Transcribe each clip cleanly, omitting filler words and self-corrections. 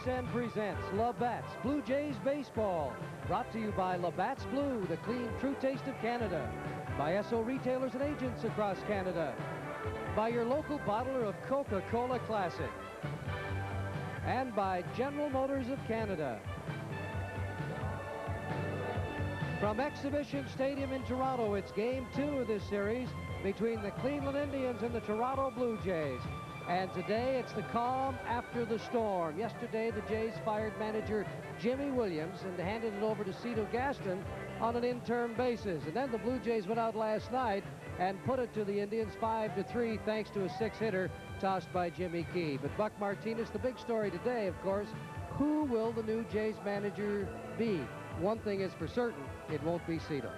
RSN presents Labatt's Blue Jays Baseball. Brought to you by Labatt's Blue, the clean, true taste of Canada. By Esso retailers and agents across Canada. By your local bottler of Coca-Cola Classic. And by General Motors of Canada. From Exhibition Stadium in Toronto, it's Game 2 of this series between the Cleveland Indians and the Toronto Blue Jays. And today it's the calm after the storm. Yesterday the Jays fired manager Jimmy Williams and handed it over to Cito Gaston on an interim basis. And then the Blue Jays went out last night and put it to the Indians 5-3 thanks to a 6-hitter tossed by Jimmy Key. But Buck Martinez, the big story today, of course, who will the new Jays manager be? One thing is for certain, it won't be Cito.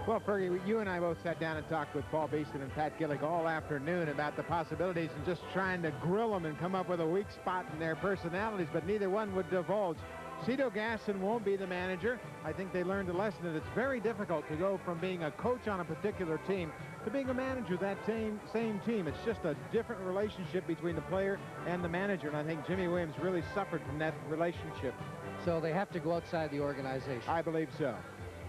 Well, Fergie, you and I both sat down and talked with Paul Beeson and Pat Gillick all afternoon about the possibilities and just trying to grill them and come up with a weak spot in their personalities, but neither one would divulge. Cito Gaston won't be the manager. I think they learned a lesson that it's very difficult to go from being a coach on a particular team to being a manager of that same team. It's just a different relationship between the player and the manager, and I think Jimmy Williams really suffered from that relationship. So they have to go outside the organization. I believe so.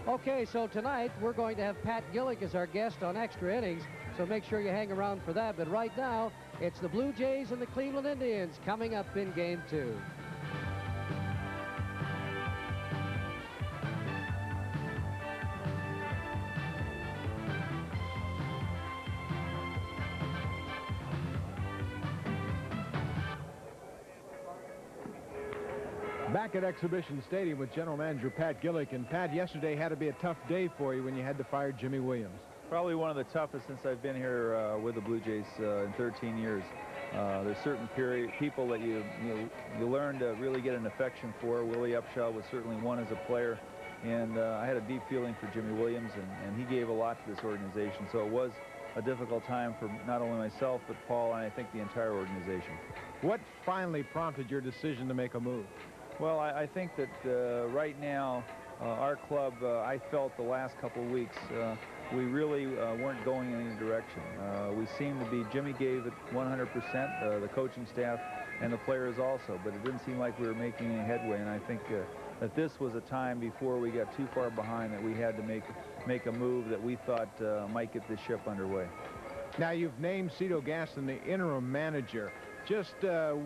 Okay, so tonight we're going to have Pat Gillick as our guest on Extra Innings, so make sure you hang around for that. But right now, it's the Blue Jays and the Cleveland Indians coming up in Game 2. Back at Exhibition Stadium with General Manager Pat Gillick. And Pat, yesterday had to be a tough day for you when you had to fire Jimmy Williams. Probably one of the toughest since I've been here with the Blue Jays in 13 years. There's certain people that you learn to really get an affection for. Willie Upshaw was certainly one as a player. And I had a deep feeling for Jimmy Williams, and he gave a lot to this organization. So it was a difficult time for not only myself, but Paul, and I think the entire organization. What finally prompted your decision to make a move? Well, I think that right now, our club, I felt the last couple of weeks, we really weren't going in any direction. We seemed to be, Jimmy gave it 100%, the coaching staff and the players also, but it didn't seem like we were making any headway, and I think that this was a time before we got too far behind that we had to make a move that we thought might get this ship underway. Now, you've named Cito Gaston the interim manager. Just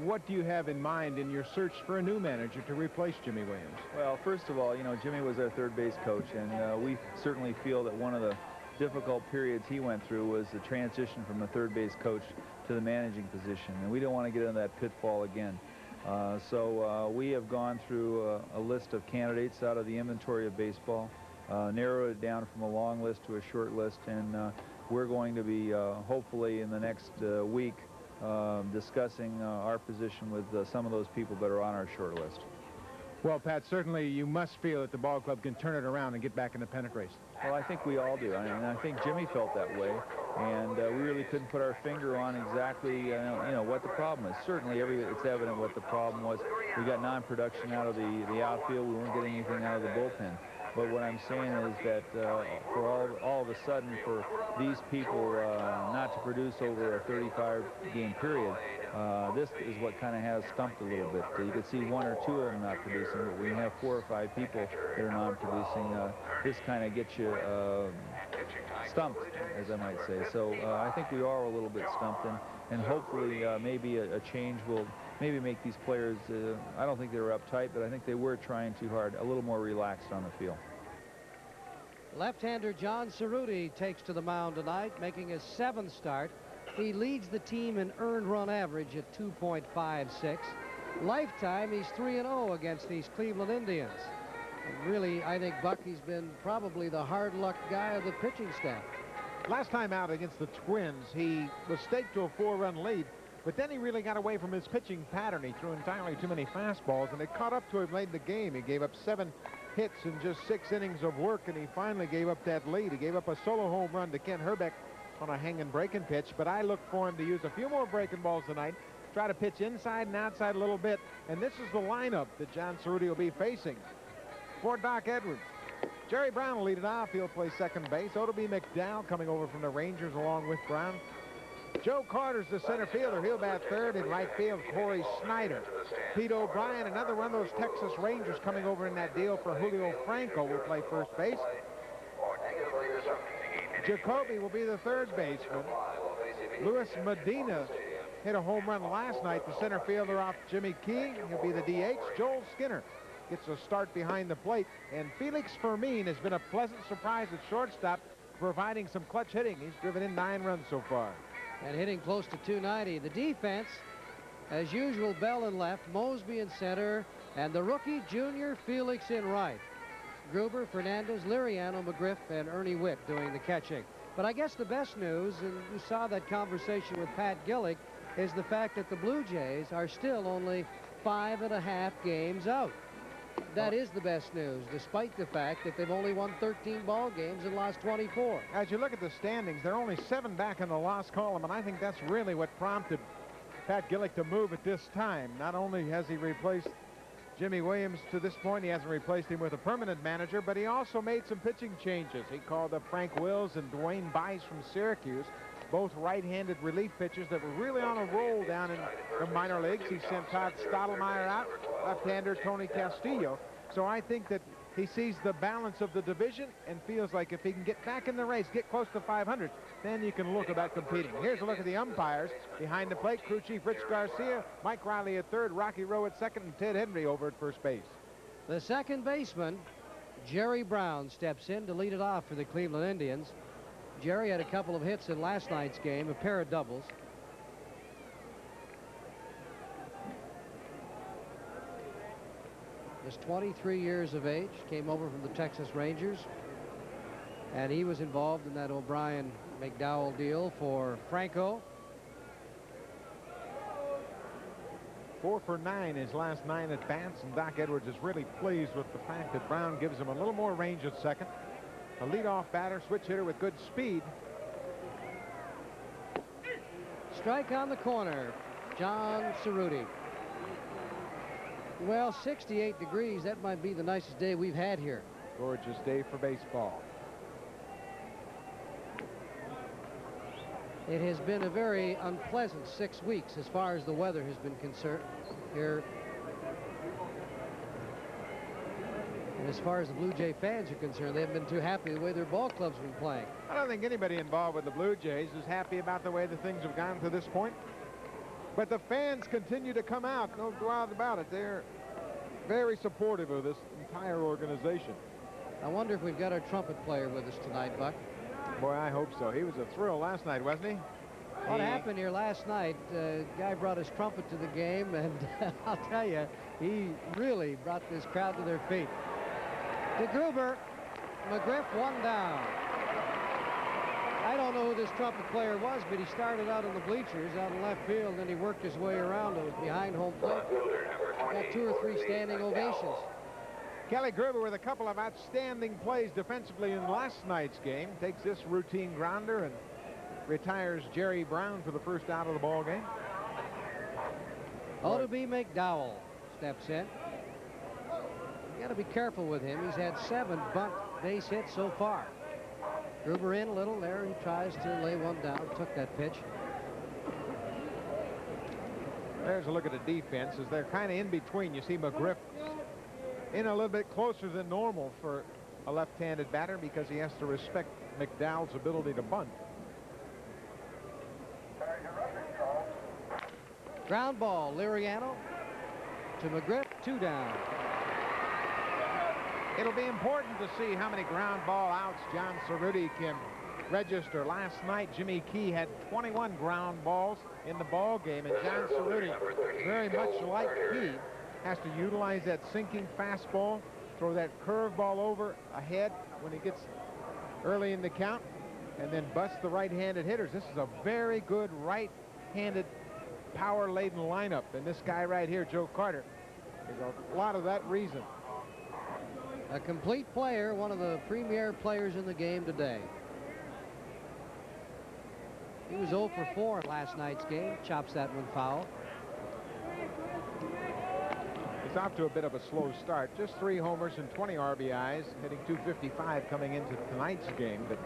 what do you have in mind in your search for a new manager to replace Jimmy Williams? Well, first of all, Jimmy was our third base coach, and we certainly feel that one of the difficult periods he went through was the transition from the third base coach to the managing position, and we don't want to get into that pitfall again. So we have gone through a list of candidates out of the inventory of baseball, narrowed it down from a long list to a short list, and we're going to be hopefully in the next week discussing our position with some of those people that are on our short list. Well, Pat, certainly you must feel that the ball club can turn it around and get back in the pennant race. Well, I think we all do. I think Jimmy felt that way, and we really couldn't put our finger on exactly what the problem is. Certainly it's evident what the problem was. We got non-production out of the outfield. We weren't getting anything out of the bullpen. But what I'm saying is that for all of a sudden, for these people not to produce over a 35-game period, this is what kind of has stumped a little bit. You could see one or two of them not producing, but when you have 4 or 5 people that are non-producing, this kind of gets you stumped, as I might say. So I think we are a little bit stumped, and hopefully maybe a change will maybe make these players, I don't think they were uptight, but I think they were trying too hard, a little more relaxed on the field. Left-hander John Cerutti takes to the mound tonight, making his 7th start. He leads the team in earned run average at 2.56. Lifetime, he's 3-0 against these Cleveland Indians. And really, I think Bucky's been probably the hard luck guy of the pitching staff. Last time out against the Twins, he was staked to a 4-run lead, but then he really got away from his pitching pattern. He threw entirely too many fastballs, and it caught up to him late in the game. He gave up 7 hits in just 6 innings of work, and he finally gave up that lead. He gave up a solo home run to Ken Herbeck on a hanging breaking pitch, but I look for him to use a few more breaking balls tonight, try to pitch inside and outside a little bit, and this is the lineup that John Cerutti will be facing. For Doc Edwards, Jerry Brown will lead it off. He'll play second base. Odell B. McDowell coming over from the Rangers along with Brown. Joe Carter's the center fielder. He'll bat third. In right field, Corey Snyder. Pete O'Brien, another one of those Texas Rangers coming over in that deal for Julio Franco, will play first base. Jacoby will be the third baseman. Luis Medina hit a home run last night, the center fielder off Jimmy Key. He'll be the DH. Joel Skinner gets a start behind the plate. And Felix Fermin has been a pleasant surprise at shortstop, providing some clutch hitting. He's driven in 9 runs so far. And hitting close to 290. The defense, as usual, Bell in left, Mosby in center, and the rookie junior Felix in right. Gruber, Fernandez, Liriano, McGriff, and Ernie Witt doing the catching. But I guess the best news, and you saw that conversation with Pat Gillick, is the fact that the Blue Jays are still only 5.5 games out. That is the best news, despite the fact that they've only won 13 ball games and lost 24. As you look at the standings, they're only 7 back in the loss column, and I think that's really what prompted Pat Gillick to move at this time. Not only has he replaced Jimmy Williams to this point, he hasn't replaced him with a permanent manager, but he also made some pitching changes. He called up Frank Wills and Dwayne Bice from Syracuse, both right-handed relief pitchers that were really on a roll down in the minor leagues. He sent Todd Stottlemyre out, left-hander Tony Castillo. So I think that he sees the balance of the division and feels like if he can get back in the race, get close to 500, then you can look about competing. Here's a look at the umpires. Behind the plate, crew chief Rich Garcia, Mike Riley at third, Rocky Rowe at second, and Ted Henry over at first base. The second baseman, Jerry Brown, steps in to lead it off for the Cleveland Indians. Jerry had a couple of hits in last night's game, a pair of doubles. Just 23 years of age, came over from the Texas Rangers, and he was involved in that O'Brien McDowell deal for Franco. 4 for 9 his last 9 at bats, and Doc Edwards is really pleased with the fact that Brown gives him a little more range at second. A leadoff batter, switch hitter with good speed. Strike on the corner, John Cerutti. Well, 68 degrees, that might be the nicest day we've had here. Gorgeous day for baseball. It has been a very unpleasant 6 weeks as far as the weather has been concerned here. And as far as the Blue Jay fans are concerned, they haven't been too happy the way their ball club's been playing. I don't think anybody involved with the Blue Jays is happy about the way the things have gone to this point. But the fans continue to come out. No doubt about it. They're very supportive of this entire organization. I wonder if we've got our trumpet player with us tonight, Buck. Boy, I hope so. He was a thrill last night, wasn't he? What happened here last night, guy brought his trumpet to the game, and I'll tell you, he really brought this crowd to their feet. To Gruber, McGriff, 1 down. I don't know who this trumpet player was, but he started out in the bleachers out in left field, and then he worked his way around. It was behind home plate. Got 2 or 3 standing ovations. Kelly Gruber with a couple of outstanding plays defensively in last night's game. Takes this routine grounder and retires Jerry Brown for the first out of the ball game. O.B. McDowell steps in. You got to be careful with him. He's had 7 bunt base hits so far. Gruber in a little there. He tries to lay one down. Took that pitch. There's a look at the defense as they're kind of in between. You see McGriff in a little bit closer than normal for a left-handed batter because he has to respect McDowell's ability to bunt. Ground ball, Liriano to McGriff, 2 down. It'll be important to see how many ground ball outs John Cerutti can register. Last night, Jimmy Key had 21 ground balls in the ball game, and John Cerutti, very much like Key, has to utilize that sinking fastball, throw that curveball over ahead when he gets early in the count, and then bust the right-handed hitters. This is a very good right-handed power-laden lineup, and this guy right here, Joe Carter, is a lot of that reason. A complete player, one of the premier players in the game today. He was 0 for 4 in last night's game. Chops that one foul. It's off to a bit of a slow start. Just 3 homers and 20 RBIs, hitting .255 coming into tonight's game. But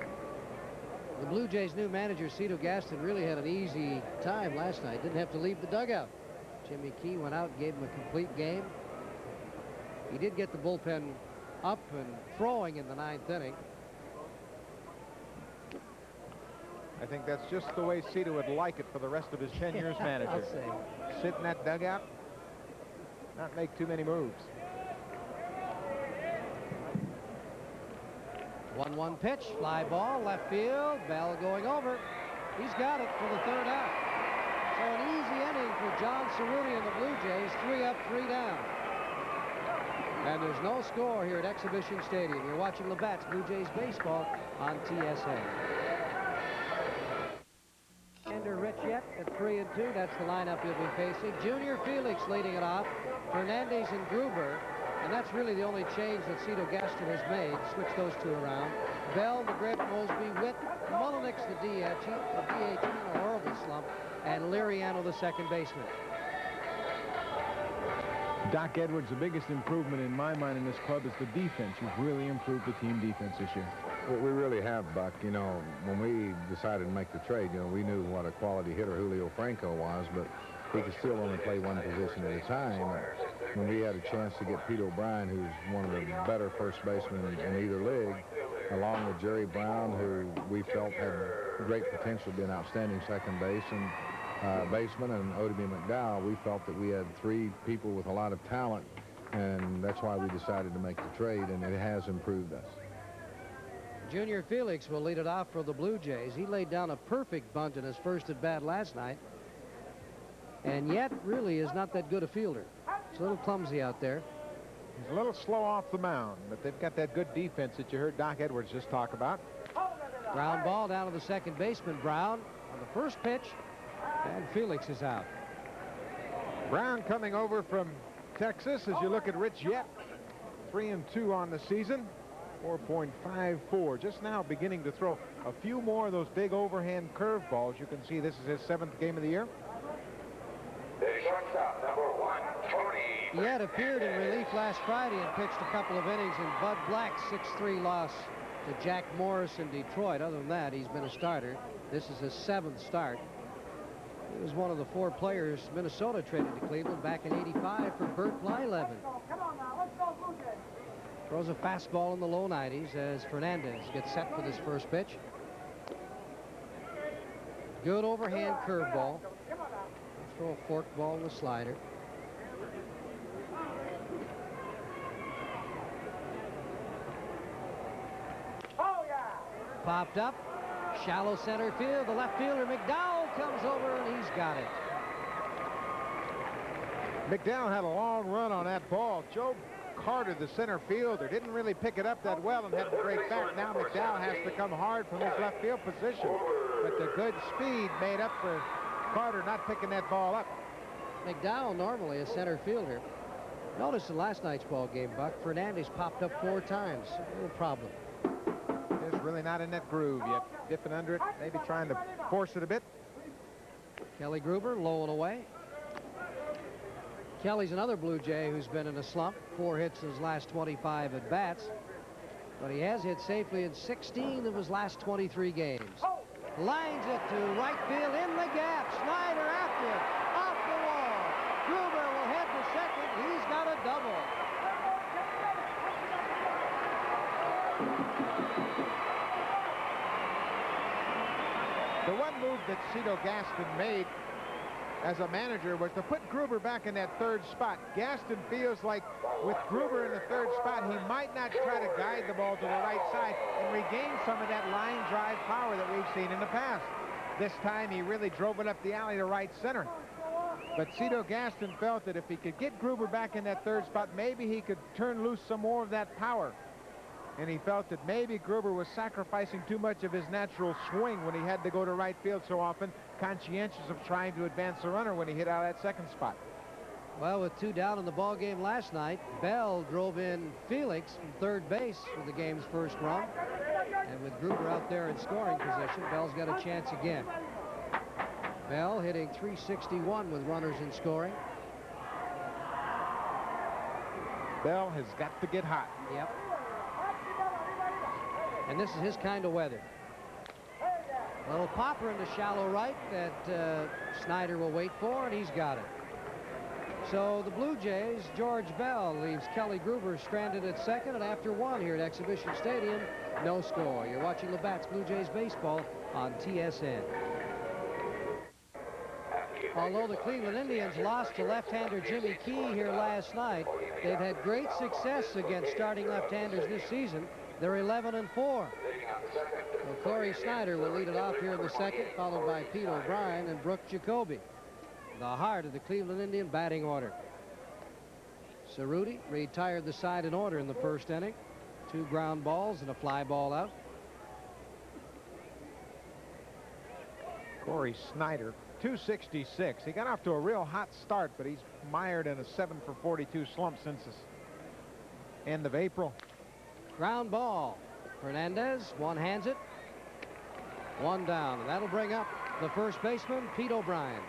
The Blue Jays' new manager, Cito Gaston, really had an easy time last night. Didn't have to leave the dugout. Jimmy Key went out and gave him a complete game. He did get the bullpen up and throwing in the 9th inning. I think that's just the way Cito would like it for the rest of his 10 years manager. I'll say. Sit in that dugout, not make too many moves. 1-1 pitch, fly ball, left field. Bell going over. He's got it for the 3rd out. So an easy inning for John Cerutti and the Blue Jays. 3 up, 3 down. And there's no score here at Exhibition Stadium. You're watching Labatt's Blue Jays baseball on TSA. Rich Yett at 3-2. That's the lineup he'll be facing. Junior Felix leading it off. Fernandez and Gruber. And that's really the only change that Cito Gaston has made. Switch those two around. Bell, McGriff, Mosby, Witt, Mullenix, the DH. The DH in a horrible slump. And Liriano, the second baseman. Doc Edwards, the biggest improvement in my mind in this club is the defense. You've really improved the team defense this year. Well, we really have, Buck. You know, when we decided to make the trade, you know, we knew what a quality hitter Julio Franco was, but he could still only play one position at a time. When we had a chance to get Pete O'Brien, who's one of the better first basemen in either league, along with Jerry Brown, who we felt had great potential to be an outstanding second base, and baseman, and Odie McDowell, we felt that we had 3 people with a lot of talent, and that's why we decided to make the trade, and it has improved us. Junior Felix will lead it off for the Blue Jays. He laid down a perfect bunt in his first at bat last night. And Yett really is not that good a fielder. It's a little clumsy out there. He's a little slow off the mound, but they've got that good defense that you heard Doc Edwards just talk about. Ground ball down to the second baseman, Brown, on the first pitch, and Felix is out. Brown coming over from Texas. As you look at Rich Yett, 3-2 on the season. 4.54. Just now beginning to throw a few more of those big overhand curveballs. You can see this is his 7th game of the year. Shortstop, number 1, Tony. Yett appeared in relief last Friday and pitched a couple of innings in Bud Black's 6-3 loss to Jack Morris in Detroit. Other than that, he's been a starter. This is his 7th start. He was one of the 4 players Minnesota traded to Cleveland back in '85 for Bert Blyleven. Throws a fastball in the low 90s as Fernandez gets set for this first pitch. Good overhand curveball. Throw a forked ball and a slider. Popped up. Shallow center field. The left fielder McDowell comes over and he's got it. McDowell had a long run on that ball. Joe Carter, the center fielder, didn't really pick it up that well and had to break back. Now McDowell has to come hard from his left field position. But the good speed made up for Carter not picking that ball up. McDowell normally a center fielder. Notice in last night's ball game, Buck, Fernandez popped up 4 times. No problem. Just really not in that groove yet. Dipping under it, maybe trying to force it a bit. Kelly Gruber low and away. Kelly's another Blue Jay who's been in a slump. 4 hits in his last 25 at bats. But he has hit safely in 16 of his last 23 games. Lines it to right field in the gap. Snyder after it. Off the wall. Gruber will head to second. He's got a double. The one move that Cito Gaston made as a manager was to put Gruber back in that 3rd spot. Gaston feels like with Gruber in the 3rd spot, he might not try to guide the ball to the right side and regain some of that line drive power that we've seen in the past. This time he really drove it up the alley to right center. But Cito Gaston felt that if he could get Gruber back in that 3rd spot, maybe he could turn loose some more of that power. And he felt that maybe Gruber was sacrificing too much of his natural swing when he had to go to right field so often, conscientious of trying to advance the runner when he hit out of that 2nd spot. Well, with 2 down in the ball game last night, Bell drove in Felix from 3rd base for the game's first run. And with Gruber out there in scoring position, Bell's got a chance again. Bell hitting .361 with runners in scoring. Bell has got to get hot. Yep. And this is his kind of weather. A little popper into shallow right that Snyder will wait for, and he's got it. So the Blue Jays, George Bell leaves Kelly Gruber stranded at second, and after one here at Exhibition Stadium, no score. You're watching Labatt's Blue Jays baseball on TSN. Although the Cleveland Indians lost to left-hander Jimmy Key here last night, they've had great success against starting left-handers this season. They're 11-4. Well, Corey Snyder will lead it off here in the second, followed by Pete O'Brien and Brooke Jacoby. The heart of the Cleveland Indian batting order. Cerutti retired the side in order in the first inning. 2 ground balls and a fly ball out. Corey Snyder, 266. He got off to a real hot start, but he's mired in a 7-for-42 slump since the end of April. Ground ball. Hernandez one-hands it. 1 down, and that'll bring up the first baseman, Pete O'Brien.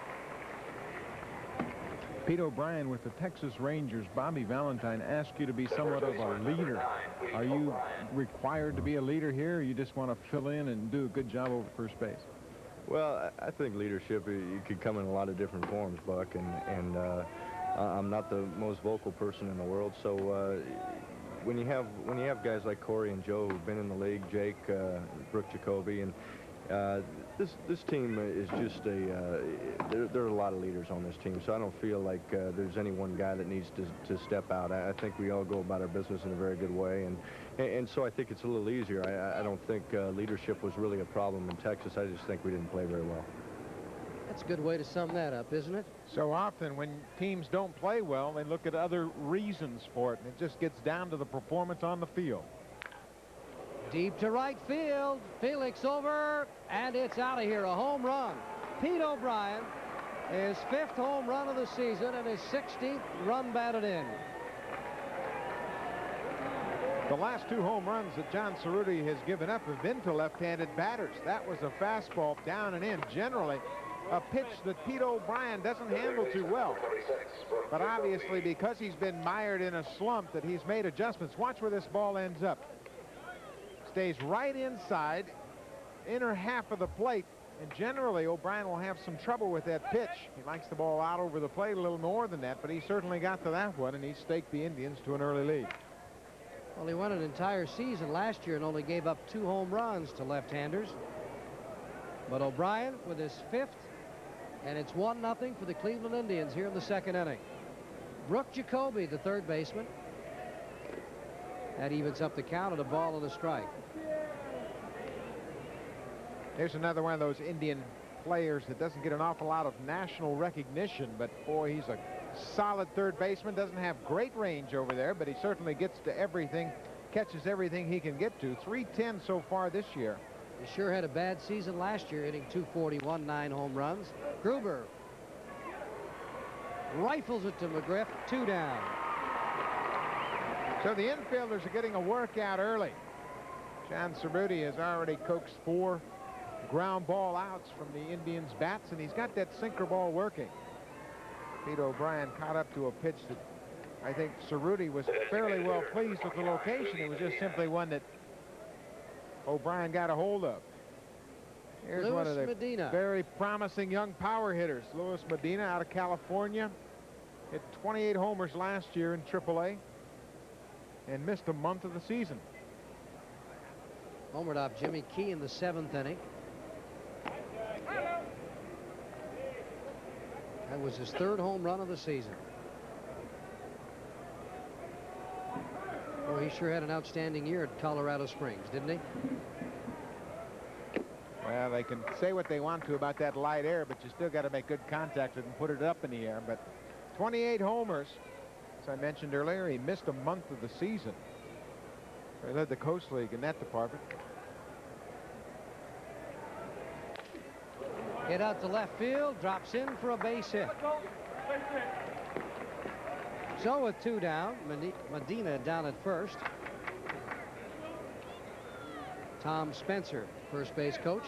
Pete O'Brien with the Texas Rangers. Bobby Valentine asked you to be somewhat of a leader. Are you required to be a leader here, or you just want to fill in and do a good job over first base? Well, I think leadership, it could come in a lot of different forms, Buck, and I'm not the most vocal person in the world, so when you have guys like Corey and Joe who've been in the league, Jake, Brooke Jacoby, and this team is just there are a lot of leaders on this team, so I don't feel like there's any one guy that needs to step out. I think we all go about our business in a very good way, and so I think it's a little easier. I don't think leadership was really a problem in Texas. I just think we didn't play very well. That's a good way to sum that up, isn't it? So often when teams don't play well, they look at other reasons for it, and it just gets down to the performance on the field. Deep to right field. Felix over, and it's out of here. A home run. Pete O'Brien, his 5th home run of the season and his 16th run batted in. The last 2 home runs that John Cerutti has given up have been to left-handed batters. That was a fastball down and in. Generally, a pitch that Pete O'Brien doesn't handle too well. But obviously, because he's been mired in a slump, that he's made adjustments. Watch where this ball ends up. Stays right inside, inner half of the plate, and generally O'Brien will have some trouble with that pitch. He likes the ball out over the plate a little more than that, but he certainly got to that one, and he staked the Indians to an early lead. Well, he won an entire season last year and only gave up 2 home runs to left-handers. But O'Brien with his 5th, and it's 1-0 for the Cleveland Indians here in the second inning. Brooke Jacoby, the third baseman. That evens up the count at a ball and a strike. Here's another one of those Indian players that doesn't get an awful lot of national recognition, but boy, he's a solid third baseman. Doesn't have great range over there, but he certainly gets to everything, catches everything he can get to. 310 so far this year. He sure had a bad season last year, hitting .241, 9 home runs. Gruber rifles it to McGriff, 2 down. So the infielders are getting a workout early. John Cerutti has already coaxed 4 ground ball outs from the Indians' bats, and he's got that sinker ball working. Pete O'Brien caught up to a pitch that I think Cerutti was fairly well pleased with the location. It was just simply one that O'Brien got a hold of. Here's one of the Medina. Very promising young power hitters. Luis Medina out of California. Hit 28 homers last year in AAA and missed a month of the season. Homered off Jimmy Key in the 7th inning. That was his 3rd home run of the season. Oh, he sure had an outstanding year at Colorado Springs, didn't he? Well, they can say what they want to about that light air, but you still got to make good contact with it and put it up in the air. But 28 homers. As I mentioned earlier, he missed a month of the season. He led the Coast League in that department. Hit out to left field, drops in for a base hit. So with 2 down, Medina down at first. Tom Spencer, first base coach.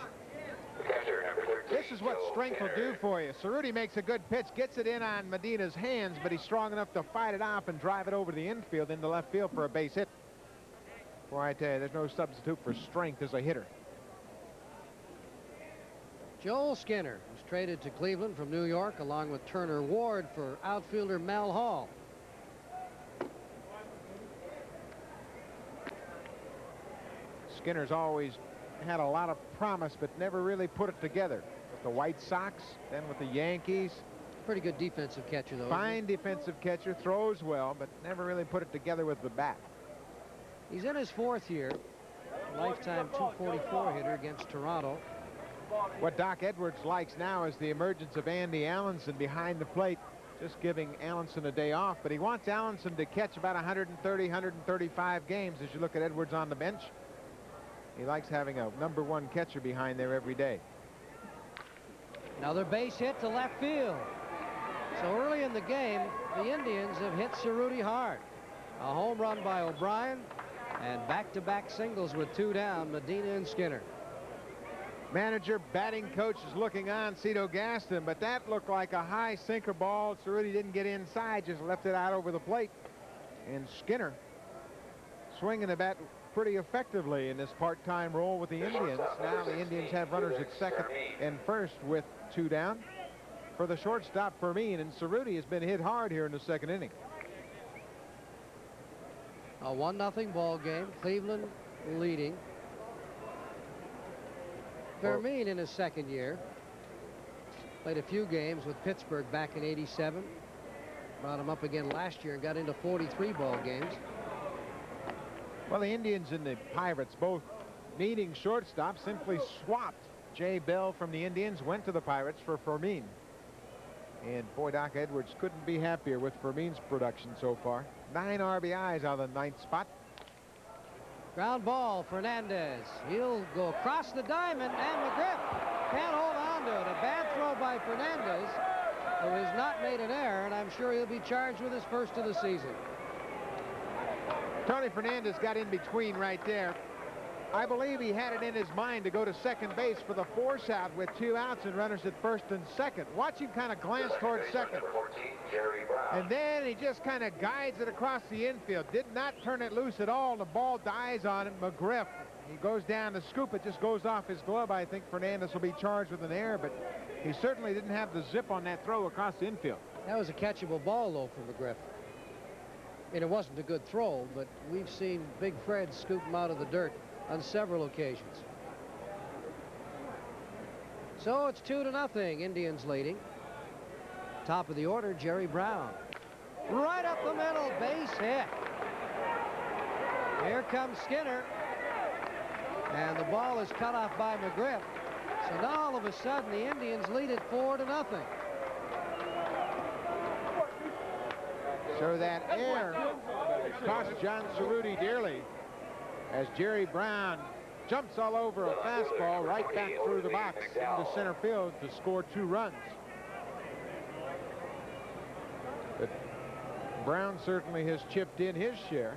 This is what strength will do for you. Cerutti makes a good pitch, gets it in on Medina's hands, but he's strong enough to fight it off and drive it over the infield into left field for a base hit. Boy, I tell you, there's no substitute for strength as a hitter. Joel Skinner was traded to Cleveland from New York along with Turner Ward for outfielder Mel Hall. Skinner's always had a lot of promise, but never really put it together. With the White Sox, then with the Yankees. Pretty good defensive catcher, though. Fine defensive catcher, throws well, but never really put it together with the bat. He's in his 4th year. Lifetime .244 hitter against Toronto. What Doc Edwards likes now is the emergence of Andy Allenson behind the plate, just giving Allenson a day off. But he wants Allenson to catch about 130, 135 games as you look at Edwards on the bench. He likes having a #1 catcher behind there every day. Another base hit to left field. So early in the game, the Indians have hit Cerutti hard. A home run by O'Brien, and back-to-back singles with 2 down, Medina and Skinner. Manager, batting coach is looking on Cito Gaston, but that looked like a high sinker ball. Cerutti didn't get inside, just left it out over the plate. And Skinner swinging the bat pretty effectively in this part-time role with the Indians. Now the Indians have runners at second and first with 2 down. For the shortstop, Fermin, and Cerutti has been hit hard here in the 2nd inning. A 1-0 ball game. Cleveland leading. Fermin in his 2nd year. Played a few games with Pittsburgh back in '87. Brought him up again last year and got into 43 ball games. Well, the Indians and the Pirates both needing shortstop simply swapped. Jay Bell from the Indians went to the Pirates for Fermin. And boy, Doc Edwards couldn't be happier with Fermin's production so far. 9 RBIs on the 9th spot. Ground ball, Fernandez. He'll go across the diamond, and McGriff can't hold on to it. A bad throw by Fernandez, who has not made an error, and I'm sure he'll be charged with his 1st of the season. Tony Fernandez got in between right there. I believe he had it in his mind to go to second base for the force out with 2 outs and runners at 1st and 2nd. Watch him kind of glance towards second. And then he just kind of guides it across the infield. Did not turn it loose at all. The ball dies on it. McGriff, he goes down to scoop it, just goes off his glove. I think Fernandez will be charged with an error, but he certainly didn't have the zip on that throw across the infield. That was a catchable ball, though, for McGriff. I mean, it wasn't a good throw, but we've seen Big Fred scoop him out of the dirt on several occasions. So it's 2-0, Indians leading. Top of the order, Jerry Brown. Right up the middle, base hit. Here comes Skinner. And the ball is cut off by McGriff. So now all of a sudden the Indians lead it 4-0. So that error cost John Cerutti dearly, as Jerry Brown jumps all over a fastball right back through the box into center field to score 2 runs. But Brown certainly has chipped in his share.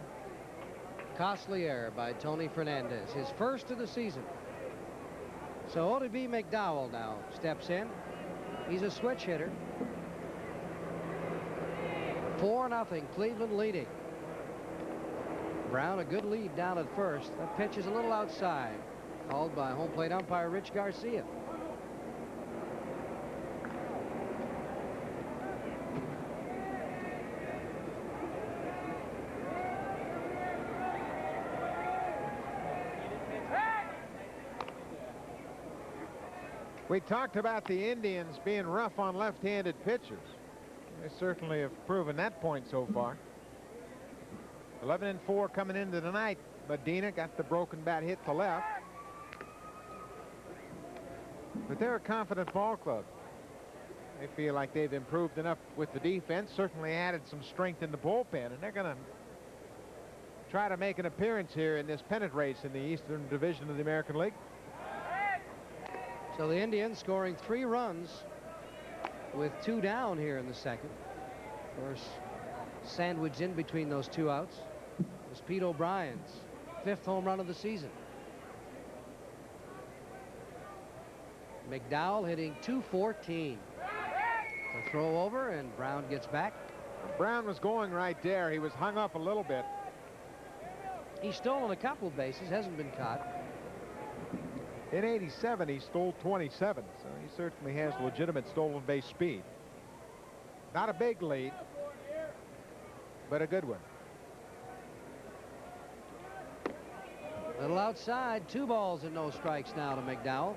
Costly error by Tony Fernandez, his 1st of the season. So O.D.B. McDowell now steps in. He's a switch hitter. 4-0, Cleveland leading. Brown, a good lead down at first. That pitch is a little outside. Called by home plate umpire Rich Garcia. We talked about the Indians being rough on left-handed pitchers. They certainly have proven that point so far. 11-4 coming into tonight. Medina got the broken bat hit to left. But they're a confident ball club. They feel like they've improved enough with the defense, certainly added some strength in the bullpen, and they're going to try to make an appearance here in this pennant race in the Eastern Division of the American League. So the Indians scoring 3 runs with 2 down here in the 2nd. Of course, sandwiched in between those 2 outs was Pete O'Brien's 5th home run of the season. McDowell hitting .214. The throw over, and Brown gets back. Brown was going right there. He was hung up a little bit. He's stolen a couple of bases, hasn't been caught. In '87, he stole 27, so he certainly has legitimate stolen base speed. Not a big lead, but a good one. Little outside, 2 balls and no strikes now to McDowell.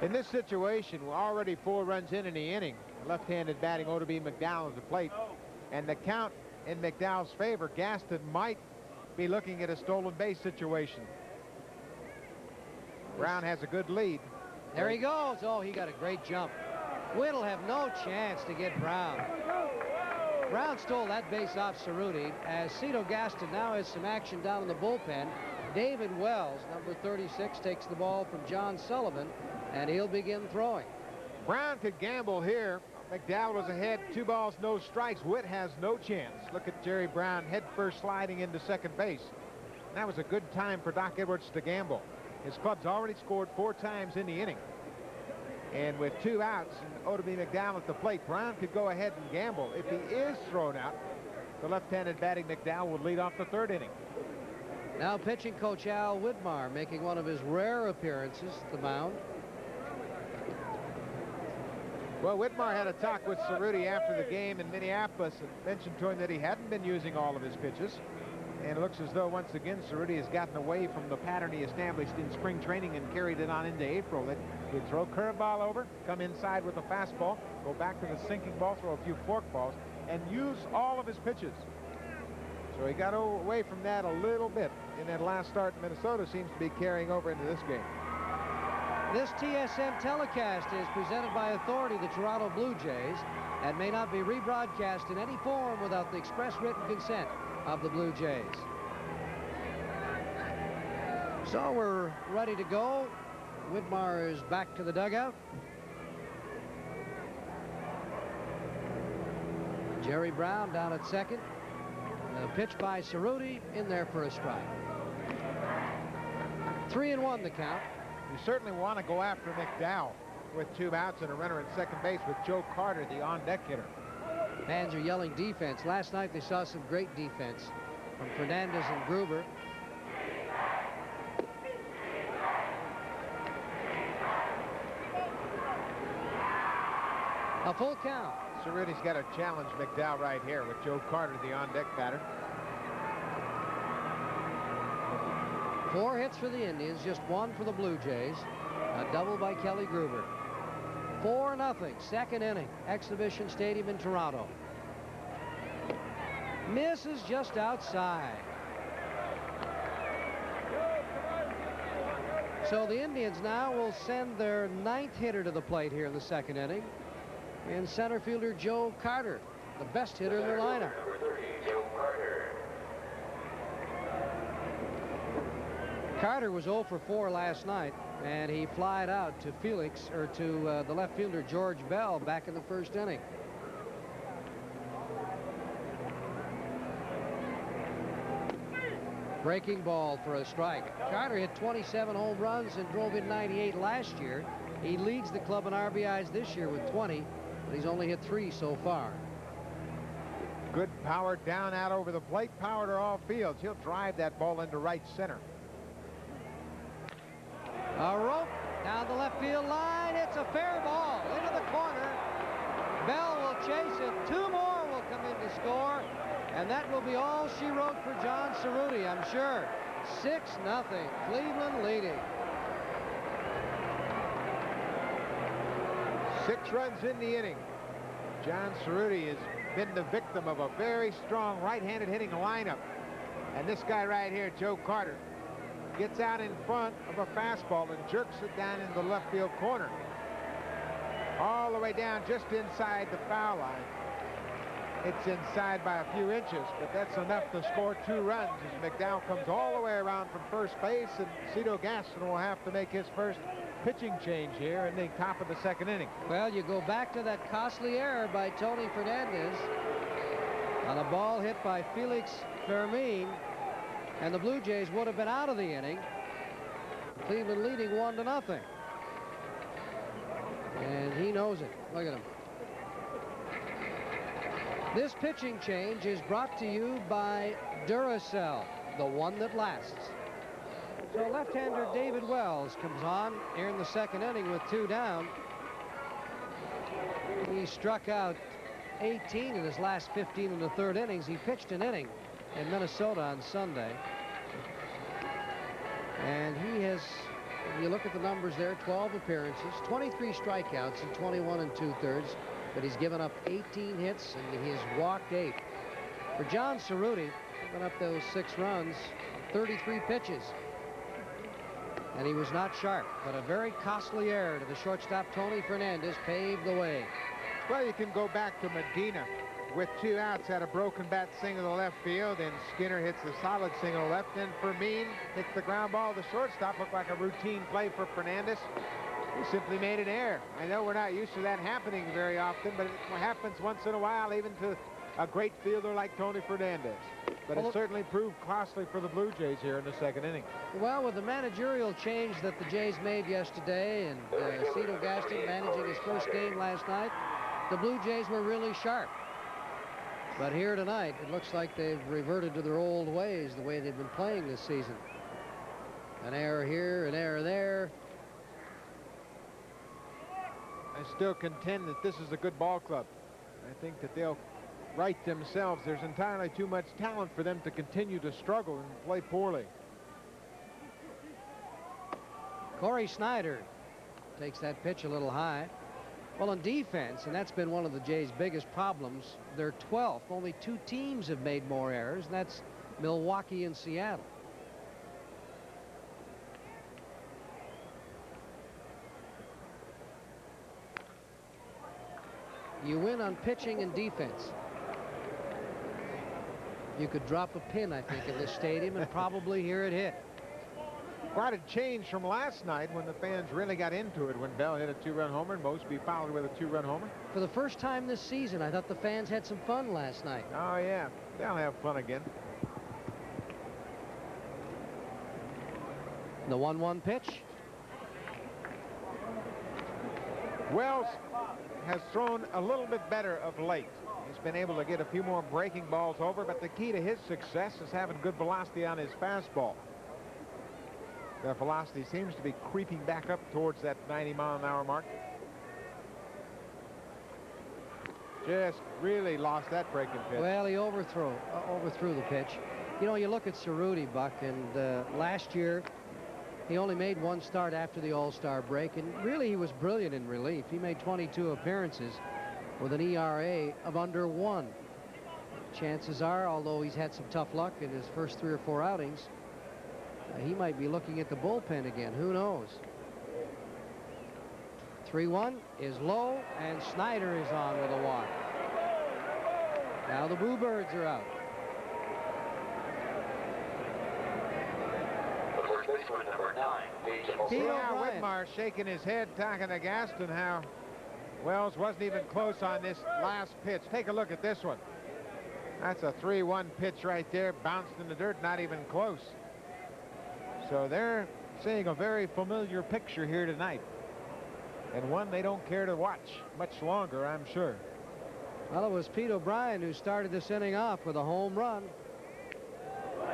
In this situation, we're already 4 runs in the inning. Left-handed batting O.B. McDowell at the plate. And the count in McDowell's favor. Gaston might be looking at a stolen base situation. Brown has a good lead. There he goes. Oh, he got a great jump. Witt will have no chance to get Brown. Brown stole that base off Cerutti, as Cito Gaston now has some action down in the bullpen. David Wells, number 36, takes the ball from John Sullivan, and he'll begin throwing. Brown could gamble here. McDowell was ahead, 2 balls, no strikes. Witt has no chance. Look at Jerry Brown head first sliding into second base. That was a good time for Doc Edwards to gamble. His club's already scored 4 times in the inning. And with 2 outs and O.B. McDowell at the plate, Brown could go ahead and gamble. If he is thrown out, the left-handed batting McDowell would lead off the 3rd inning. Now pitching coach Al Widmar making one of his rare appearances at the mound. Well, Widmar had a talk with Cerutti after the game in Minneapolis and mentioned to him that he hadn't been using all of his pitches. And it looks as though once again Cerutti has gotten away from the pattern he established in spring training and carried it on into April. That he'd throw curveball over, come inside with a fastball, go back to the sinking ball, throw a few fork balls, and use all of his pitches. So he got away from that a little bit in that last start in Minnesota. Seems to be carrying over into this game. This TSN telecast is presented by authority of the Toronto Blue Jays and may not be rebroadcast in any form without the express written consent of the Blue Jays. So we're ready to go. Widmar is back to the dugout. Jerry Brown down at second. A pitch by Cerutti in there for a strike. 3-1 the count. You certainly want to go after McDowell with 2 outs and a runner at second base with Joe Carter, the on-deck hitter. Fans are yelling defense. Last night they saw some great defense from Fernandez and Gruber. A full count. Cerutti's got to challenge McDowell right here with Joe Carter, the on-deck batter. 4 hits for the Indians, just 1 for the Blue Jays. A double by Kelly Gruber. 4-0, second inning, Exhibition Stadium in Toronto. Misses just outside. So the Indians now will send their 9th hitter to the plate here in the second inning. In center fielder Joe Carter, the best hitter in their lineup. Carter was 0 for 4 last night, and he flied out to the left fielder George Bell back in the first inning. Breaking ball for a strike. Carter hit 27 home runs and drove in 98 last year. He leads the club in RBIs this year with 20, but he's only hit 3 so far. Good power down out over the plate, power to all fields. He'll drive that ball into right center. A rope down the left field line. It's a fair ball into the corner. Bell will chase it. 2 more will come in to score, and that will be all she wrote for John Cerutti, I'm sure. 6-0, Cleveland leading. 6 runs in the inning. John Cerutti has been the victim of a very strong right-handed hitting lineup. And this guy right here, Joe Carter, gets out in front of a fastball and jerks it down in the left field corner. All the way down just inside the foul line. It's inside by a few inches, but that's enough to score 2 runs as McDowell comes all the way around from first base, and Cito Gaston will have to make his first pitching change here in the top of the second inning. Well, you go back to that costly error by Tony Fernandez on a ball hit by Felix Fermin, and the Blue Jays would have been out of the inning. Cleveland leading 1-0. And he knows it. Look at him. This pitching change is brought to you by Duracell, the one that lasts. So left-hander David Wells comes on here in the second inning with 2 down. He struck out 18 in his last 15 in the third innings. He pitched an inning in Minnesota on Sunday. And he has, if you look at the numbers there, 12 appearances, 23 strikeouts in 21 2/3, but he's given up 18 hits and he has walked 8. For John Cerutti, giving up those 6 runs, 33 pitches. And he was not sharp, but a very costly error to the shortstop Tony Fernandez paved the way. Well, you can go back to Medina with 2 outs, had a broken bat single to left field, and Skinner hits a solid single to left. Then Fermin hits the ground ball to the shortstop. Looked like a routine play for Fernandez. He simply made an error. I know we're not used to that happening very often, but it happens once in a while, even to a great fielder like Tony Fernandez. But it certainly proved costly for the Blue Jays here in the second inning. Well, with the managerial change that the Jays made yesterday and Cito Gaston managing his first game last night, the Blue Jays were really sharp. But here tonight, it looks like they've reverted to their old ways, the way they've been playing this season. An error here, an error there. I still contend that this is a good ball club. I think that they'll right themselves. There's entirely too much talent for them to continue to struggle and play poorly. Corey Snyder takes that pitch a little high. Well, on defense, and that's been one of the Jays' biggest problems, they're 12th. Only 2 teams have made more errors, and that's Milwaukee and Seattle. You win on pitching and defense. You could drop a pin, I think, in this stadium and probably hear it hit. Quite a change from last night when the fans really got into it when Bell hit a 2-run homer and Mosby followed with a 2-run homer. For the first time this season, I thought the fans had some fun last night. Oh, yeah. They'll have fun again. The 1-1 pitch. Wells has thrown a little bit better of late. He's been able to get a few more breaking balls over, but the key to his success is having good velocity on his fastball. The velocity seems to be creeping back up towards that 90-mile-an-hour mark. Just really lost that breaking pitch. Well, he overthrew the pitch. You know, you look at Cerutti, Buck, and last year he only made 1 start after the All-Star break, and really he was brilliant in relief. He made 22 appearances with an ERA of under 1. Chances are, although he's had some tough luck in his first 3 or 4 outings, he might be looking at the bullpen again. Who knows? 3-1 is low, and Snyder is on with a walk. Now the Bluebirds are out. The first baseman, number 9, See how Whitmar shaking his head, talking to Gaston how Wells wasn't even close on this last pitch. Take a look at this one. That's a 3-1 pitch right there, bounced in the dirt, not even close. So they're seeing a very familiar picture here tonight, and one they don't care to watch much longer, I'm sure. Well, it was Pete O'Brien who started this inning off with a home run.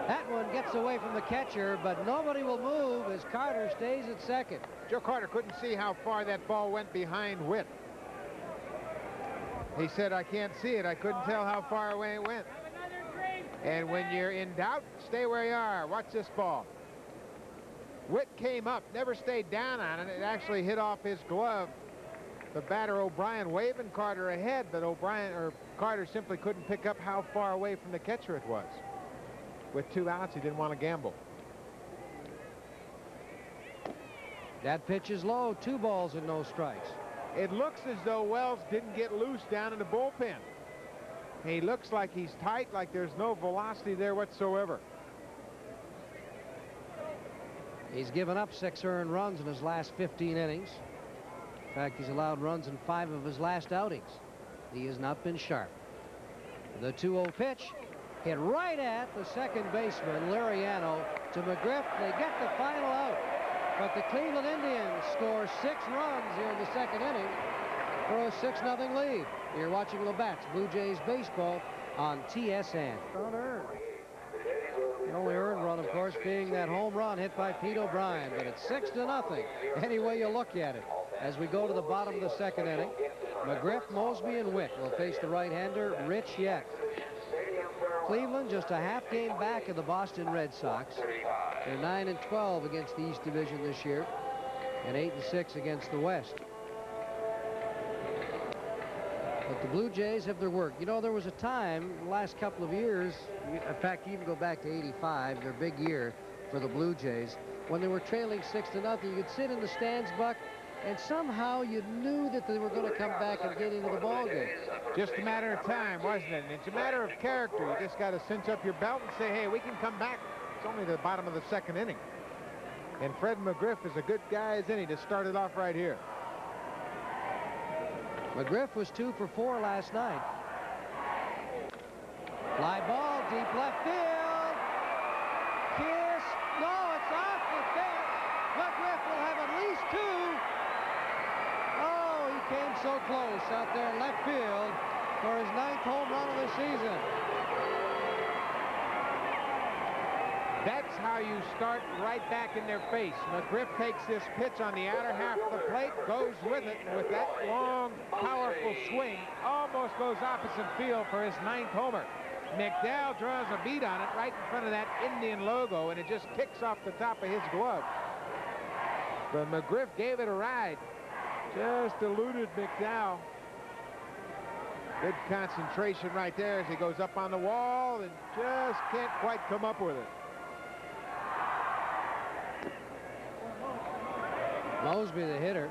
That one gets away from the catcher, but nobody will move as Carter stays at second. Joe Carter couldn't see how far that ball went behind Witt. He said, I can't see it. I couldn't tell how far away it went. And when you're in doubt, stay where you are. Watch this ball. Witt came up, never stayed down on it. It actually hit off his glove. The batter O'Brien waving Carter ahead, but Carter simply couldn't pick up how far away from the catcher it was. With 2 outs, he didn't want to gamble. That pitch is low. 2 balls and no strikes. It looks as though Wells didn't get loose down in the bullpen. He looks like he's tight, like there's no velocity there whatsoever. He's given up 6 earned runs in his last 15 innings. In fact, he's allowed runs in 5 of his last outings. He has not been sharp. The 2-0 pitch hit right at the second baseman, Liriano, to McGriff. They get the final out. But the Cleveland Indians score 6 runs here in the second inning for a 6-0 lead. You're watching Labatt's Blue Jays baseball on TSN. The only earned run, of course, being that home run hit by Pete O'Brien. But it's 6-0, any way you look at it. As we go to the bottom of the second inning, McGriff, Mosby, and Witt will face the right-hander, Rich Yett. Cleveland just a half game back of the Boston Red Sox. They're 9-12 against the East Division this year, and 8-6 against the West. But the Blue Jays have their work. You know, there was a time in the last couple of years, in fact, you even go back to '85, their big year for the Blue Jays, when they were trailing 6-0. You could sit in the stands, Buck, and somehow you knew that they were going to come back and get into the ball game. Just a matter of time, wasn't it? And it's a matter of character. You just got to cinch up your belt and say, hey, we can come back. It's only the bottom of the second inning. And Fred McGriff is a good guy as any to start it off right here. McGriff was 2 for 4 last night. Fly ball, deep left field. Kiss. No, it's off the fence. McGriff will have at least 2. Oh, he came so close out there in left field for his 9th home run of the season. That's how you start right back in their face. McGriff takes this pitch on the outer half of the plate, goes with it, and with that long, powerful swing, almost goes opposite field for his 9th homer. McDowell draws a beat on it right in front of that Indian logo, and it just kicks off the top of his glove. But McGriff gave it a ride. Just eluded McDowell. Good concentration right there as he goes up on the wall and just can't quite come up with it. Mosby, the hitter.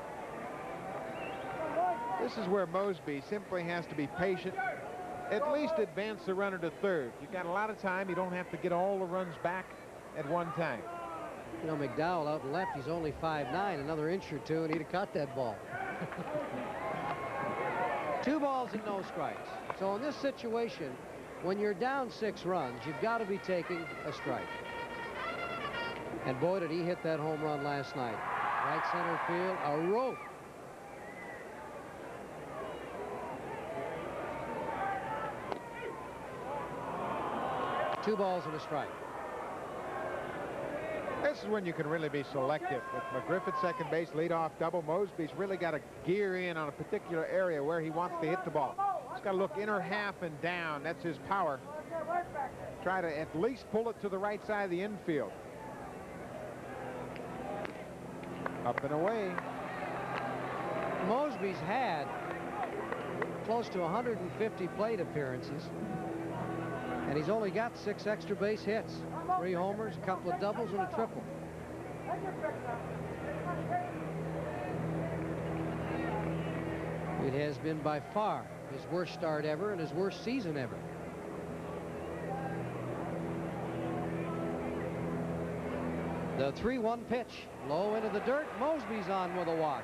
This is where Mosby simply has to be patient. At least advance the runner to third. You've got a lot of time. You don't have to get all the runs back at one time. You know, McDowell out and left, he's only 5'9", another inch or two, and he'd have caught that ball. 2 balls and no strikes. So in this situation, when you're down 6 runs, you've got to be taking a strike. And boy, did he hit that home run last night. Right center field, a rope. Two balls and a strike. This is when you can really be selective. With McGriff at second base, leadoff double, Mosby's really got to gear in on a particular area where he wants to hit the ball. He's got to look inner half and down. That's his power. Try to at least pull it to the right side of the infield. Up and away. Mosby's had close to 150 plate appearances, and he's only got 6 extra base hits, 3 homers, a couple of doubles, and a triple. It has been by far his worst start ever and his worst season ever. The 3-1 pitch, low into the dirt. Mosby's on with a walk.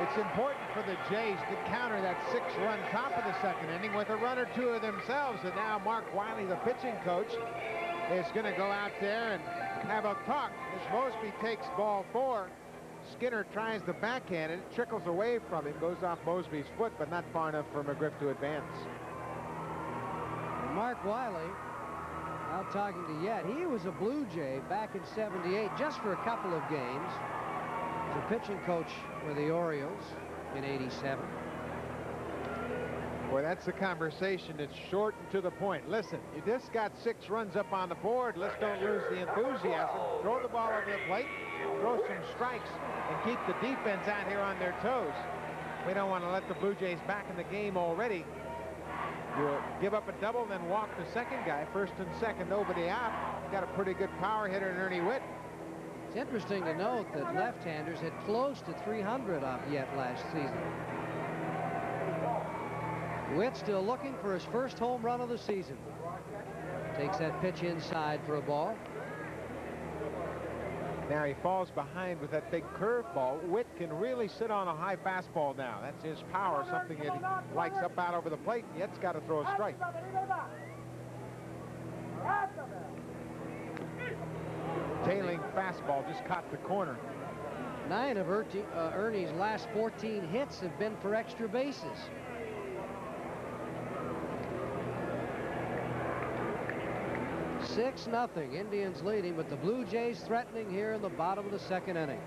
It's important for the Jays to counter that 6-run top of the second inning with a run or two of themselves. And now Mark Wiley, the pitching coach, is going to go out there and have a talk as Mosby takes ball 4. Skinner tries the backhand, and it trickles away from him, goes off Mosby's foot, but not far enough for McGriff to advance. Mark Wiley, out talking to Yett, he was a Blue Jay back in '78, just for a couple of games. He was a pitching coach with the Orioles in '87. Boy, that's the conversation. It's short and to the point. Listen, you just got 6 runs up on the board. Let's don't lose the enthusiasm. Throw the ball over the plate, throw some strikes, and keep the defense out here on their toes. We don't want to let the Blue Jays back in the game already. You give up a double, then walk the second guy. First and second, nobody out. Got a pretty good power hitter in Ernie Witt. It's interesting to note that left-handers had close to 300 off Yett last season. Witt still looking for his first home run of the season. Takes that pitch inside for a ball. Now he falls behind with that big curveball. Witt can really sit on a high fastball now. That's his power, something that he likes up out over the plate. Yett's got to throw a strike. Tailing fastball just caught the corner. 9 of Ernie's last 14 hits have been for extra bases. 6-0. Indians leading, but the Blue Jays threatening here in the bottom of the second inning.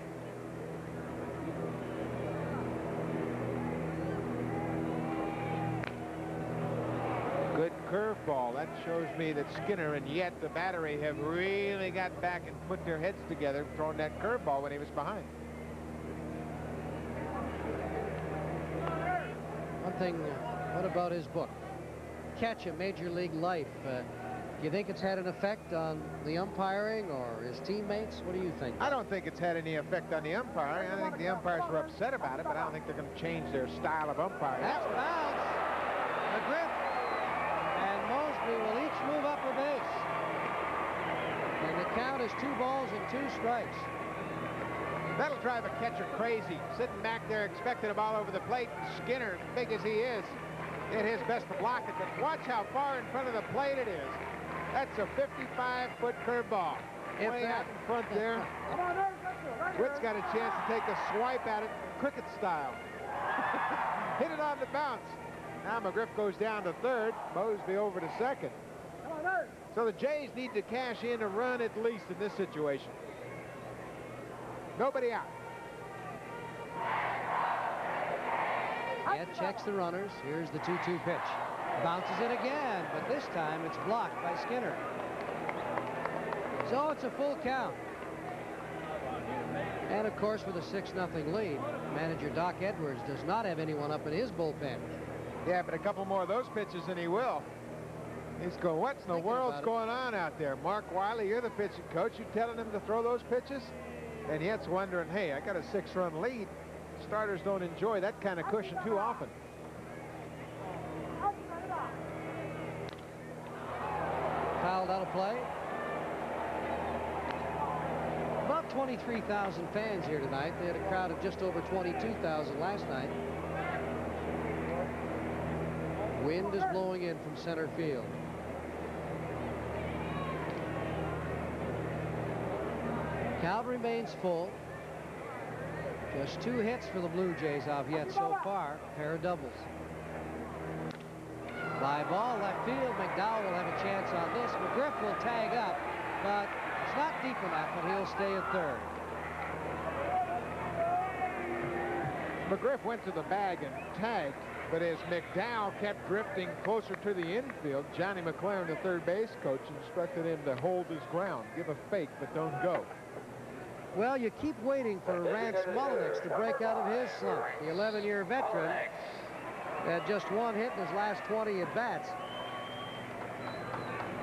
Good curveball. That shows me that Skinner and Yett, the battery, have really got back and put their heads together, throwing that curveball when he was behind. One thing, what about his book? Catch a Major League Life. Do you think it's had an effect on the umpiring or his teammates? What do you think? I don't think it's had any effect on the umpiring. I think the umpires were upset about it, but I don't think they're going to change their style of umpiring. That's a bounce. McGriff and Mosby will each move up a base. And the count is 2 balls and 2 strikes. That'll drive a catcher crazy. Sitting back there expecting a ball over the plate. Skinner, as big as he is, did his best to block it, but watch how far in front of the plate it is. That's a 55-foot curveball. Way out in front there. Witt's got a chance to take a swipe at it, cricket style. Hit it on the bounce. Now McGriff goes down to third. Mosby over to second. So the Jays need to cash in a run at least in this situation. Nobody out. Yett checks the runners. Here's the 2-2 pitch. Bounces it again, but this time it's blocked by Skinner. So it's a full count. And of course, with a 6-0 lead, manager Doc Edwards does not have anyone up in his bullpen. Yeah, but a couple more of those pitches and he will. He's going, what's in the world's going on out there? Mark Wiley, you're the pitching coach. You telling him to throw those pitches? And Yett's wondering, hey, I got a 6-run lead. Starters don't enjoy that kind of cushion too often. Fouled out of play. About 23,000 fans here tonight. They had a crowd of just over 22,000 last night. Wind is blowing in from center field. Count remains full. Just 2 hits for the Blue Jays off Yett so far. Pair of doubles. Fly ball left field. McDowell will have a chance on this. McGriff will tag up, but it's not deep enough, and he'll stay at third. McGriff went to the bag and tagged, but as McDowell kept drifting closer to the infield, Johnny McLaren, the third base coach, instructed him to hold his ground. Give a fake, but don't go. Well, you keep waiting for Rance Mulliniks to break out of his slump. The 11-year veteran had just 1 hit in his last 20 at-bats.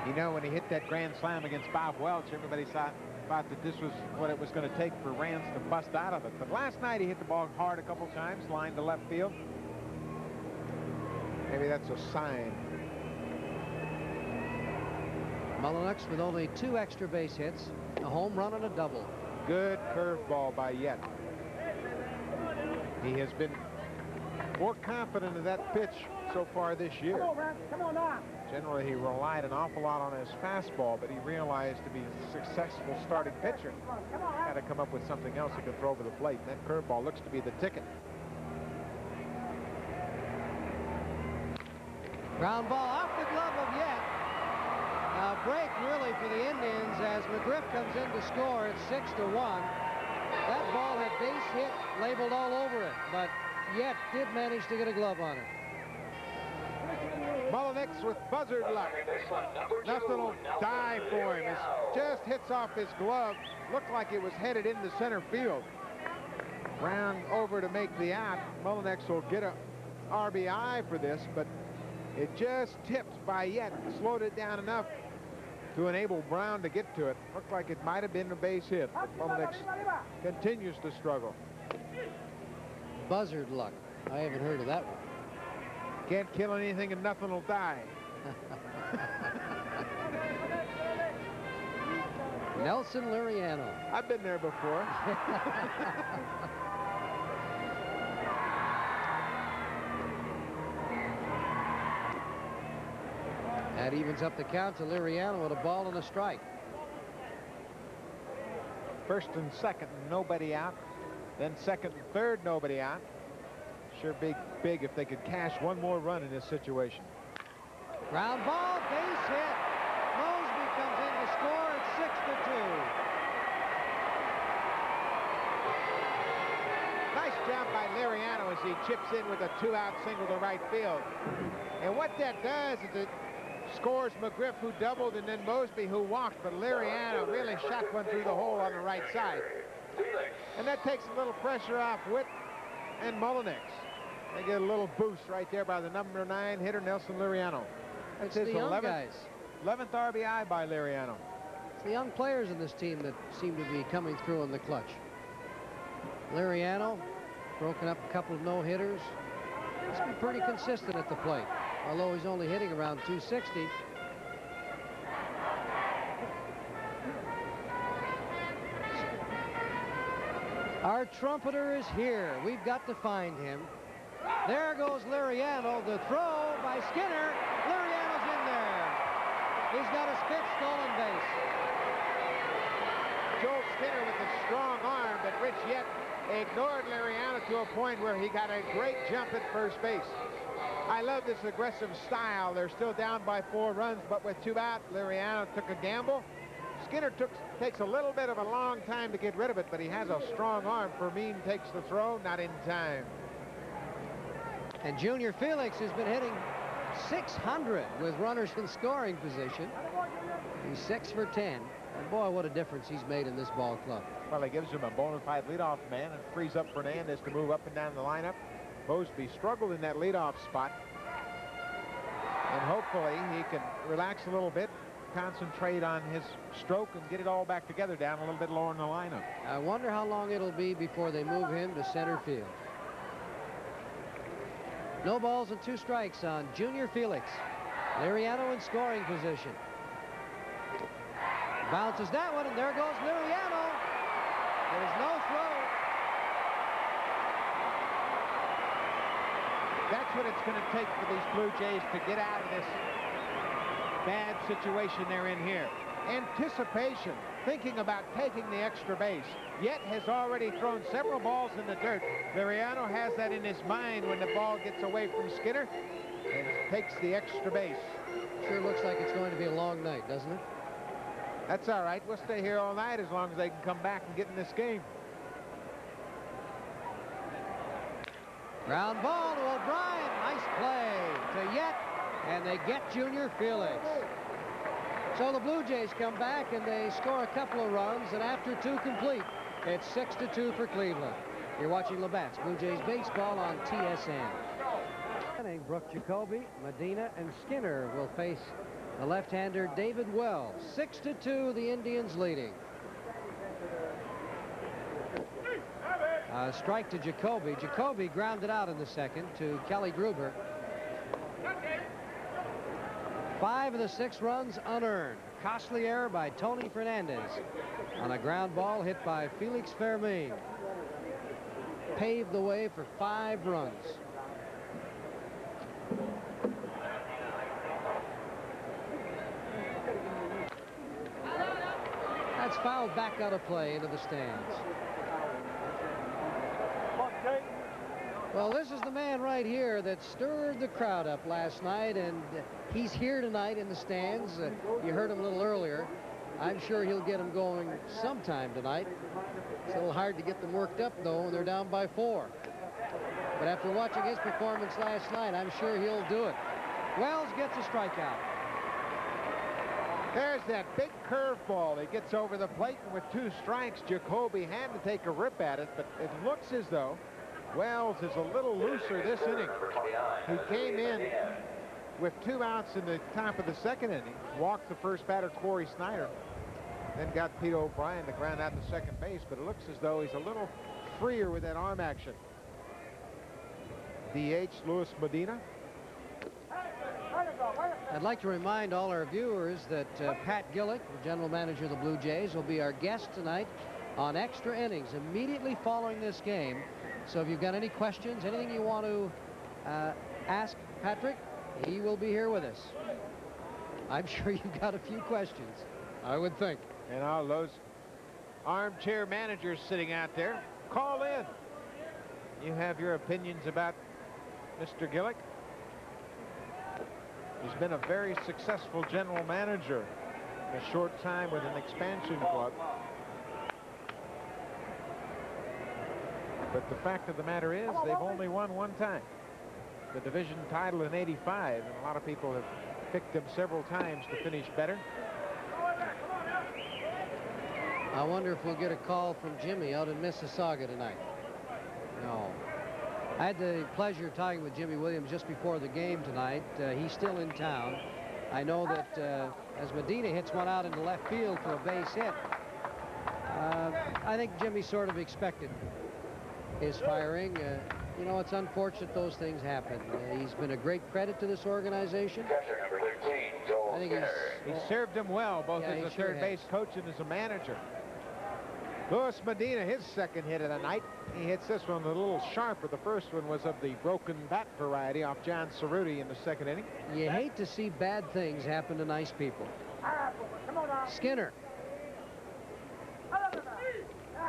You know, when he hit that grand slam against Bob Welch, everybody thought that this was what it was going to take for Rance to bust out of it. But last night he hit the ball hard a couple times, lined to left field. Maybe that's a sign. Mulliniks with only 2 extra base hits, a home run and a double. Good curveball by Yett. He has been more confident of that pitch so far this year. Come on now. Generally, he relied an awful lot on his fastball, but he realized to be a successful starting pitcher, had to come up with something else he could throw over the plate. And that curveball looks to be the ticket. Ground ball off the glove of Yett. A break really for the Indians as McGriff comes in to score. It's 6-1. That ball had base hit labeled all over it, but Yett did manage to get a glove on it. Mulliniks with buzzard luck. Nothing will die for him. It just hits off his glove. Looked like it was headed into center field. Brown over to make the out. Mulliniks will get a RBI for this, but it just tipped by Yett. Slowed it down enough to enable Brown to get to it. Looked like it might have been a base hit, but Mulliniks continues to struggle. Buzzard luck. I haven't heard of that one. Can't kill anything and nothing will die. Nelson Liriano. I've been there before. That evens up the count to Liriano with a ball and a strike. First and second, nobody out. Then second and third, nobody out. Sure big if they could cash one more run in this situation. Ground ball, base hit. Mosby comes in to score. It's 6-2. Nice job by Liriano as he chips in with a 2-out single to right field. And what that does is it scores McGriff, who doubled, and then Mosby, who walked. But Liriano really shot one through the hole on the right side. And that takes a little pressure off Witt and Mullenix. They get a little boost right there by the number 9 hitter, Nelson Liriano. It's the young guys. 11th RBI by Liriano. It's the young players in this team that seem to be coming through in the clutch. Liriano broken up a couple of no-hitters. He's been pretty consistent at the plate, although he's only hitting around 260. Our trumpeter is here. We've got to find him. There goes Liriano. The throw by Skinner. Liriano's in there. He's got his 5th stolen base. Joel Skinner with a strong arm, but Rich Yett ignored Liriano to a point where he got a great jump at first base. I love this aggressive style. They're still down by 4 runs, but with 2 out, Liriano took a gamble. Skinner takes a little bit of a long time to get rid of it, but he has a strong arm. Fermin takes the throw, not in time. And Junior Felix has been hitting .600 with runners in scoring position. He's 6 for 10. And boy, what a difference he's made in this ball club. Well, he gives him a bona fide leadoff man and frees up Fernandez to move up and down the lineup. Mosby struggled in that leadoff spot. And hopefully he can relax a little bit, concentrate on his stroke, and get it all back together down a little bit lower in the lineup. I wonder how long it'll be before they move him to center field. No balls and 2 strikes on Junior Felix. Liriano in scoring position. Bounces that one, and there goes Liriano. There's no throw. That's what it's going to take for these Blue Jays to get out of this bad situation they're in here. Anticipation, thinking about taking the extra base. Yett has already thrown several balls in the dirt. Liriano has that in his mind when the ball gets away from Skinner and takes the extra base. Sure looks like it's going to be a long night, doesn't it? That's all right. We'll stay here all night as long as they can come back and get in this game. Ground ball to O'Brien. Nice play to Yett, and they get Junior Felix. So the Blue Jays come back and they score a couple of runs, and after 2 complete, it's 6-2 for Cleveland. You're watching Labatt's Blue Jays baseball on TSN. Brooke Jacoby, Medina, and Skinner will face the left-hander David Wells. 6-2, the Indians leading. Strike to Jacoby. Jacoby grounded out in the second to Kelly Gruber. 5 of the 6 runs unearned. Costly error by Tony Fernandez on a ground ball hit by Felix Fermin. Paved the way for 5 runs. That's fouled back out of play into the stands. Well, this is the man right here that stirred the crowd up last night, and he's here tonight in the stands. You heard him a little earlier. I'm sure he'll get them going sometime tonight. It's a little hard to get them worked up, though, when they're down by 4. But after watching his performance last night, I'm sure he'll do it. Wells gets a strikeout. There's that big curveball. He gets over the plate, and with 2 strikes, Jacoby had to take a rip at it, but it looks as though Wells is a little looser this inning. He came in with 2 outs in the top of the 2nd inning, walked the first batter, Corey Snyder, then got Pete O'Brien to ground out to second base, but it looks as though he's a little freer with that arm action. DH Luis Medina. I'd like to remind all our viewers that Pat Gillick, the general manager of the Blue Jays, will be our guest tonight on Extra Innings immediately following this game. So if you've got any questions, anything you want to ask Patrick, he will be here with us. I'm sure you've got a few questions, I would think. And all those armchair managers sitting out there, call in. You have your opinions about Mr. Gillick. He's been a very successful general manager in a short time with an expansion club. But the fact of the matter is, they've only won one time. The division title in '85, and a lot of people have picked them several times to finish better. I wonder if we'll get a call from Jimmy out in Mississauga tonight. No. I had the pleasure of talking with Jimmy Williams just before the game tonight. He's still in town. I know that as Medina hits one out into left field for a base hit, I think Jimmy sort of expected his firing. You know, it's unfortunate those things happen. He's been a great credit to this organization. I think he served him well, both as a third base coach and as a manager. Luis Medina, his second hit of the night. He hits this one a little sharper. The first one was of the broken bat variety off John Cerutti in the second inning. You hate to see bad things happen to nice people. Skinner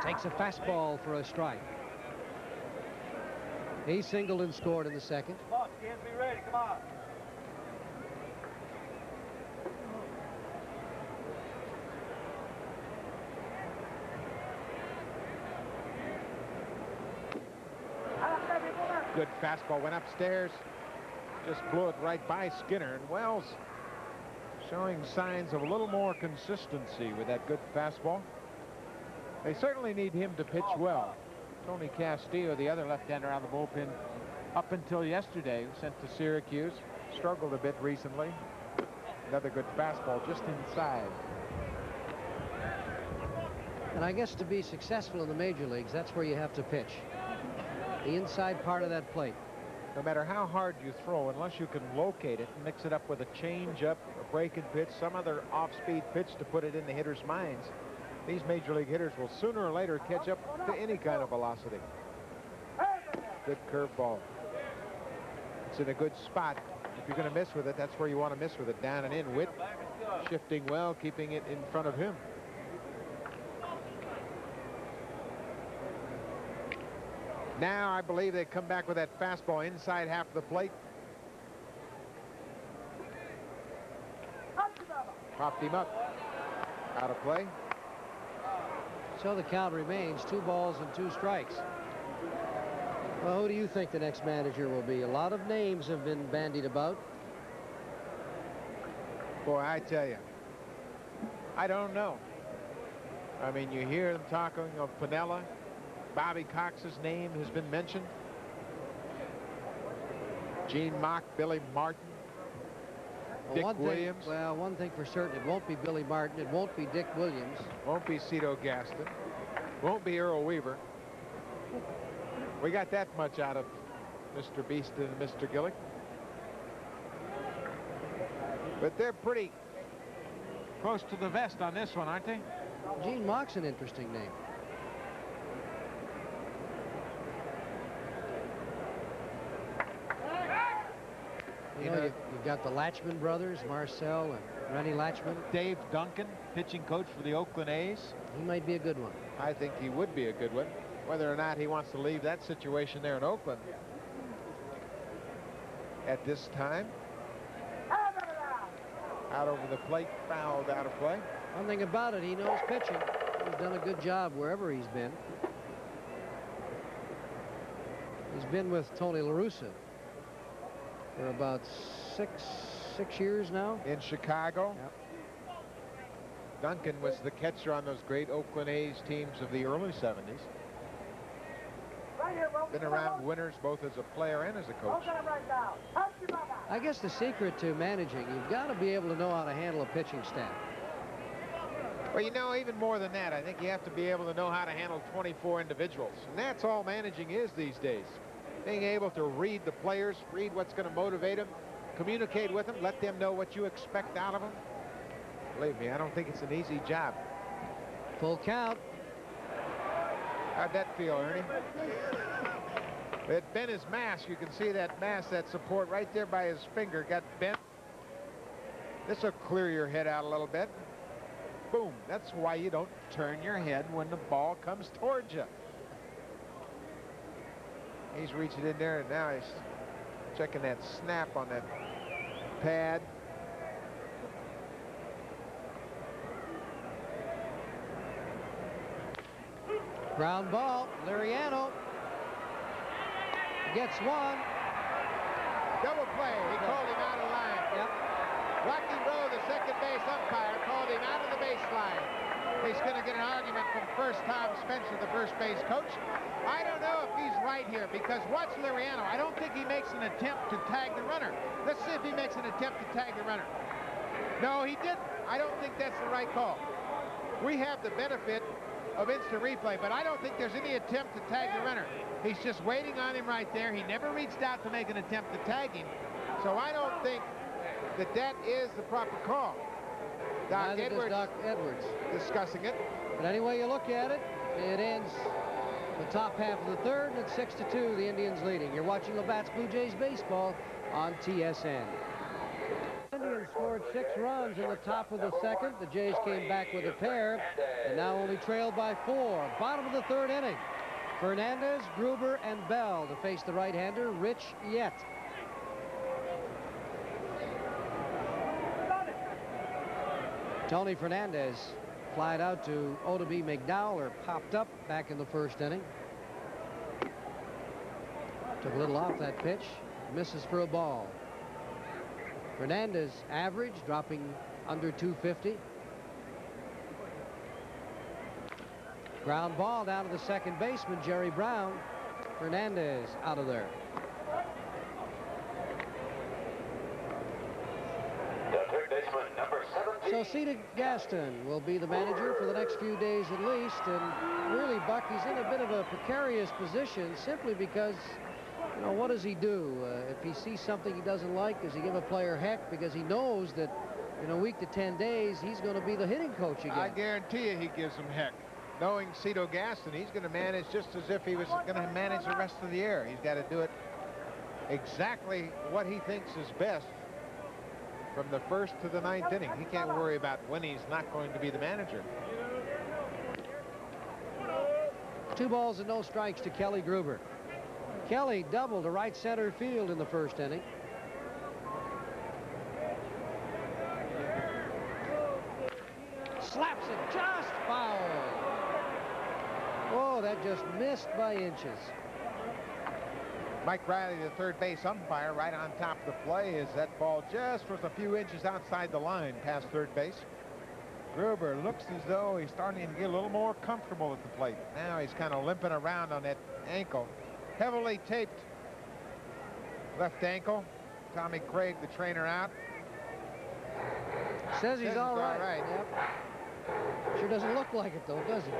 takes a fastball for a strike. He singled and scored in the second. Come on, Skins, be ready. Come on. Good fastball, went upstairs, just blew it right by Skinner. And Wells showing signs of a little more consistency with that good fastball. They certainly need him to pitch well. Tony Castillo, the other left-hander out of the bullpen, up until yesterday, sent to Syracuse, struggled a bit recently. Another good fastball just inside. And I guess to be successful in the major leagues, that's where you have to pitch. The inside part of that plate. No matter how hard you throw, unless you can locate it and mix it up with a change-up, a breaking pitch, some other off-speed pitch to put it in the hitter's minds, these major league hitters will sooner or later catch up to any kind of velocity. Good curveball. It's in a good spot. If you're going to miss with it, that's where you want to miss with it. Down and in. Witt shifting well, keeping it in front of him. Now I believe they come back with that fastball inside half of the plate. Popped him up. Out of play. So the count remains 2 balls and 2 strikes. Well, who do you think the next manager will be? A lot of names have been bandied about. Boy, I tell you, I don't know. I mean, you hear them talking of Piniella. Bobby Cox's name has been mentioned. Gene Mock, Billy Martin, Dick Williams. Well, one thing for certain, it won't be Billy Martin. It won't be Dick Williams. Won't be Cito Gaston. Won't be Earl Weaver. We got that much out of Mr. Beast and Mr. Gillick. But they're pretty close to the vest on this one, aren't they? Gene Mock's an interesting name. You know, you've got the Latchman brothers, Marcel and Rennie Latchman. Dave Duncan, pitching coach for the Oakland A's. He might be a good one. I think he would be a good one. Whether or not he wants to leave that situation there in Oakland at this time. Out over the plate, fouled out of play. One thing about it, he knows pitching. He's done a good job wherever he's been. He's been with Tony La Russa for about six years now. In Chicago. Yep. Duncan was the catcher on those great Oakland A's teams of the early 70s. Been around winners both as a player and as a coach. I guess the secret to managing, you've got to be able to know how to handle a pitching staff. Well, you know, even more than that, I think you have to be able to know how to handle 24 individuals. And that's all managing is these days. Being able to read the players, read what's going to motivate them, communicate with them, let them know what you expect out of them. Believe me, I don't think it's an easy job. Full count. How'd that feel, Ernie? It bent his mask. You can see that mask, that support right there by his finger got bent. This will clear your head out a little bit. Boom. That's why you don't turn your head when the ball comes towards you. He's reaching in there, and now he's checking that snap on that pad. Ground ball. Liriano gets one. Double play. He called him out of line. Yep. Rocky Rowe, the second base umpire, called him out of the baseline. He's going to get an argument from first Tom Spencer, the first base coach. I don't know if he's right here, because watch Liriano. I don't think he makes an attempt to tag the runner. Let's see if he makes an attempt to tag the runner. No, he didn't. I don't think that's the right call. We have the benefit of instant replay, but I don't think there's any attempt to tag the runner. He's just waiting on him right there. He never reached out to make an attempt to tag him. So I don't think that that is the proper call. Doc Edwards discussing it. But any way you look at it, it ends the top half of the third, and it's 6-2, the Indians leading. You're watching Labatt's Blue Jays baseball on TSN. Indians scored 6 runs in the top of the second. The Jays came back with a pair, and now only trailed by 4. Bottom of the third inning. Fernandez, Gruber, and Bell to face the right-hander, Rich Yett. Tony Fernandez flied out to Oddibe McDowell, or popped up back in the first inning. Took a little off that pitch. Misses for a ball. Fernandez average dropping under 250. Ground ball down to the second baseman, Jerry Brown. Fernandez out of there. So Cedar Gaston will be the manager for the next few days at least. And really, Buck, he's in a bit of a precarious position simply because, you know, what does he do? If he sees something he doesn't like, does he give a player heck? Because he knows that in a week to 10 days, he's going to be the hitting coach again. I guarantee you he gives him heck. Knowing Cito Gaston, he's going to manage just as if he was going to manage the rest of the year. He's got to do it exactly what he thinks is best from the first to the 9th inning. He can't worry about when he's not going to be the manager. 2 balls and no strikes to Kelly Gruber. Kelly doubled to right center field in the first inning. Slaps it, just foul. Oh, that just missed by inches. Mike Riley, the third base umpire, right on top of the play, as that ball just was a few inches outside the line past third base. Gruber looks as though he's starting to get a little more comfortable at the plate. Now he's kind of limping around on that ankle. Heavily taped left ankle. Tommy Craig, the trainer, out. Says he's all right. Yep. Sure doesn't look like it, though, does he?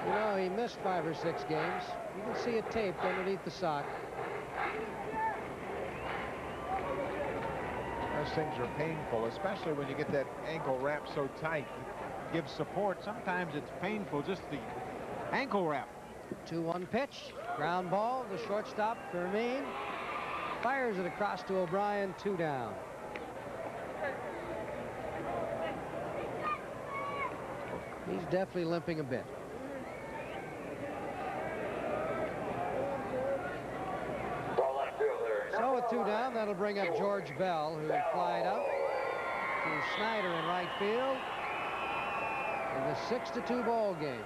You know, he missed 5 or 6 games. You can see it taped underneath the sock. Those things are painful, especially when you get that ankle wrapped so tight. It gives support. Sometimes it's painful, just the ankle wrap. 2-1 pitch. Ground ball. The shortstop, Fermin, fires it across to O'Brien. 2 down. He's definitely limping a bit. So with 2 down, that'll bring up George Bell, who flied out to Snyder in right field in the 6-2 ball game.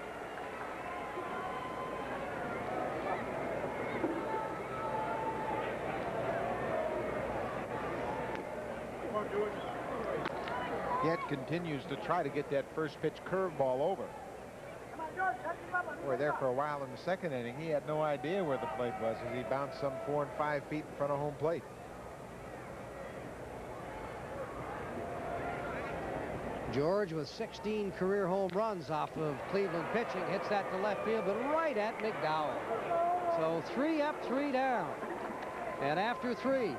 Yet continues to try to get that first pitch curveball over. Boy, there for a while in the second inning, he had no idea where the plate was as he bounced some 4 and 5 feet in front of home plate. George with 16 career home runs off of Cleveland pitching, hits that to left field, but right at McDowell. So 3 up, 3 down. And after 3,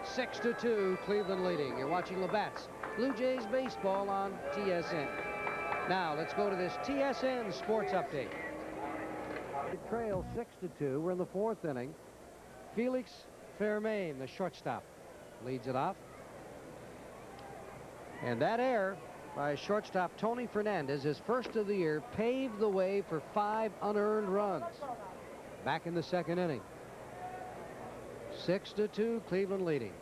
6-2, Cleveland leading. You're watching Labatt's Blue Jays baseball on TSN. Now let's go to this TSN sports update. It trails 6-2. We're in the 4th inning. Felix Fermin, the shortstop, leads it off. And that error by shortstop Tony Fernandez, his first of the year, paved the way for 5 unearned runs. Back in the 2nd inning. 6-2, Cleveland leading.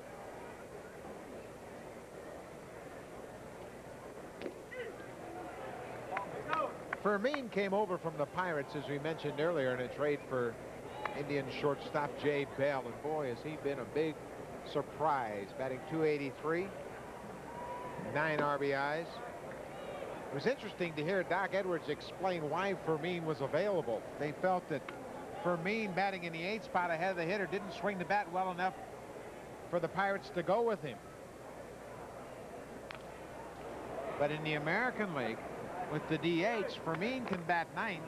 Fermin came over from the Pirates, as we mentioned earlier, in a trade for Indian shortstop Jay Bell. And boy, has he been a big surprise. Batting .283, 9 RBIs. It was interesting to hear Doc Edwards explain why Fermin was available. They felt that Fermin, batting in the 8th spot ahead of the hitter, didn't swing the bat well enough for the Pirates to go with him. But in the American League, with the DH, Fermin can bat 9th.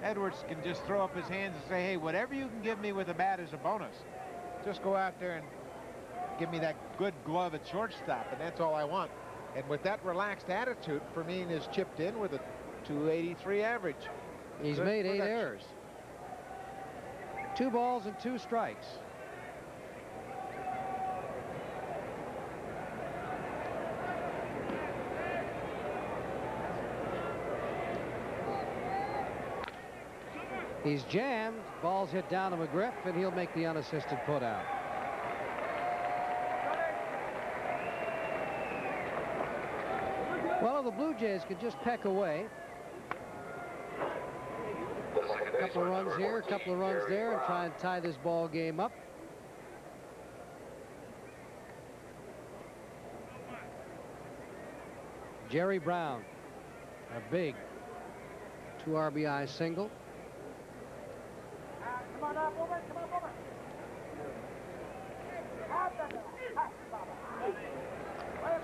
Edwards can just throw up his hands and say, hey, whatever you can give me with a bat is a bonus. Just go out there and give me that good glove at shortstop, and that's all I want. And with that relaxed attitude, Fermin is chipped in with a .283 average. He's Good made 8 production. errors. 2 balls and 2 strikes. He's jammed. Ball's hit down to McGriff, and he'll make the unassisted putout. Well, the Blue Jays could just peck away. A couple of runs here, a couple of runs there, and try and tie this ball game up. Jerry Brown, a big 2 RBI single. Come on up, woman. Come on, woman.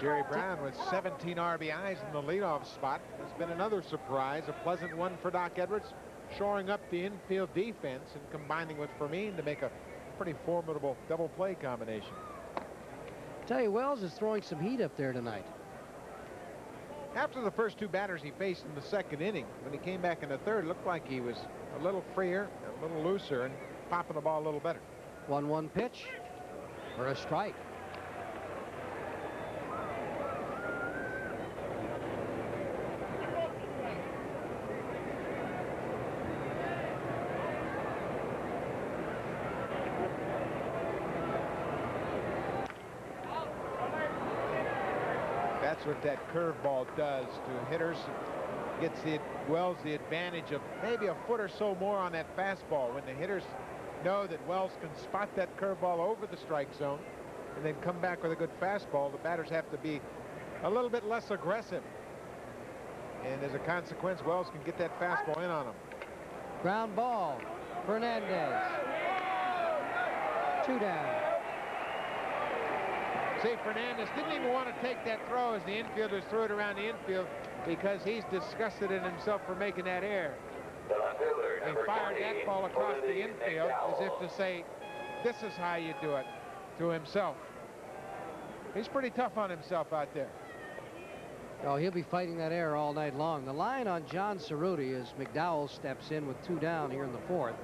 Jerry Brown with 17 RBIs in the leadoff spot has been another surprise, a pleasant one for Doc Edwards, shoring up the infield defense and combining with Fermin to make a pretty formidable double play combination. Tell you, Wells is throwing some heat up there tonight. After the first 2 batters he faced in the 2nd inning, when he came back in the 3rd, it looked like he was a little freer, a little looser, and popping the ball a little better. 1-1 pitch for a strike. That's what that curveball does to hitters. Gets Wells the advantage of maybe a foot or so more on that fastball. When the hitters know that Wells can spot that curveball over the strike zone and then come back with a good fastball, the batters have to be a little bit less aggressive. And as a consequence, Wells can get that fastball in on him. Ground ball. Fernandez. 2 down. See, Fernandez didn't even want to take that throw as the infielders threw it around the infield because he's disgusted in himself for making that error. He fired that ball across the infield as if to say, this is how you do it, to himself. He's pretty tough on himself out there. Oh, he'll be fighting that error all night long. The line on John Cerutti as McDowell steps in with 2 down here in the 4th.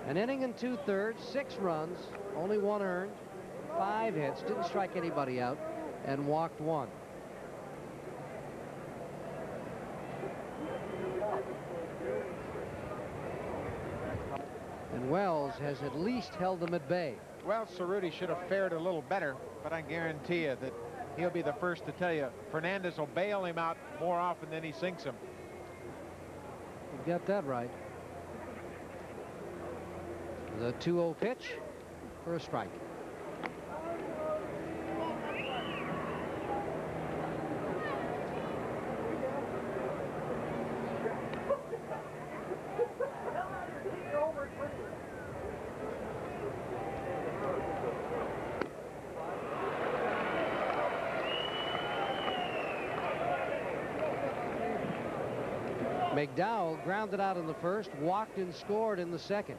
An inning and 2/3, 6 runs, only 1 earned, 5 hits, didn't strike anybody out, and walked 1. And Wells has at least held them at bay. Well, Cerutti should have fared a little better, but I guarantee you that he'll be the first to tell you Fernandez will bail him out more often than he sinks him. You got that right. The 2-0 pitch for a strike. McDowell grounded out in the 1st, walked and scored in the 2nd.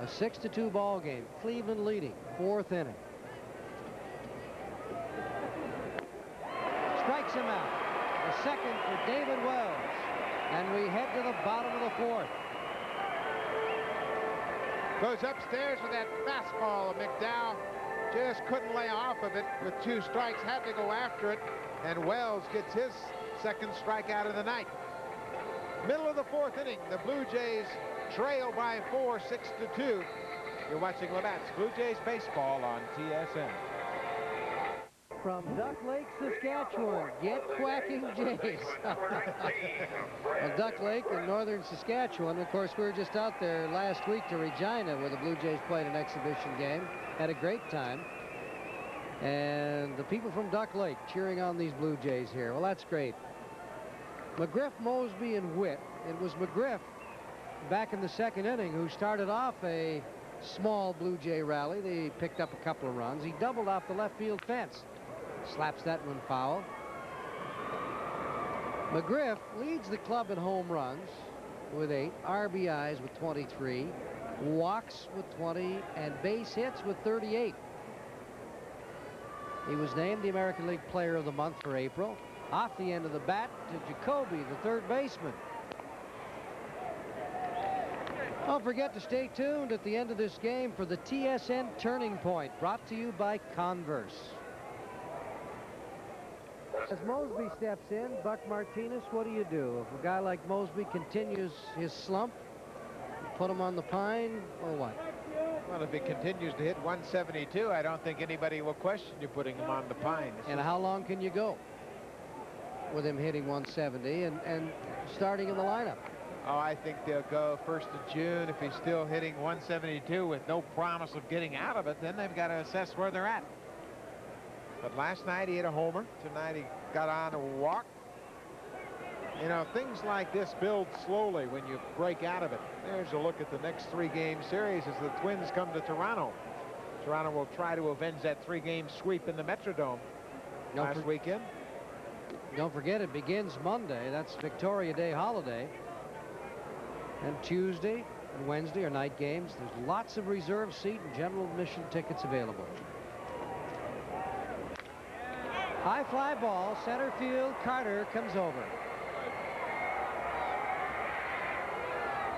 A 6-2 ball game. Cleveland leading, 4th inning. Strikes him out. The 2nd for David Wells. And we head to the bottom of the 4th. Goes upstairs with that fastball. McDowell just couldn't lay off of it with 2 strikes, had to go after it, and Wells gets his 2nd strikeout of the night. Middle of the 4th inning, the Blue Jays trail by 4, 6-2. You're watching Labatt's Blue Jays Baseball on TSN. from Duck Lake, Saskatchewan. Get quacking Jays. Well, Duck Lake in northern Saskatchewan. Of course, we were just out there last week to Regina where the Blue Jays played an exhibition game. Had a great time. And the people from Duck Lake cheering on these Blue Jays here. Well, that's great. McGriff, Mosby, and Witt. It was McGriff back in the second inning who started off a small Blue Jay rally. They picked up a couple of runs. He doubled off the left field fence. Slaps that one foul. McGriff leads the club in home runs with 8, RBIs with 23, walks with 20, and base hits with 38. He was named the American League Player of the Month for April. Off the end of the bat to Jacoby, the third baseman. Don't forget to stay tuned at the end of this game for the TSN Turning Point, brought to you by Converse. As Mosby steps in, Buck Martinez, what do you do? If a guy like Mosby continues his slump, put him on the pine, or what? Well, if he continues to hit 172, I don't think anybody will question you putting him on the pine. And how long can you go with him hitting 170 and starting in the lineup? Oh, I think they'll go 1st of June. If he's still hitting 172 with no promise of getting out of it, then they've got to assess where they're at. But last night he hit a homer. Tonight he got on a walk. You know, things like this build slowly when you break out of it. There's a look at the next 3-game series as the Twins come to Toronto. Toronto will try to avenge that 3-game sweep in the Metrodome last weekend. Don't forget, it begins Monday. That's Victoria Day holiday. And Tuesday and Wednesday are night games. There's lots of reserve seat and general admission tickets available. High fly ball, center field. Carter comes over.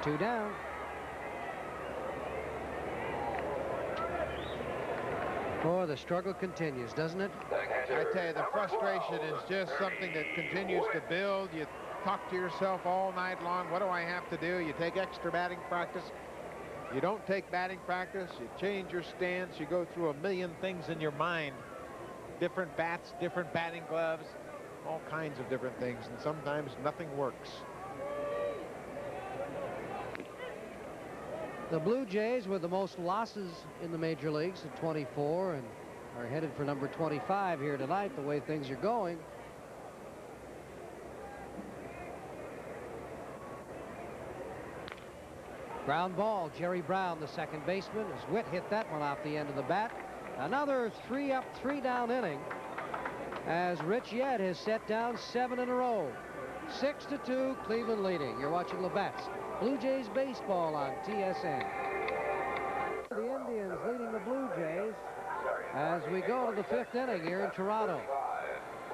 2 down. Oh, the struggle continues, doesn't it? I tell you, the frustration is just something that continues to build. You talk to yourself all night long. What do I have to do? You take extra batting practice. You don't take batting practice. You change your stance. You go through a million things in your mind. Different bats, different batting gloves, all kinds of different things. And sometimes nothing works. The Blue Jays with the most losses in the major leagues at 24 and are headed for number 25 here tonight, the way things are going. Ground ball, Jerry Brown, the second baseman, as Witt hit that one off the end of the bat. Another 3-up, 3-down inning as Rich Yett has set down 7 in a row. 6-2, Cleveland leading. You're watching Labatt's Blue Jays baseball on TSN. The Indians leading the Blue Jays as we go to the 5th inning here in Toronto.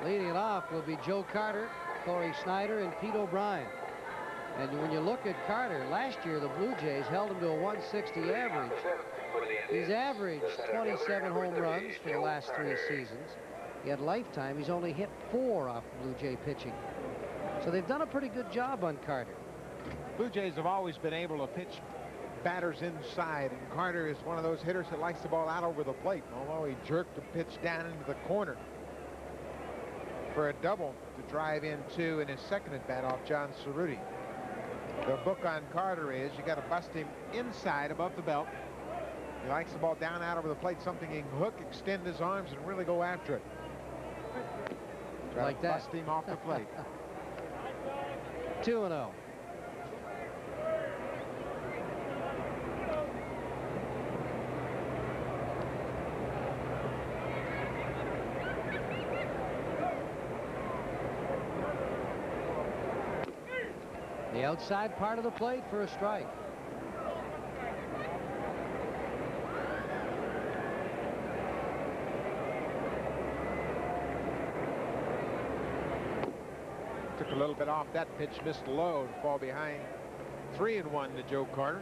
Leading it off will be Joe Carter, Corey Snyder, and Pete O'Brien. And when you look at Carter, last year the Blue Jays held him to a 160 average. He's averaged 27 home runs for the last 3 seasons. Yet lifetime, he's only hit 4 off Blue Jay pitching. So they've done a pretty good job on Carter. Blue Jays have always been able to pitch batters inside, and Carter is one of those hitters that likes the ball out over the plate. Although he jerked the pitch down into the corner for a double to drive in 2 in his second at bat off John Cerutti. The book on Carter is you got to bust him inside above the belt. He likes the ball down out over the plate, something he can hook, extend his arms, and really go after it. Try like to that. bust him off the plate. 2-0. The outside part of the plate for a strike. Took a little bit off that pitch, missed low, and fall behind 3-1 to Joe Carter.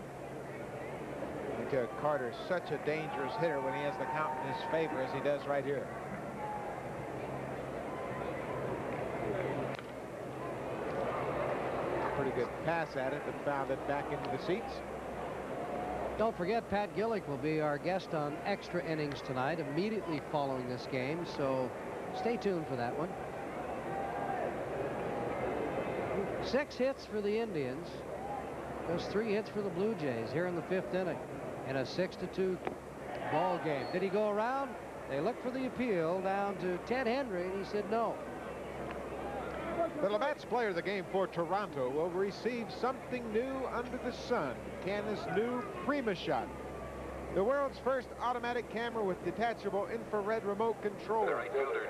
I think Carter is such a dangerous hitter when he has the count in his favor as he does right here. Pretty good pass at it, but found it back into the seats. Don't forget, Pat Gillick will be our guest on Extra Innings tonight, immediately following this game. So Stay tuned for that one. 6 hits for the Indians. Just 3 hits for the Blue Jays here in the 5th inning in a 6-2 ball game. Did he go around? They looked for the appeal down to Ted Hendry, and he said no. The Labatt's player of the game for Toronto will receive something new under the sun. Canada's new Prima Shot. The world's first automatic camera with detachable infrared remote control.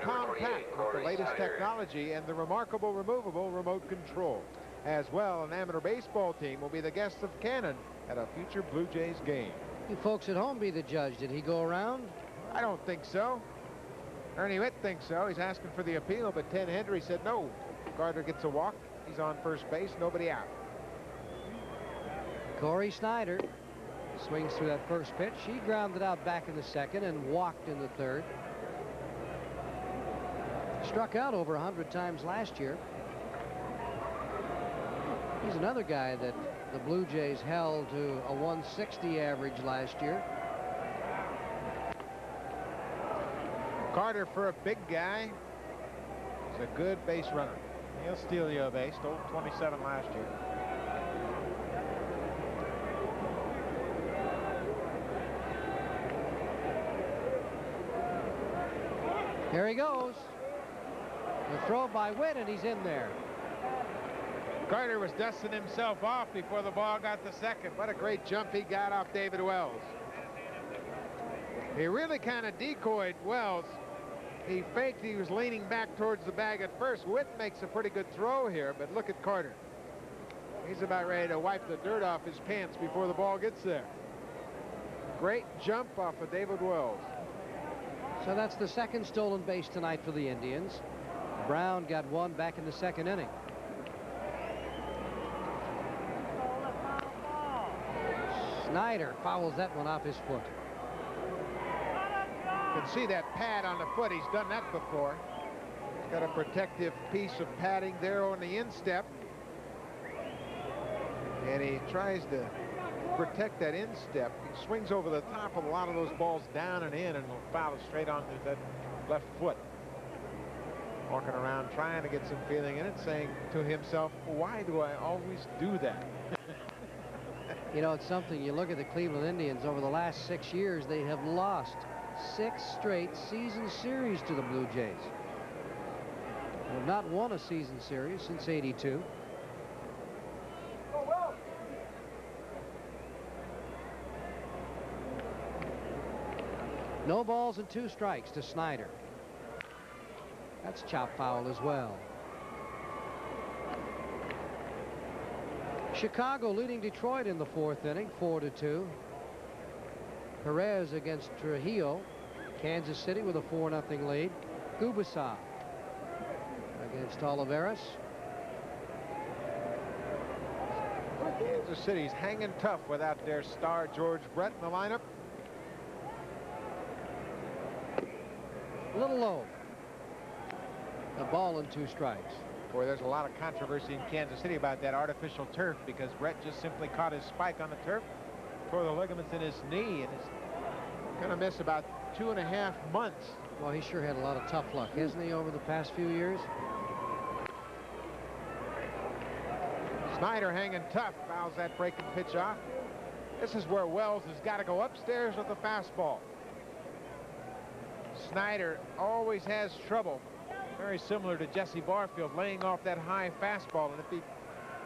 Compact with the latest technology and the remarkable removable remote control. As well, an amateur baseball team will be the guests of Cannon at a future Blue Jays game. You folks at home be the judge. Did he go around? I don't think so. Ernie Witt thinks so. He's asking for the appeal, but Ted Hendry said no. Carter gets a walk. He's on first base. Nobody out. Corey Snyder swings through that first pitch. He grounded out back in the 2nd and walked in the 3rd. Struck out over 100 times last year. He's another guy that the Blue Jays held to a 160 average last year. Carter, for a big guy, is a good base runner. He'll steal you a base. Stole 27 last year. Here he goes. The throw by Witt, and he's in there. Carter was dusting himself off before the ball got to 2nd. What a great jump he got off David Wells. He really kind of decoyed Wells. He faked. He was leaning back towards the bag at first. Witt makes a pretty good throw here, but look at Carter. He's about ready to wipe the dirt off his pants before the ball gets there. Great jump off of David Wells. So that's the 2nd stolen base tonight for the Indians. Brown got 1 back in the 2nd inning. Snyder fouls that one off his foot. You can see that pad on the foot. He's done that before. He's got a protective piece of padding there on the instep. And he tries to protect that instep. He swings over the top of a lot of those balls down and in, and will foul it straight onto that left foot. Walking around trying to get some feeling in it, saying to himself, why do I always do that? You know, it's something. You look at the Cleveland Indians over the last 6 years, they have lost 6 straight season series to the Blue Jays. They have not won a season series since '82. No balls and 2 strikes to Snyder. That's chop foul as well. Chicago leading Detroit in the 4th inning, 4-2. Perez against Trujillo. Kansas City with a 4-0 lead. Gubasov against Olivares. Kansas City's hanging tough without their star George Brett in the lineup. A little low. A ball and 2 strikes. Boy, there's a lot of controversy in Kansas City about that artificial turf, because Brett just simply caught his spike on the turf, tore the ligaments in his knee, and is going to miss about 2.5 months. Well, he sure had a lot of tough luck, hasn't he, over the past few years? Snyder hanging tough, fouls that breaking pitch off. This is where Wells has got to go upstairs with the fastball. Snyder always has trouble, very similar to Jesse Barfield, laying off that high fastball, and if he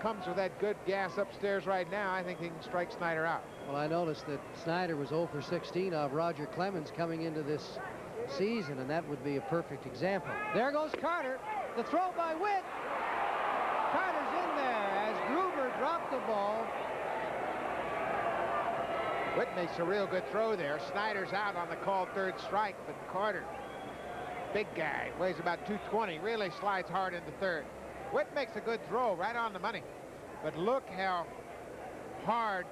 comes with that good gas upstairs right now, I think he can strike Snyder out. Well, I noticed that Snyder was 0 for 16 of Roger Clemens coming into this season, and that would be a perfect example. There goes Carter. The throw by Witt. Carter's in there as Gruber dropped the ball. Witt makes a real good throw there. Snyder's out on the called 3rd strike, but Carter, big guy, weighs about 220, really slides hard into 3rd. Witt makes a good throw right on the money, but look how hard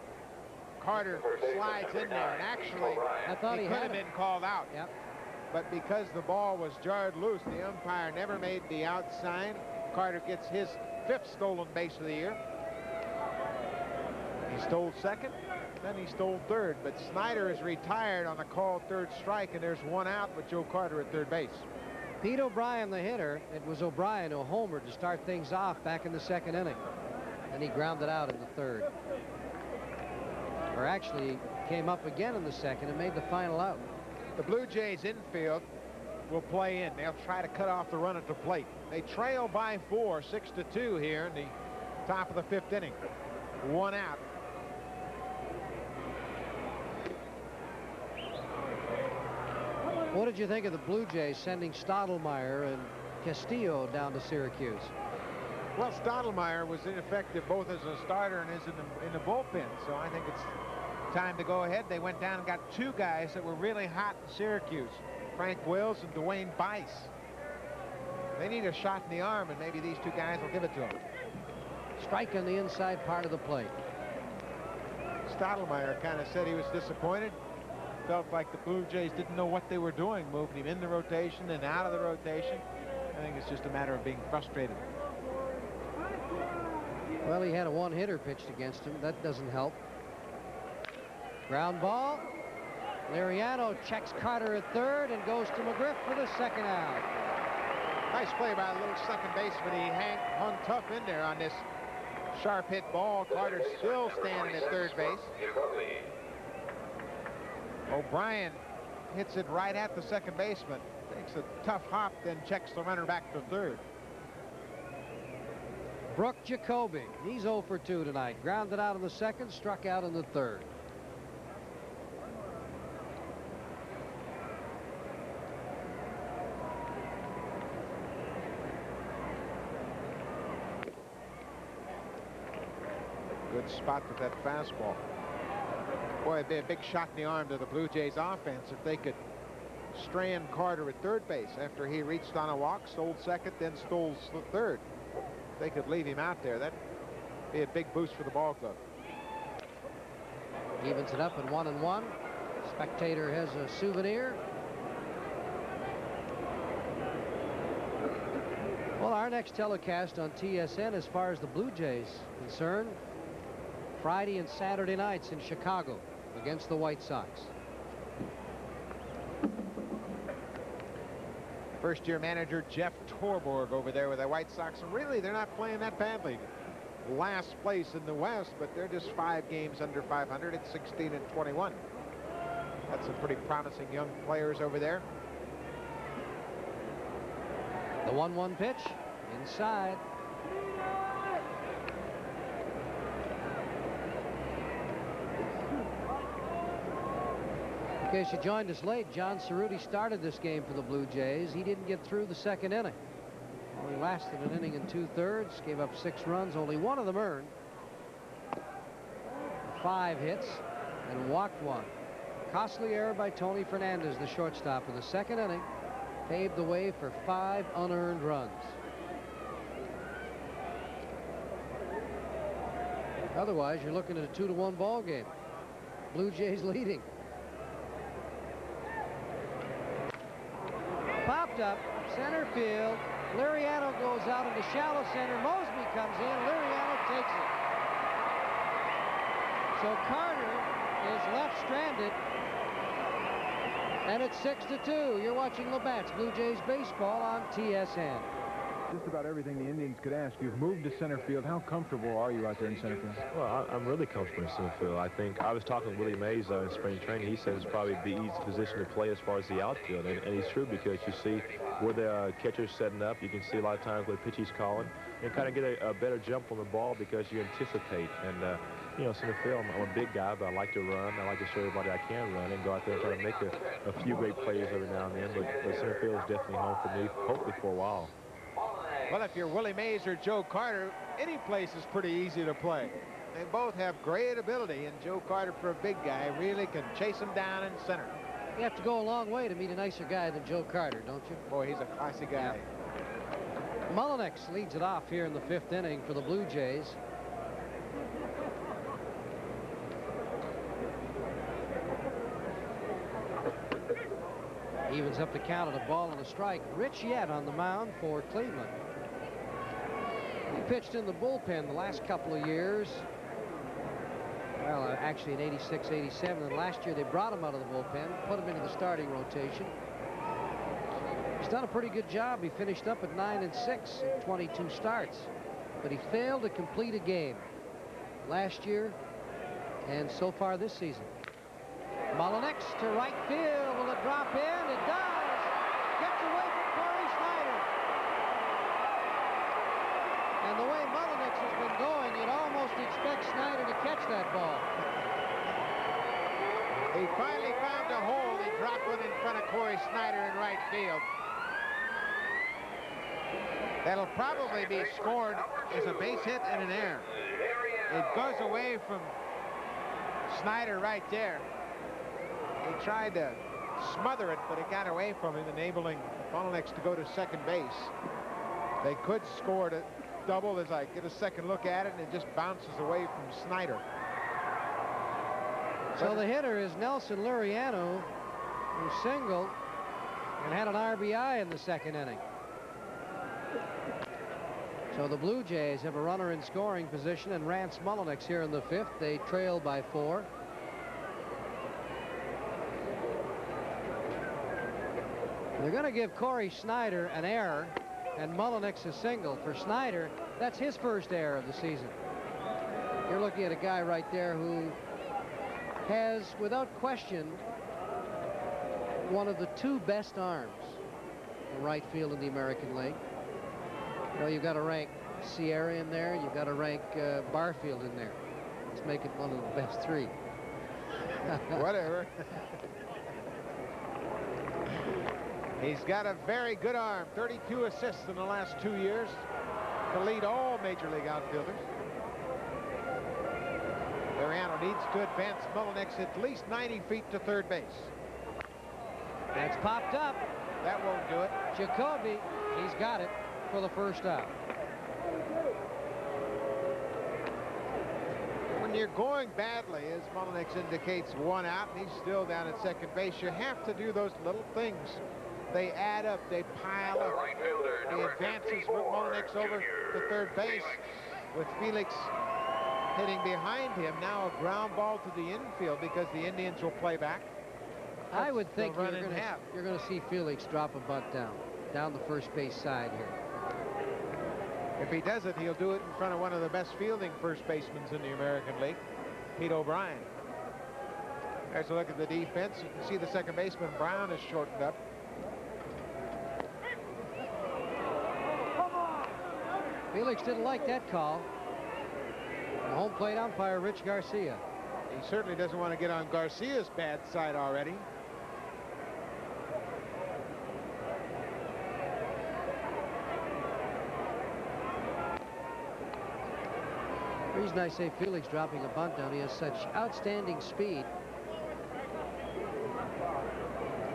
Carter slides in there, and actually I thought he could had have him. been called out. Yep. But because the ball was jarred loose, the umpire never made the out sign. Carter gets his 5th stolen base of the year. He stole 2nd, then he stole 3rd, but Snyder is retired on a called 3rd strike, and there's 1 out with Joe Carter at 3rd base. Pete O'Brien, the hitter. It was O'Brien who homered to start things off back in the second inning. And he grounded out in the third. Or actually came up again in the second and made the final out. The Blue Jays infield will play in. They'll try to cut off the run at the plate. They trail by 4, 6-2 here in the top of the 5th inning. 1 out. What did you think of the Blue Jays sending Stottlemyre and Castillo down to Syracuse? Well, Stottlemyre was ineffective both as a starter and as in the bullpen, so I think it's time to go ahead. They went down and got 2 guys that were really hot in Syracuse, Frank Wills and Dwayne Bice. They need a shot in the arm, and maybe these 2 guys will give it to them. Strike on the inside part of the plate. Stottlemyre kind of said he was disappointed. Felt like the Blue Jays didn't know what they were doing, moving him in the rotation and out of the rotation. I think it's just a matter of being frustrated. Well, he had a 1-hitter pitched against him. That doesn't help. Ground ball. Liriano checks Carter at third and goes to McGriff for the second out. Nice play by the little second baseman. He hung tough in there on this sharp hit ball. Carter still standing at third base. O'Brien hits it right at the second baseman. Takes a tough hop, then checks the runner back to third. Brooke Jacoby. He's 0 for 2 tonight. Grounded out in the second, struck out in the third. Good spot with that fastball. Boy, it'd be a big shot in the arm to the Blue Jays offense if they could strand Carter at third base after he reached on a walk, stole second, then stole third. If they could leave him out there, that'd be a big boost for the ball club. Evens it up at 1-1. Spectator has a souvenir. Well, our next telecast on TSN, as far as the Blue Jays concerned, Friday and Saturday nights in Chicago against the White Sox. First-year manager Jeff Torborg over there with the White Sox. And really, they're not playing that badly. Last place in the West, but they're just 5 games under 500 at 16-21. That's some pretty promising young players over there. The 1-1 pitch inside. In case you joined us late, John Cerutti started this game for the Blue Jays. He didn't get through the second inning. Only lasted an inning and 2/3, gave up 6 runs, only 1 of them earned. 5 hits and walked 1. Costly error by Tony Fernandez, the shortstop, in the second inning, paved the way for 5 unearned runs. Otherwise, you're looking at a 2-1 ball game. Blue Jays leading. Popped up, center field. Liriano goes out into shallow center. Mosby comes in. Liriano takes it. So Carter is left stranded. And it's 6-2. You're watching Labatt's Blue Jays baseball on TSN. Just about everything the Indians could ask. You've moved to center field. How comfortable are you out there in center field? Well, I'm really comfortable in center field. I was talking with Willie Mays in spring training. He says it's probably the easiest position to play as far as the outfield. And he's true, because you see where the catcher's setting up. You can see a lot of times where the pitch he's calling. And kind of get a better jump on the ball because you anticipate. And, you know, center field, I'm a big guy, but I like to run. I like to show everybody I can run and go out there and try to make a few great plays every now and then. But center field is definitely home for me, hopefully for a while. Well, if you're Willie Mays or Joe Carter, any place is pretty easy to play. They both have great ability, and Joe Carter, for a big guy, really can chase him down in center. You have to go a long way to meet a nicer guy than Joe Carter, don't you? Boy, he's a classy guy. Yeah. Mullinex leads it off here in the 5th inning for the Blue Jays. Evens up the count at a ball and a strike. Rich Yett on the mound for Cleveland. He pitched in the bullpen the last couple of years. Well, actually in 86, 87, and last year they brought him out of the bullpen, put him into the starting rotation. He's done a pretty good job. He finished up at 9-6 in 22 starts, but he failed to complete a game last year and so far this season. Mullinex to right field. Will it drop in? It does. Gets away from Corey Snyder. And the way Mullinex has been going, you'd almost expect Snyder to catch that ball. He finally found a hole. He dropped one in front of Corey Snyder in right field. That'll probably be scored as a base hit and an error. It goes away from Snyder right there. He tried to smother it, but it got away from him, enabling Mullinex to go to second base. They could score it double as I get a second look at it, and it just bounces away from Snyder. So the hitter is Nelson Luriano, who singled and had an RBI in the second inning. So the Blue Jays have a runner in scoring position, and Rance Mullinex here in the fifth. They trail by 4. They're going to give Corey Snyder an error and Mullinex a single. For Snyder, that's his first error of the season. You're looking at a guy right there who has, without question, one of the 2 best arms in right field in the American League. You know, you've got to rank Sierra in there. You've got to rank Barfield in there. Let's make it one of the best 3. Whatever. He's got a very good arm. 32 assists in the last 2 years to lead all Major League outfielders. Luriano needs to advance Mullinex at least 90 feet to third base. That's popped up. That won't do it. Jacoby, he's got it for the first out. When you're going badly, as Mullinex indicates, 1 out, and he's still down at second base, you have to do those little things. They add up, they pile up. The advances with Mullinex over to third base, with Felix hitting behind him. Now a ground ball to the infield because the Indians will play back. I would think run you're going to see Felix drop a bunt down the first base side here. If he does it, he'll do it in front of one of the best fielding first basemen in the American League, Pete O'Brien. There's a look at the defense. You can see the second baseman, Brown, is shortened up. Felix didn't like that call. The home plate umpire, Rich Garcia. He certainly doesn't want to get on Garcia's bad side already. The reason I say Felix dropping a bunt down, he has such outstanding speed.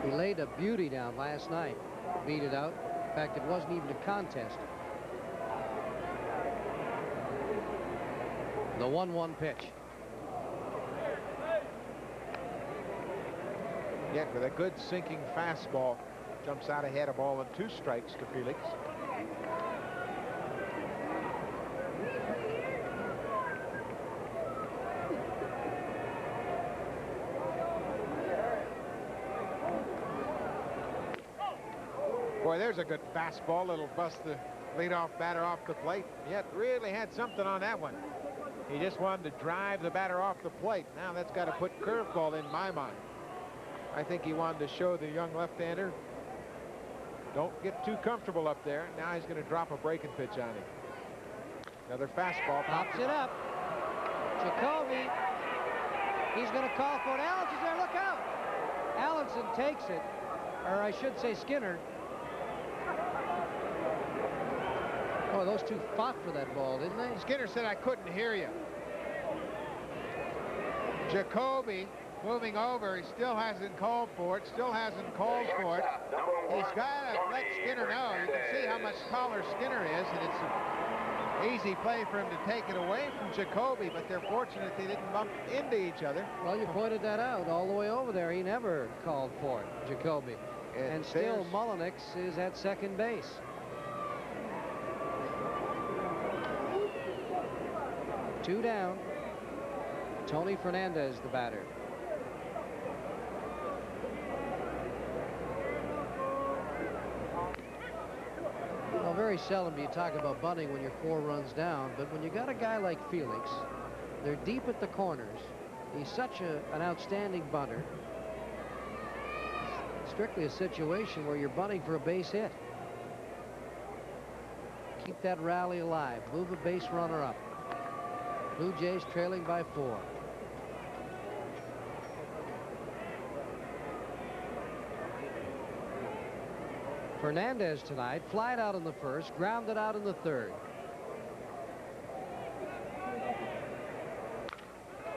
He laid a beauty down last night, beat it out. In fact, it wasn't even a contest. The 1-1 pitch. Yet with a good sinking fastball, jumps out ahead, a ball and 2 strikes to Felix. Boy, there's a good fastball. It'll bust the leadoff batter off the plate. Yet really had something on that one. He just wanted to drive the batter off the plate. Now that's got to put curveball in my mind. I think he wanted to show the young left-hander, don't get too comfortable up there. Now he's going to drop a breaking pitch on him. Another fastball. Pops it up. Jacoby. He's going to call for it. Allison's there. Look out. Allison takes it. Or I should say Skinner. Oh, those 2 fought for that ball, didn't they? Skinner said, I couldn't hear you. Jacoby moving over. He still hasn't called for it. Still hasn't called for it. He's got to let Skinner know. You can see how much taller Skinner is, and it's an easy play for him to take it away from Jacoby, but they're fortunate they didn't bump into each other. Well, you pointed that out all the way over there. He never called for it, Jacoby. And still Mullinex is at second base. Two down. Tony Fernandez, the batter. very seldom you talk about bunting when you're 4 runs down, but when you got a guy like Felix, they're deep at the corners. He's such an outstanding bunter. Strictly a situation where you're bunting for a base hit. Keep that rally alive. Move a base runner up. Blue Jays trailing by 4. Fernandez tonight flied out in the first, grounded out in the third.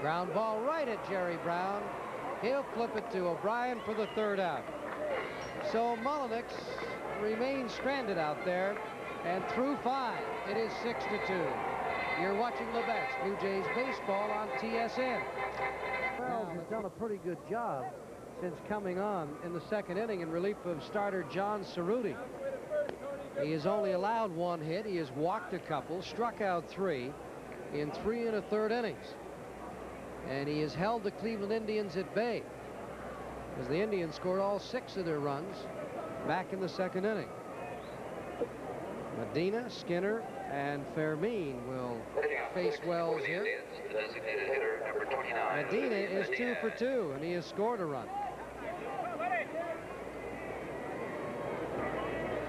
Ground ball right at Jerry Brown. He'll flip it to O'Brien for the 3rd out. So Mullenix remains stranded out there, and through 5, it is 6-2. You're watching Labatt's Blue Jays baseball on TSN. Wells has done a pretty good job since coming on in the 2nd inning in relief of starter John Cerutti. He has only allowed 1 hit. He has walked a couple, struck out 3 in 3 1/3 innings. And he has held the Cleveland Indians at bay, as the Indians scored all 6 of their runs back in the 2nd inning. Medina, Skinner, and Fermin will face Wells here. Medina is 2 for 2, and he has scored a run.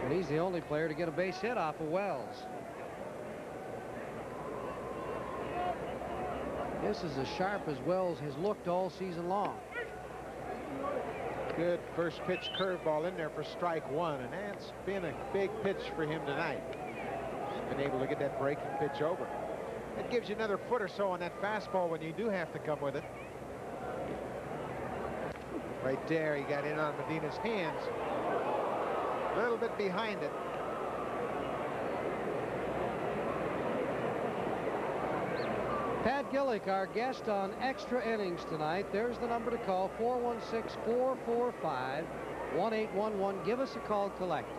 And he's the only player to get a base hit off of Wells. This is as sharp as Wells has looked all season long. Good first pitch curveball in there for strike 1, and that's been a big pitch for him tonight. He's been able to get that breaking pitch over. It gives you another foot or so on that fastball when you do have to come with it. Right there, he got in on Medina's hands. A little bit behind it. Pat Gillick, our guest on Extra Innings tonight. There's the number to call, 416-445-1811. Give us a call, collect,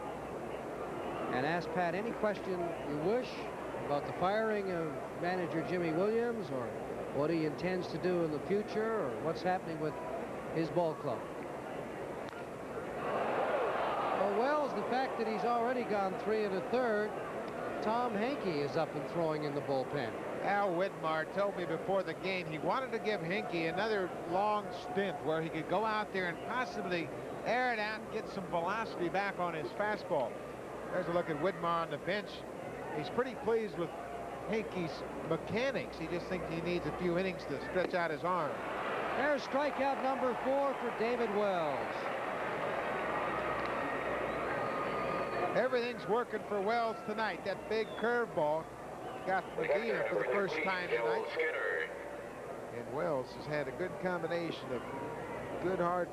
and ask Pat any question you wish about the firing of manager Jimmy Williams, or what he intends to do in the future, or what's happening with his ball club. Well, Wells, the fact that he's already gone 3 1/3, Tom Hankey is up and throwing in the bullpen. Al Widmar told me before the game he wanted to give Hinkie another long stint where he could go out there and possibly air it out and get some velocity back on his fastball. There's a look at Widmar on the bench. He's pretty pleased with Hinkie's mechanics. He just thinks he needs a few innings to stretch out his arm. There's strikeout number 4 for David Wells. Everything's working for Wells tonight. That big curveball got Medina for the first time tonight. And Wells has had a good combination of good hard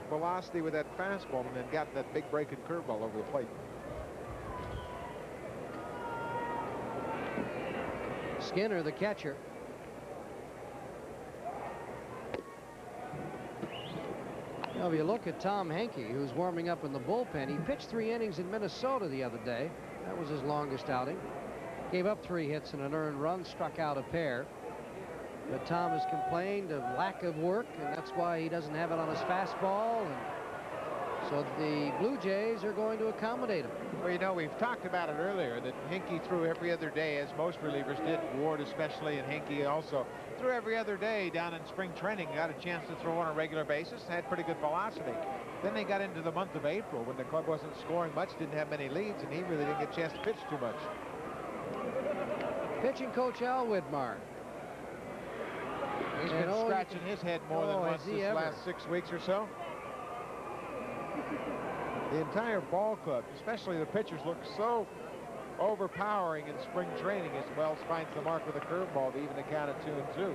velocity with that fastball, and then got that big breaking curveball over the plate. Skinner, the catcher. Now, if you look at Tom Hankey, who's warming up in the bullpen, he pitched 3 innings in Minnesota the other day. That was his longest outing. Gave up 3 hits and an earned run, struck out a pair. But Tom has complained of lack of work, and that's why he doesn't have it on his fastball. And so the Blue Jays are going to accommodate him. Well, you know, we've talked about it earlier that Hinkie threw every other day, as most relievers did, Ward especially, and Hinkie also threw every other day down in spring training. Got a chance to throw on a regular basis, had pretty good velocity. Then they got into the month of April when the club wasn't scoring much, didn't have many leads, and he really didn't get a chance to pitch too much. Pitching coach Al Widmar. He's been scratching his head more than once this last 6 weeks or so. The entire ball club, especially the pitchers, look so overpowering in spring training as Wells finds the mark with a curveball to even the count at 2-2.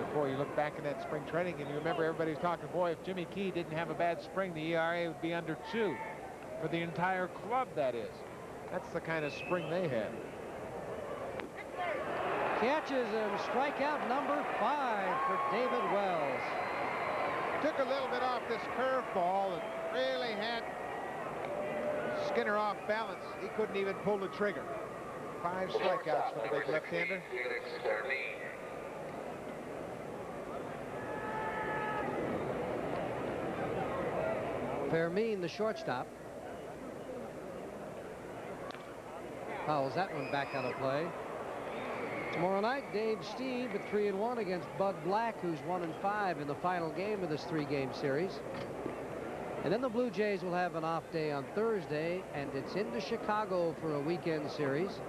Before you look back in that spring training and you remember everybody's talking, boy, if Jimmy Key didn't have a bad spring, the ERA would be under 2 for the entire club, that is. That's the kind of spring they had. Catches him, strikeout number 5 for David Wells. Took a little bit off this curveball and really had Skinner off balance. He couldn't even pull the trigger. 5 strikeouts for the big left-hander. Fermin, the shortstop. Fouls that one back out of play. Tomorrow night, Dave Steve at 3-1 against Bud Black, who's 1-5 in the final game of this 3-game series. And then the Blue Jays will have an off day on Thursday, and it's into Chicago for a weekend series.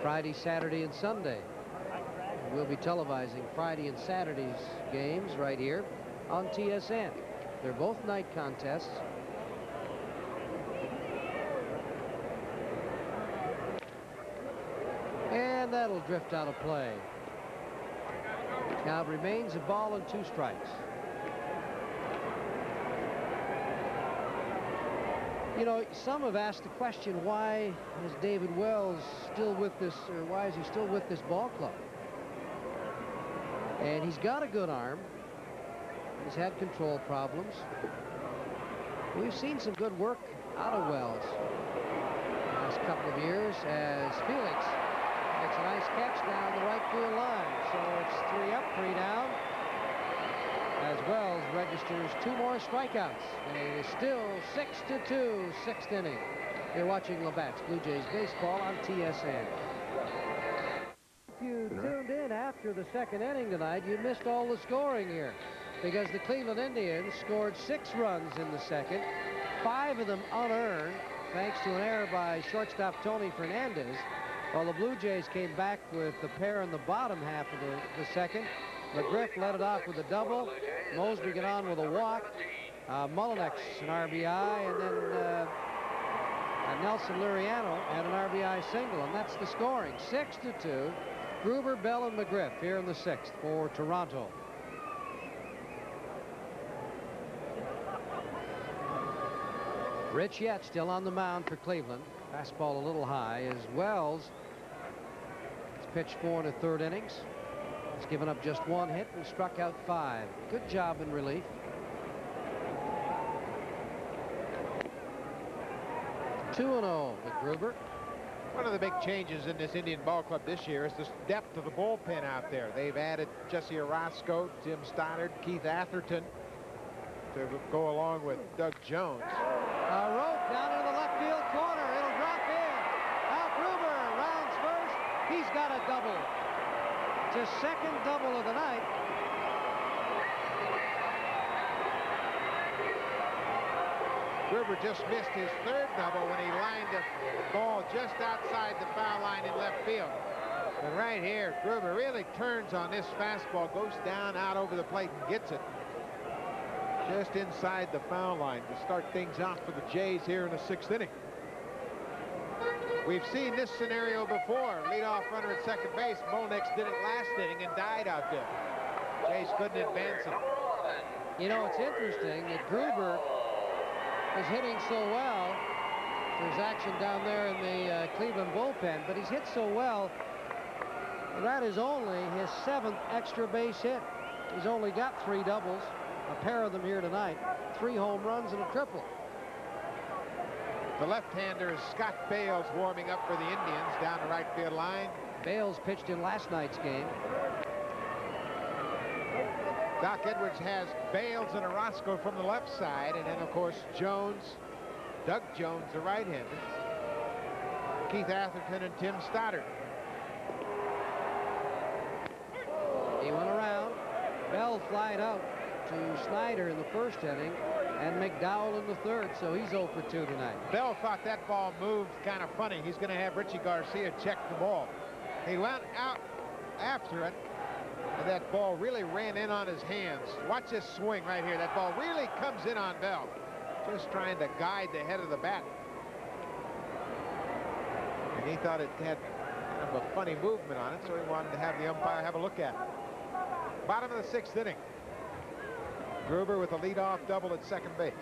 Friday, Saturday, and Sunday. We'll be televising Friday and Saturday's games right here on TSN. They're both night contests. And that'll drift out of play. Now it remains a ball and 2 strikes. You know, some have asked the question, why is David Wells still with this, or why is he still with this ball club? And he's got a good arm. He's had control problems. We've seen some good work out of Wells the last couple of years as Felix makes a nice catch down the right field line. So it's 3 up, 3 down, as Wells registers 2 more strikeouts. And it is still 6-2, 6th inning. You're watching Labatt's Blue Jays baseball on TSN. If you tuned in after the 2nd inning tonight, you missed all the scoring here, because the Cleveland Indians scored 6 runs in the 2nd, 5 of them unearned, thanks to an error by shortstop Tony Fernandez. While the Blue Jays came back with the pair in the bottom half of the 2nd. McGriff led it off with a double. Mosby got on with a walk. Mullinex an RBI, and then Nelson Liriano had an RBI single, and that's the scoring. 6-2. Gruber, Bell, and McGriff here in the 6th for Toronto. Rich Yett still on the mound for Cleveland. Fastball a little high as Wells has pitched 4 1/3 innings. He's given up just 1 hit and struck out 5. Good job in relief. (2-0) with Gruber. One of the big changes in this Indian ball club this year is the depth of the bullpen out there. They've added Jesse Orozco, Tim Stoddard, Keith Atherton to go along with Doug Jones. Rope down into the left field corner. It'll drop in. Now Gruber rounds first. He's got a double. It's his 2nd double of the night. Gruber just missed his 3rd double when he lined the ball just outside the foul line in left field. But right here, Gruber really turns on this fastball, goes down out over the plate and gets it just inside the foul line to start things off for the Jays here in the 6th inning. We've seen this scenario before. Leadoff runner at second base. Mullinex did it last inning and died out there. Jays couldn't advance him. You know, it's interesting that Gruber is hitting so well. There's action down there in the Cleveland bullpen, but he's hit so well. That is only his 7th extra base hit. He's only got 3 doubles, a pair of them here tonight, 3 home runs and a triple. The left-hander is Scott Bales warming up for the Indians down the right field line. Bales pitched in last night's game. Doc Edwards has Bales and Orozco from the left side, and then of course Jones, Doug Jones, the right-hander, Keith Atherton and Tim Stoddard. He went around. Bell flied out to Snyder in the 1st inning and McDowell in the 3rd, so he's 0 for 2 tonight. Bell thought that ball moved kind of funny. He's going to have Richie Garcia check the ball. He went out after it, and that ball really ran in on his hands. Watch this swing right here. That ball really comes in on Bell, just trying to guide the head of the bat. And he thought it had kind of a funny movement on it, so he wanted to have the umpire have a look at it. Bottom of the 6th inning. Gruber with a leadoff double at second base.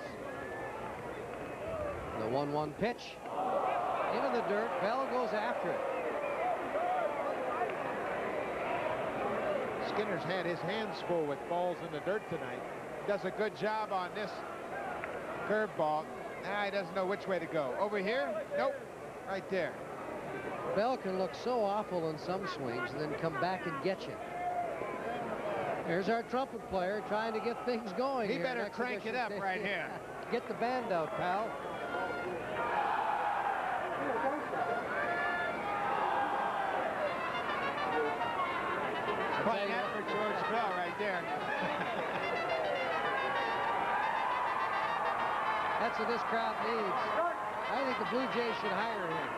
The 1-1 pitch into the dirt. Bell goes after it. Skinner's had his hands full with balls in the dirt tonight. Does a good job on this curveball. Now he doesn't know which way to go. Over here? Nope. Right there. Bell can look so awful in some swings and then come back and get you. Here's our trumpet player trying to get things going. He better crank it up right here. Get the band out, pal. Quite that for George Bell right there. That's what this crowd needs. I think the Blue Jays should hire him.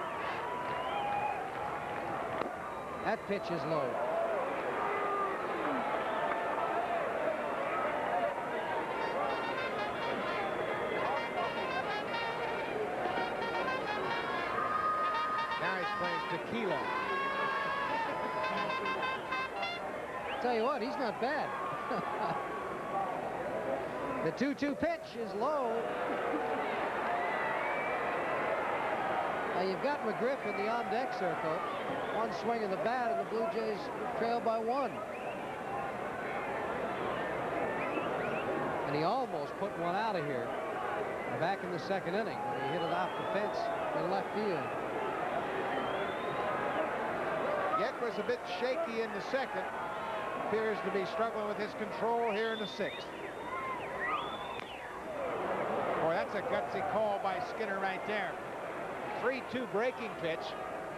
That pitch is low. Now he's playing tequila. Tell you what, he's not bad. The 2-2 pitch is low. Now you've got McGriff in the on-deck circle. One swing of the bat, and the Blue Jays trail by 1. And he almost put one out of here back in the second inning when he hit it off the fence in left field. Yett was a bit shaky in the second. Appears to be struggling with his control here in the 6th. Boy, that's a gutsy call by Skinner right there. 3-2 breaking pitch.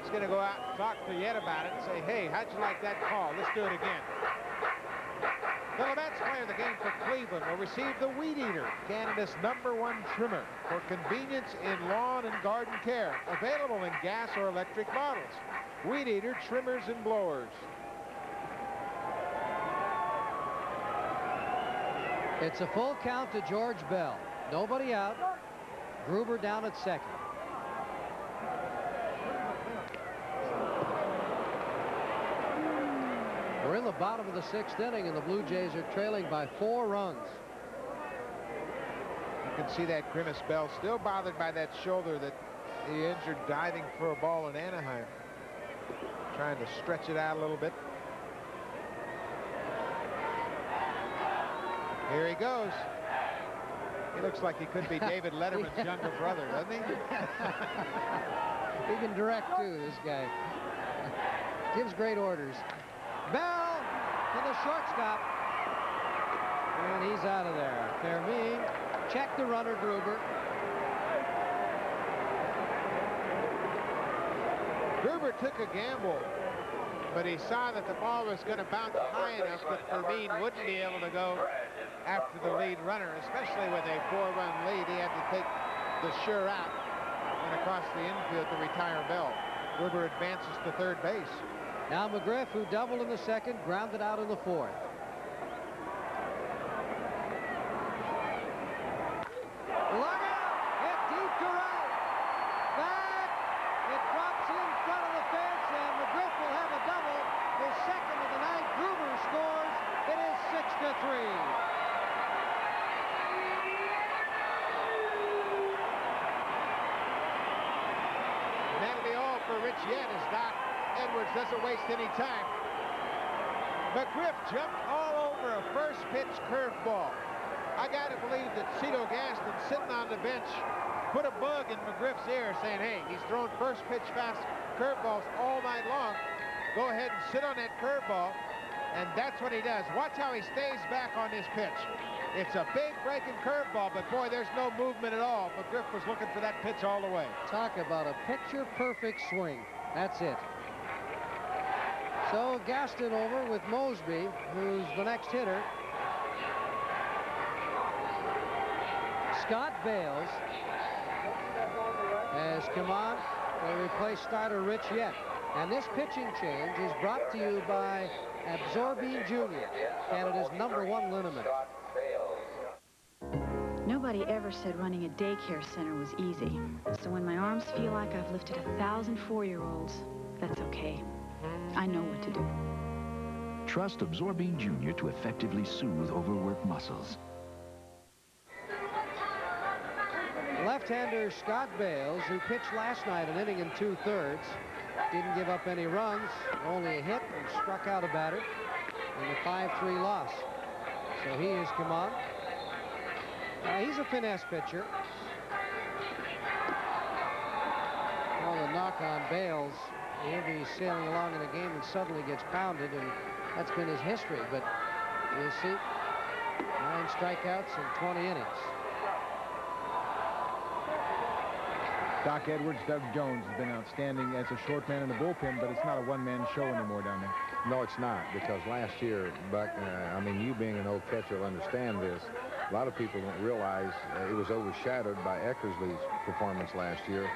He's going to go out and talk to Yett about it and say, hey, how'd you like that call? Let's do it again. The Labatt's player of the game for Cleveland will receive the Weed Eater, Canada's #1 trimmer for convenience in lawn and garden care. Available in gas or electric bottles. Weed Eater trimmers and blowers. It's a full count to George Bell. Nobody out. Gruber down at second. We're in the bottom of the 6th inning, and the Blue Jays are trailing by 4 runs. You can see that grimace. Bell still bothered by that shoulder that he injured diving for a ball in Anaheim. Trying to stretch it out a little bit. Here he goes. He looks like he could be David Letterman's younger brother, doesn't he? He can direct, too, this guy. Gives great orders. Bell to the shortstop. And he's out of there. Fermin checked the runner, Gruber. Gruber took a gamble, but he saw that the ball was going to bounce high enough that Fermin wouldn't be able to go after the lead runner, especially with a 4-run lead. He had to take the sure out and across the infield to retire Bell. Gruber advances to third base. Now McGriff, who doubled in the 2nd, grounded out in the 4th. Look out! Hit deep to right. Back. It drops in front of the fence, and McGriff will have a double. His 2nd of the night. Gruber scores. It is 6-3. That'll be all for Rich Yett as Doc Edwards doesn't waste any time. McGriff jumped all over a first pitch curveball. I got to believe that Cito Gaston, sitting on the bench, put a bug in McGriff's ear saying, hey, he's thrown first pitch fast curveballs all night long. Go ahead and sit on that curveball. And that's what he does. Watch how he stays back on this pitch. It's a big breaking curveball, but boy, there's no movement at all. McGriff was looking for that pitch all the way. Talk about a picture-perfect swing. That's it. So Gaston over with Mosby, who's the next hitter. Scott Bales has come on to replace starter Rich Yett. And this pitching change is brought to you by Absorbine Jr., Canada's #1 liniment. Nobody ever said running a daycare center was easy. So when my arms feel like I've lifted 1,000 4-year-olds, that's okay. I know what to do. Trust Absorbine Jr. to effectively soothe overworked muscles. Left-hander Scott Bales, who pitched last night an inning and 2/3, didn't give up any runs, only a hit, and struck out a batter in the 5-3 loss. So he has come on. He's a finesse pitcher. Well, the knock on Bales, he'll be sailing along in a game and suddenly gets pounded, and that's been his history. But you'll see, 9 strikeouts in 20 innings. Doc Edwards, Doug Jones has been outstanding as a short man in the bullpen, but it's not a one-man show anymore down there. No, it's not, because last year, Buck, I mean, you being an old catcher will understand this. A lot of people don't realize it was overshadowed by Eckersley's performance last year.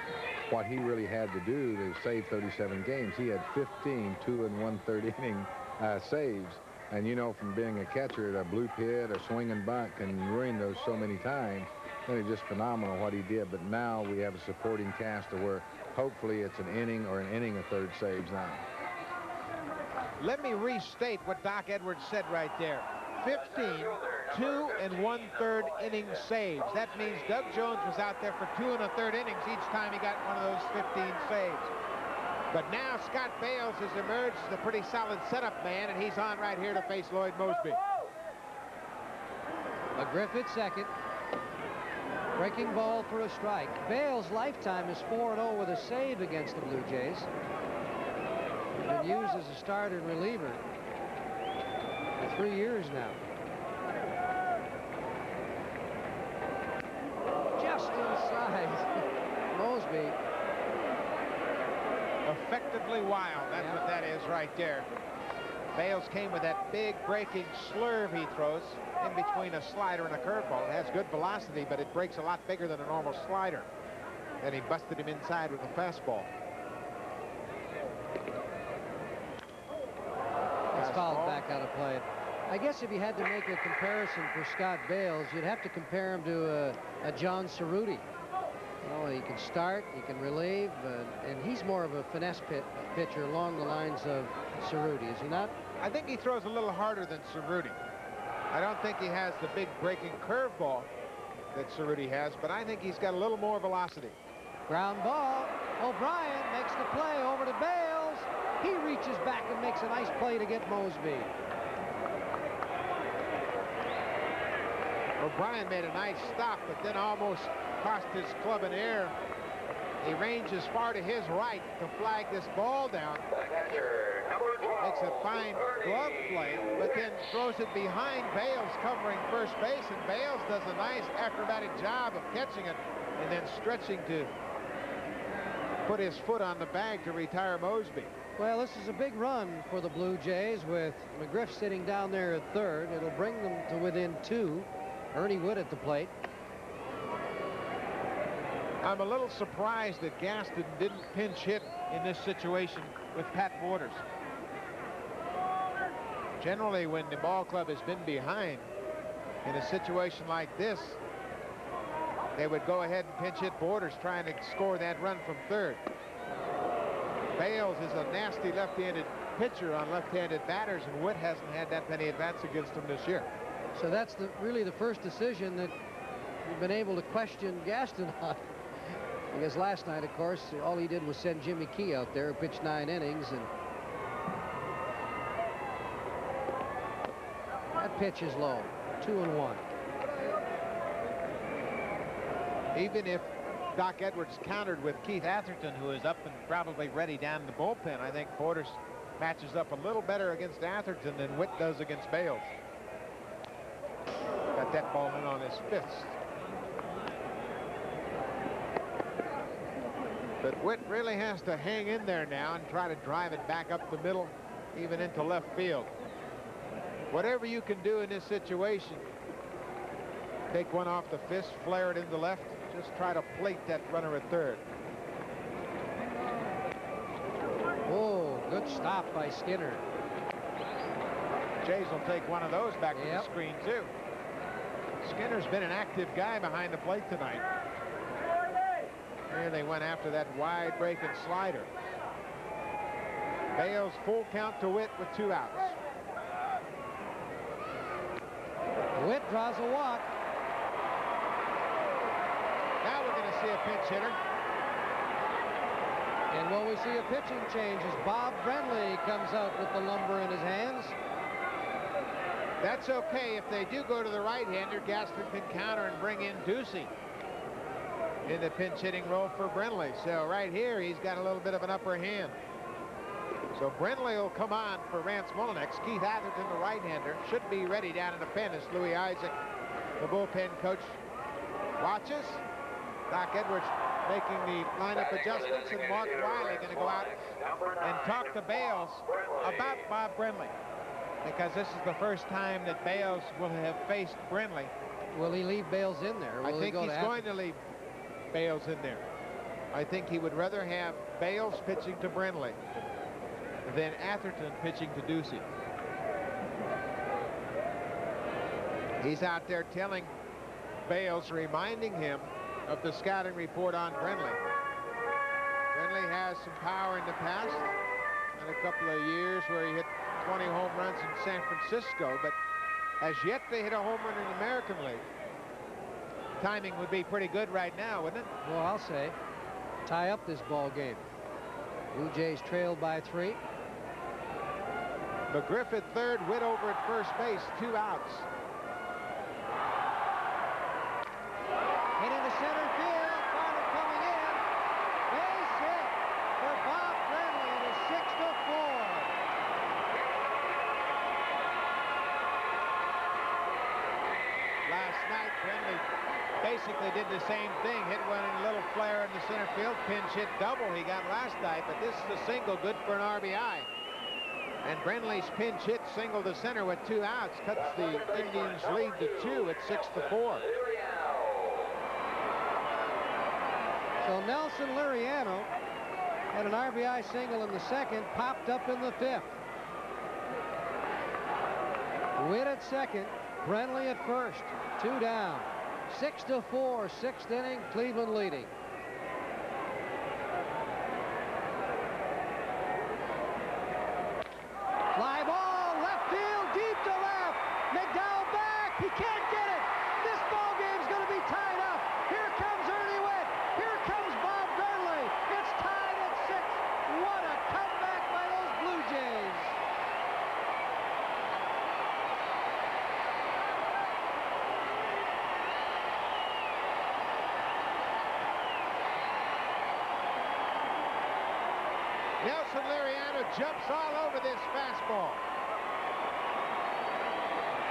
What he really had to do to save 37 games, he had 15 2 1/3 inning saves. And you know, from being a catcher, a blue pit, a swinging bunt can ruin those so many times. And it's just phenomenal what he did. But now we have a supporting cast to where hopefully it's an inning or an inning of third saves now. Let me restate what Doc Edwards said right there. 15 2 1/3 inning saves. That means Doug Jones was out there for 2 1/3 innings each time he got one of those 15 saves. But now Scott Bales has emerged as a pretty solid setup man, and he's on right here to face Lloyd Mosby. McGriff at second. Breaking ball for a strike. Bales' lifetime is 4-0 with a save against the Blue Jays. He's been used as a starter and reliever for 3 years now. Just inside. Mosby. Effectively wild. That's what that is right there. Bales came with that big breaking slurve he throws in between a slider and a curveball. It has good velocity, but it breaks a lot bigger than a normal slider. And he busted him inside with a fastball. It's fouled back out of play. I guess if you had to make a comparison for Scott Bales, you'd have to compare him to a John Cerutti. You know, he can start, he can relieve, and he's more of a finesse pitcher along the lines of Cerutti, is he not? I think he throws a little harder than Cerutti. I don't think he has the big breaking curveball that Cerutti has, but I think he's got a little more velocity. Ground ball. O'Brien makes the play over to Bales. He reaches back and makes a nice play to get Mosby. O'Brien made a nice stop, but then almost tossed his club in air. He ranges far to his right to flag this ball down. Makes a fine glove play, but then throws it behind Bales covering first base, and Bales does a nice acrobatic job of catching it and then stretching to put his foot on the bag to retire Mosby. Well, this is a big run for the Blue Jays with McGriff sitting down there at third. It'll bring them to within 2. Ernie Wood at the plate. I'm a little surprised that Gaston didn't pinch hit in this situation with Pat Borders. Generally, when the ball club has been behind in a situation like this, they would go ahead and pinch hit Borders trying to score that run from third. Bales is a nasty left-handed pitcher on left-handed batters, and Wood hasn't had that many at-bats against him this year. So that's really the first decision that we've been able to question Gaston on. Because last night, of course, all he did was send Jimmy Key out there, who pitched 9 innings, and that pitch is low. 2-1. Even if Doc Edwards countered with Keith Atherton, who is up and probably ready down in the bullpen, I think Borders matches up a little better against Atherton than Witt does against Bales. Got that ball in on his fist. But Witt really has to hang in there now and try to drive it back up the middle, even into left field. Whatever you can do in this situation, take one off the fist, flare it into left, just try to plate that runner at third. Oh, good stop by Skinner. Jays will take one of those back to the screen, too. Skinner's been an active guy behind the plate tonight. Here they went after that wide breaking slider. Bales full count to Witt with 2 outs. Witt draws a walk. Now we're going to see a pinch hitter. And will we see a pitching change as Bob Brenly comes out with the lumber in his hands? That's okay. If they do go to the right-hander, Gaston can counter and bring in Ducey in the pinch hitting role for Brenly. So right here, he's got a little bit of an upper hand. So Brenly will come on for Rance Mullinex. Keith Atherton, the right-hander, should be ready down in the pen as Louis Isaac, the bullpen coach, watches. Doc Edwards making the lineup adjustments, and Mark Wiley going to go out and talk to Bales about Bob Brenly, because this is the first time that Bales will have faced Brenly. Will he leave Bales in there? I think he's going to leave Bales in there. I think he would rather have Bales pitching to Brenly than Atherton pitching to Ducey. He's out there telling Bales, reminding him of the scouting report on Brenly. Brenly has some power in the past, and a couple of years where he hit 20 home runs in San Francisco, but as yet to hit a home run in the American League. Timing would be pretty good right now, wouldn't it? Well, I'll say, tie up this ball game. Blue Jays trailed by 3. McGriff at third, Witt over at first base, 2 outs. Hit into center field, Carter coming in. Base hit for Bob Brenly. It is 6-4. Last night, Brenly basically did the same thing. Hit one in a little flare in the center field. Pinch hit double he got last night, but this is a single, good for an RBI. And Brenly's pinch hit single to center with 2 outs cuts the Indians' lead to 2 at 6-4. So Nelson Liriano had an RBI single in the second, popped up in the 5th. Witt at second, Brenly at first, 2 down. 6-4, 6th inning, Cleveland leading. Fly ball, left field, deep to left. McDowell back, he can't get it. This ball game's going to be tied up. Here comes Ernie Witt. Here comes Bob Brenly. It's tied at 6. What a comeback by those Blue Jays. Nelson Liriano jumps all over this fastball.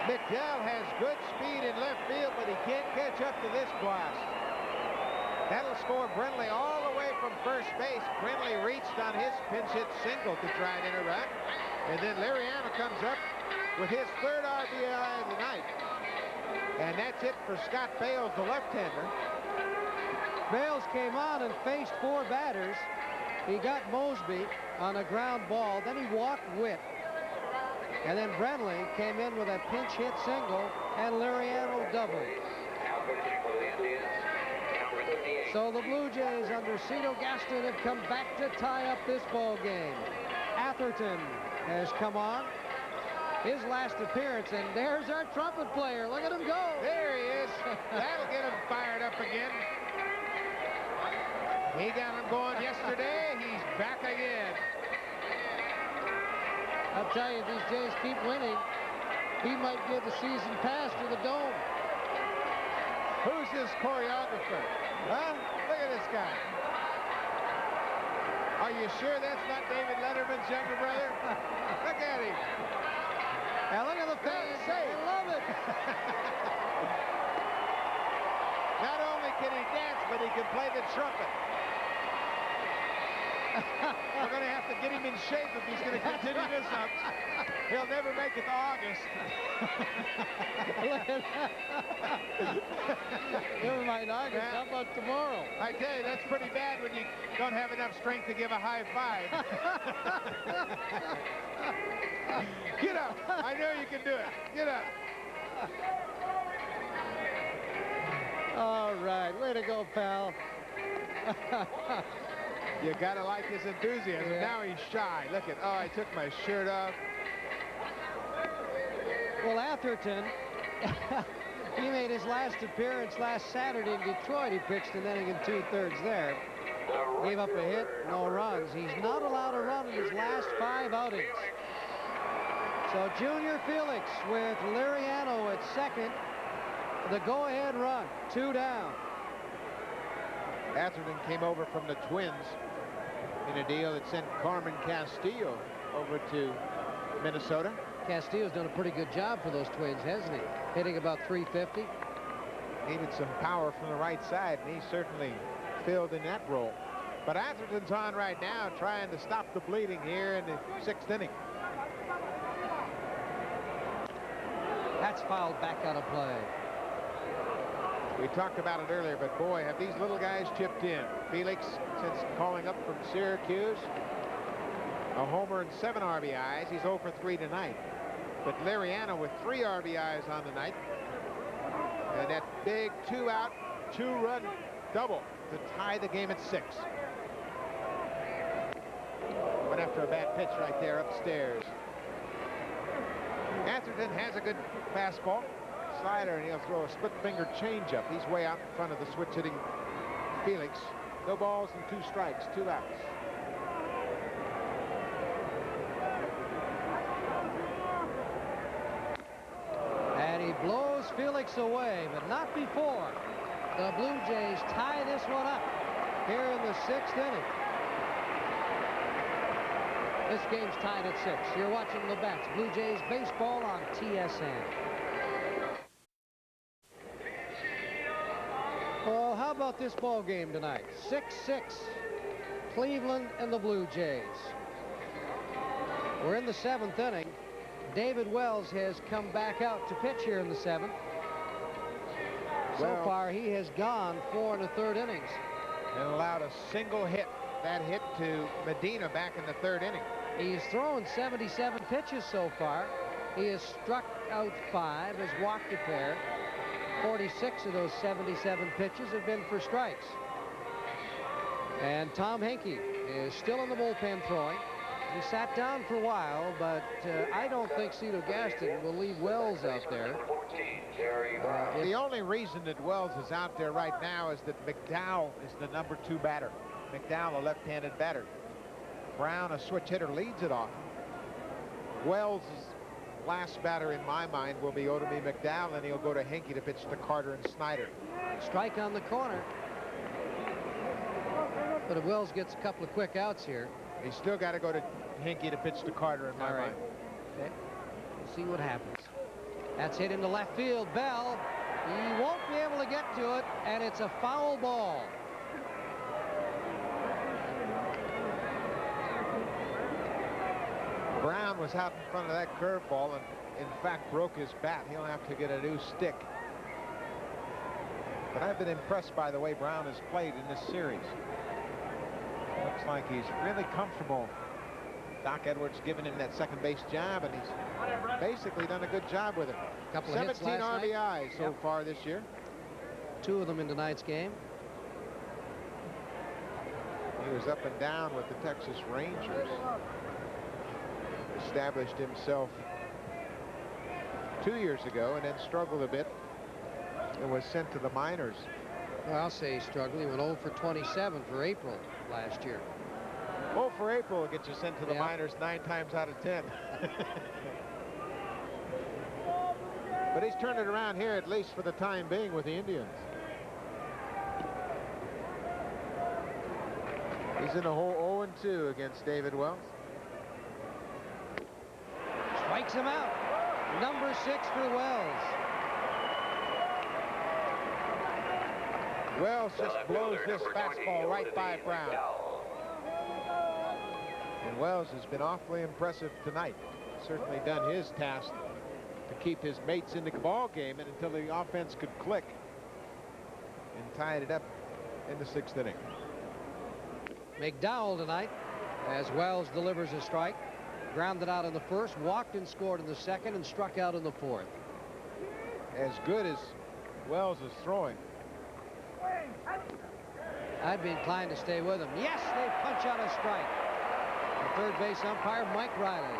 McDowell has good speed in left field, but he can't catch up to this blast. That'll score Brenly all the way from first base. Brenly reached on his pinch hit single to try and interact. And then Liriano comes up with his 3rd RBI of the night. And that's it for Scott Bales, the left-hander. Bales came on and faced 4 batters. He got Mosby on a ground ball. Then he walked Witt. And then Brenly came in with a pinch hit single, and Liriano doubled. So the Blue Jays under Cito Gaston have come back to tie up this ball game. Atherton has come on. His last appearance, and there's our trumpet player. Look at him go. There he is. That'll get him fired up again. He got him going yesterday. He's back again. I'll tell you, if these Jays keep winning, he might give the season pass to the Dome. Who's this choreographer? Huh? Look at this guy. Are you sure that's not David Letterman's younger brother? Look at him. Now look at the fans. They love it. Not only can he dance, but he can play the trumpet. We're going to have to get him in shape if he's going to continue this up. He'll never make it to August. Look at that. Never mind August. Yeah. How about tomorrow? I tell you, that's pretty bad when you don't have enough strength to give a high five. Get up. I know you can do it. Get up. All right. Way to go, pal. You gotta like his enthusiasm. Yeah. Now he's shy. Look at, oh, I took my shirt off. Well, Atherton, he made his last appearance last Saturday in Detroit. He pitched an inning and 2/3 there. Gave up a hit, no runs. He's not allowed to run in his last 5 outings. So Junior Felix with Liriano at second. The go-ahead run, 2 down. Atherton came over from the Twins in a deal that sent Carmen Castillo over to Minnesota. Castillo's done a pretty good job for those Twins, hasn't he? Hitting about 350. Needed some power from the right side, and he certainly filled in that role. But Atherton's on right now trying to stop the bleeding here in the 6th inning. That's fouled back out of play. We talked about it earlier, but boy, have these little guys chipped in. Felix, since calling up from Syracuse, a homer and 7 RBIs. He's 0 for 3 tonight. But Liriano with 3 RBIs on the night. And that big 2-out, 2-run double to tie the game at 6. Went after a bad pitch right there upstairs. Atherton has a good fastball, slider, and he'll throw a split-finger changeup. He's way out in front of the switch-hitting Felix. No balls and 2 strikes, 2 outs. And he blows Felix away, but not before the Blue Jays tie this one up here in the 6th inning. This game's tied at 6. You're watching the Bats Blue Jays baseball on TSN. Well, how about this ball game tonight? 6-6, Cleveland and the Blue Jays. We're in the 7th inning. David Wells has come back out to pitch here in the 7th. So far, he has gone 4 1/3 innings. And allowed a single hit. That hit to Medina back in the 3rd inning. He's thrown 77 pitches so far. He has struck out 5, has walked a pair. 46 of those 77 pitches have been for strikes. And Tom Henke is still in the bullpen throwing. He sat down for a while, but I don't think Cito Gaston will leave Wells out there. The only reason that Wells is out there right now is that McDowell is the number 2 batter. McDowell, a left-handed batter. Brown, a switch hitter, leads it off. Wells' last batter in my mind will be Otomi McDowell, and he'll go to Henke to pitch to Carter and Snyder. Strike on the corner. But if Wells gets a couple of quick outs here, he's still got to go to Henke to pitch to Carter in my mind. Okay. We'll see what happens. That's hit into left field. Bell, he won't be able to get to it, and it's a foul ball. Brown was out in front of that curveball and in fact broke his bat. He'll have to get a new stick. But I've been impressed by the way Brown has played in this series. Looks like he's really comfortable. Doc Edwards giving him that second base job, and he's basically done a good job with it. Couple of 17 hits last RBIs night. so far this year. 2 of them in tonight's game. He was up and down with the Texas Rangers. Established himself 2 years ago and then struggled a bit and was sent to the minors. Well, I'll say he struggled. He went 0 for 27 for April last year. 0 for April will get you sent to the minors 9 times out of 10. But he's turned it around here, at least for the time being, with the Indians. He's in a hole 0-2 against David Wells. Strikes him out. Number 6 for Wells. Wells just blows this fastball right by Brown. And Wells has been awfully impressive tonight. Certainly done his task to keep his mates in the ball game and until the offense could click, and tied it up in the 6th inning. McDowell tonight, as Wells delivers a strike, grounded out in the 1st, walked and scored in the 2nd, and struck out in the 4th. As good as Wells is throwing, I'd be inclined to stay with him. Yes, they punch out a strike. The third base umpire, Mike Riley.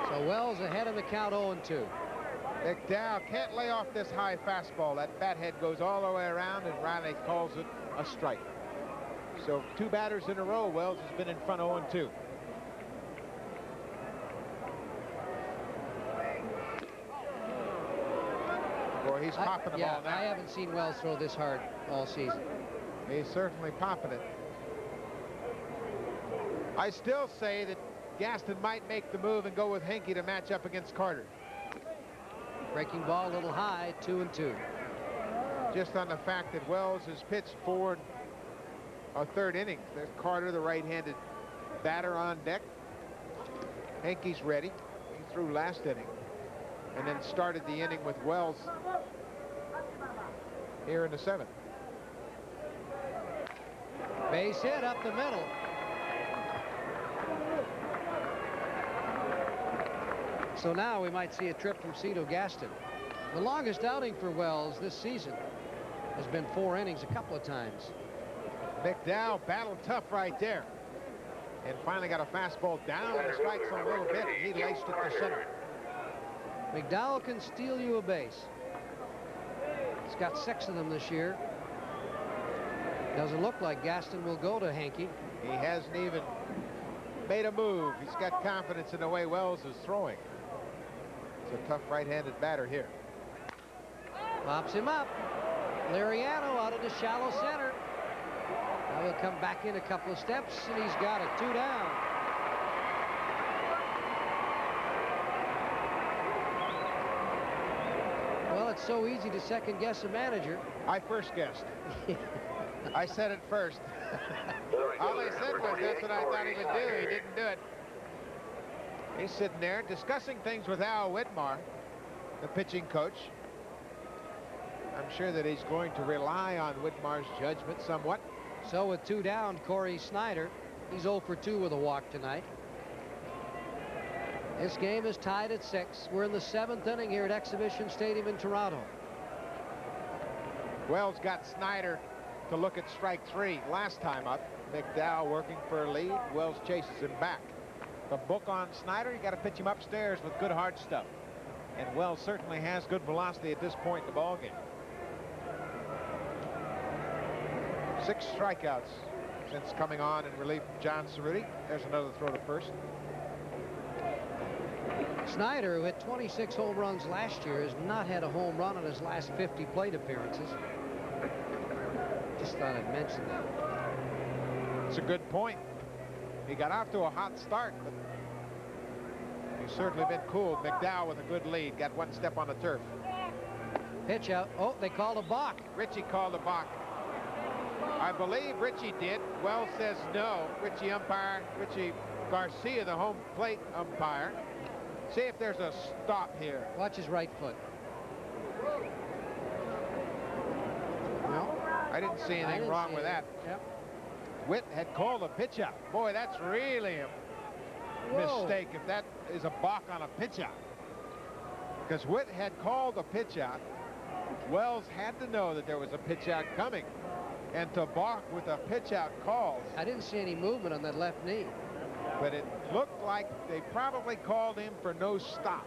So Wells ahead of the count 0-2. McDowell can't lay off this high fastball. That bat head goes all the way around, and Riley calls it a strike. So 2 batters in a row, Wells has been in front 0-2. Boy, he's popping the ball now. I haven't seen Wells throw this hard all season. He's certainly popping it. I still say that Gaston might make the move and go with Henke to match up against Carter. Breaking ball a little high, 2-2. just on the fact that Wells has pitched 4 third innings. There's Carter, the right-handed batter, on deck. Hankey's ready. He threw last inning and then started the inning with Wells here in the 7th. Base hit up the middle. So now we might see a trip from Cito Gaston. The longest outing for Wells this season has been 4 innings a couple of times. McDowell battled tough right there and finally got a fastball down the strike zone a little bit, and he laced it to center. McDowell can steal you a base. He's got 6 of them this year. Doesn't look like Gaston will go to Hankey. He hasn't even made a move. He's got confidence in the way Wells is throwing. It's a tough right-handed batter here. Pops him up. Liriano out into shallow center. Now he'll come back in a couple of steps, and he's got it. 2 down. Well, it's so easy to second guess a manager. I first guessed. I said it first. All I said was that's what I thought he would do. He didn't do it. He's sitting there discussing things with Al Whitmar, the pitching coach. I'm sure that he's going to rely on Whitmar's judgment somewhat. So with 2 down, Corey Snyder, he's 0 for 2 with a walk tonight. This game is tied at 6. We're in the 7th inning here at Exhibition Stadium in Toronto. Wells got Snyder to look at strike 3 last time up. McDowell working for a lead. Wells chases him back. The book on Snyder, you got to pitch him upstairs with good hard stuff. And Wells certainly has good velocity at this point in the ballgame. 6 strikeouts since coming on in relief from John Cerutti. There's another throw to first. Snyder, who hit 26 home runs last year, has not had a home run in his last 50 plate appearances. Just thought I'd mention that. It's a good point. He got off to a hot start, but he's certainly been cool. McDowell with a good lead. Got 1 step on the turf. Pitch out. Oh, they called a balk. Richie called a balk. I believe Richie did. Wells says no. Richie Garcia, the home plate umpire. See if there's a stop here. Watch his right foot. No. I didn't see anything wrong with that. Yep. Witt had called a pitch out. Boy, that's really a mistake if that is a balk on a pitch out. Because Witt had called a pitch out. Wells had to know that there was a pitch out coming. And to balk with a pitch out call. I didn't see any movement on that left knee. But it looked like they probably called him for no stop,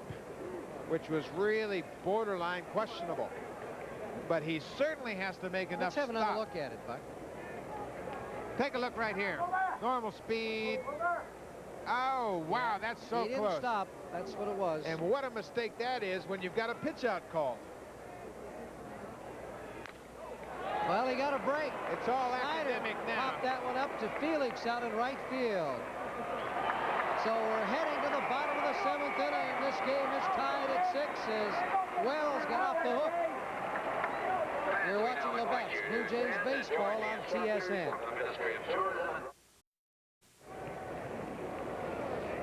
which was really borderline questionable. But he certainly has to make enough stop. Let's have another look stop. at it, Buck. Take a look right here. Normal speed. Oh, wow, that's so close. He didn't stop. That's what it was. And what a mistake that is when you've got a pitch out call. Well, he got a break. It's all Snyder academic now. popped that one up to Felix out in right field. So we're heading to the bottom of the 7th inning. This game is tied at 6 as Wells got off the hook. You're watching Labatt's Blue Jays baseball on TSN.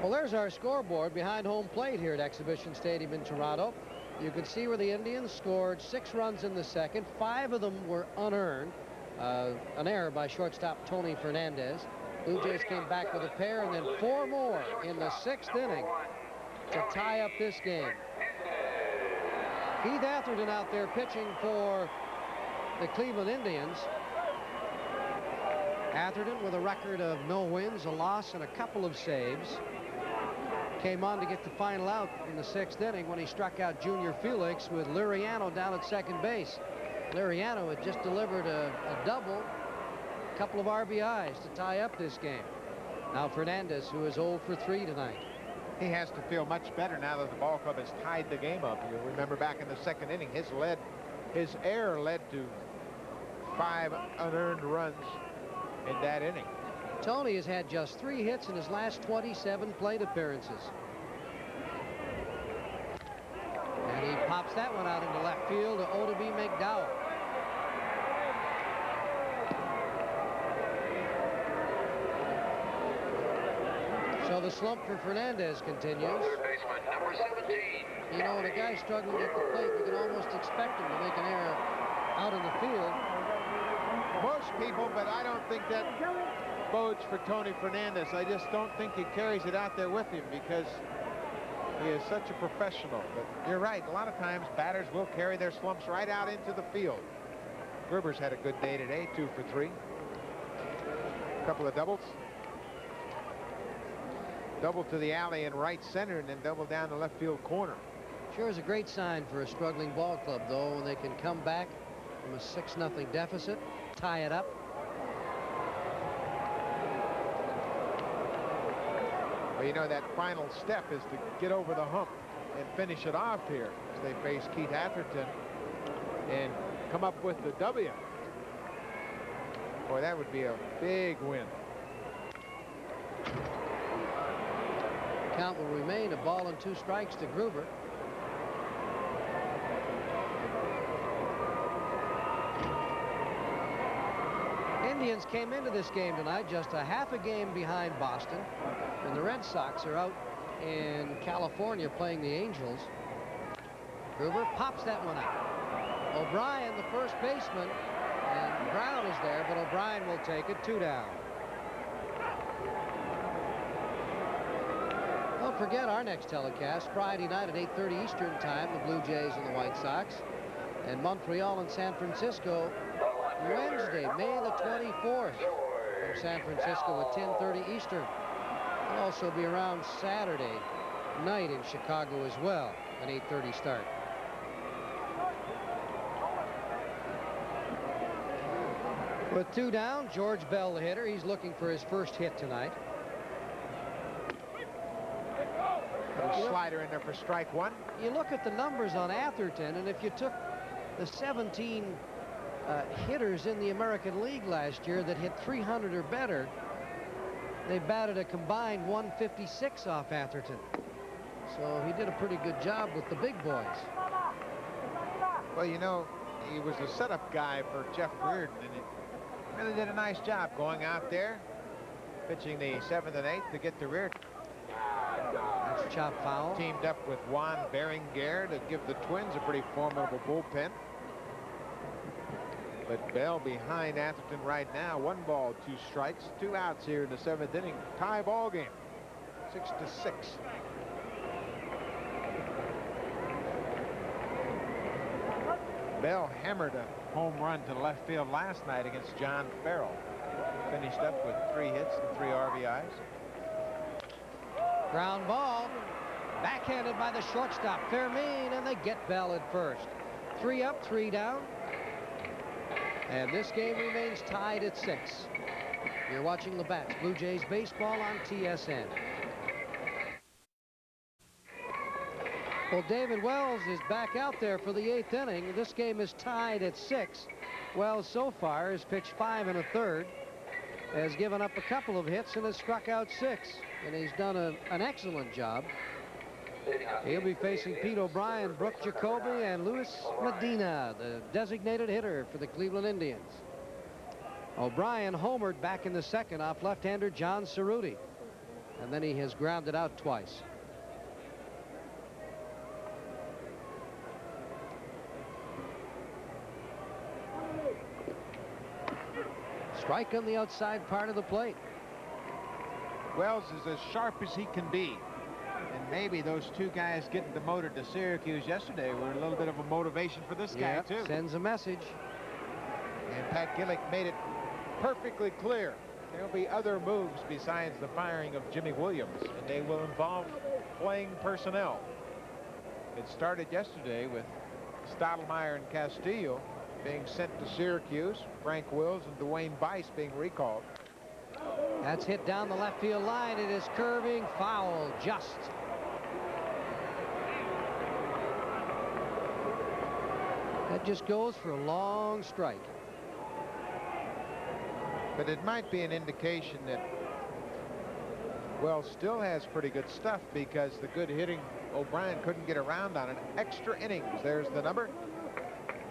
Well, there's our scoreboard behind home plate here at Exhibition Stadium in Toronto. You can see where the Indians scored 6 runs in the 2nd. 5 of them were unearned. An error by shortstop Tony Fernandez. Blue Jays came back with a pair, and then 4 more in the 6th inning to tie up this game. Keith Atherton out there pitching for the Cleveland Indians. Atherton with a record of no wins, a loss, and a couple of saves. Came on to get the final out in the 6th inning when he struck out Junior Felix with Liriano down at second base. Liriano had just delivered a double, a couple of RBIs to tie up this game. Now Fernandez, who is 0 for 3 tonight. He has to feel much better now that the ball club has tied the game up. You'll remember back in the 2nd inning, his error led to 5 unearned runs in that inning. Tony has had just 3 hits in his last 27 plate appearances. And he pops that one out into left field to Oddibe McDowell. the slump for Fernandez continues. You know, when a guy's struggling at the plate, you can almost expect him to make an error out in the field. Most people, but I don't think that bodes for Tony Fernandez. I just don't think he carries it out there with him because he is such a professional. But you're right, a lot of times batters will carry their slumps right out into the field. Gruber's had a good day today, 2 for 3. A couple of doubles. Double to the alley in right center and then double down the left field corner. Sure is a great sign for a struggling ball club, though, when they can come back from a 6-0 deficit, tie it up. Well, you know, that final step is to get over the hump and finish it off here as they face Keith Atherton and come up with the W. Boy, that would be a big win. Count will remain a ball and 2 strikes to Gruber. Indians came into this game tonight just a half a game behind Boston, and the Red Sox are out in California playing the Angels. Gruber pops that one out. O'Brien, the first baseman, and Brown is there, but O'Brien will take it. 2 down. Don't forget our next telecast, Friday night at 8:30 Eastern Time, the Blue Jays and the White Sox, and Montreal and San Francisco Wednesday, May the 24th, from San Francisco at 10:30 Eastern. We'll also be around Saturday night in Chicago as well, an 8:30 start. With 2 down, George Bell, the hitter. He's looking for his first hit tonight. Little slider in there for strike 1. You look at the numbers on Atherton, and if you took the 17 hitters in the American League last year that hit 300 or better, they batted a combined 156 off Atherton. So he did a pretty good job with the big boys. Well, you know, he was a setup guy for Jeff Reardon, and he really did a nice job going out there, pitching the 7th and 8th to get to Reardon. That's chop foul. Teamed up with Juan Berenguer to give the Twins a pretty formidable bullpen. But Bell behind Atherton right now. 1 ball, 2 strikes, 2 outs here in the 7th inning. Tie ball game, 6-6. Bell hammered a home run to left field last night against John Farrell. Finished up with 3 hits and 3 RBIs. Ground ball, backhanded by the shortstop, Fermin, and they get Bell at first. 3 up, 3 down. And this game remains tied at 6. You're watching Labatt's Blue Jays baseball on TSN. Well, David Wells is back out there for the 8th inning. This game is tied at 6. Wells so far has pitched 5 1/3, has given up a couple of hits, and has struck out 6. And he's done an excellent job. He'll be facing Pete O'Brien, Brooke Jacoby, and Luis Medina, the designated hitter for the Cleveland Indians. O'Brien homered back in the 2nd off left-hander John Cerutti, and then he has grounded out twice. Strike on the outside part of the plate. Wells is as sharp as he can be. And maybe those 2 guys getting demoted to Syracuse yesterday were a little bit of a motivation for this guy, too. Sends a message. And Pat Gillick made it perfectly clear. There'll be other moves besides the firing of Jimmy Williams, and they will involve playing personnel. It started yesterday with Stottlemyre and Castillo being sent to Syracuse, Frank Wills and Dwayne Bice being recalled. That's hit down the left field line. It is curving, foul, just. That just goes for a long strike. But it might be an indication that Wells still has pretty good stuff, because the good hitting O'Brien couldn't get around on it. Extra innings. There's the number.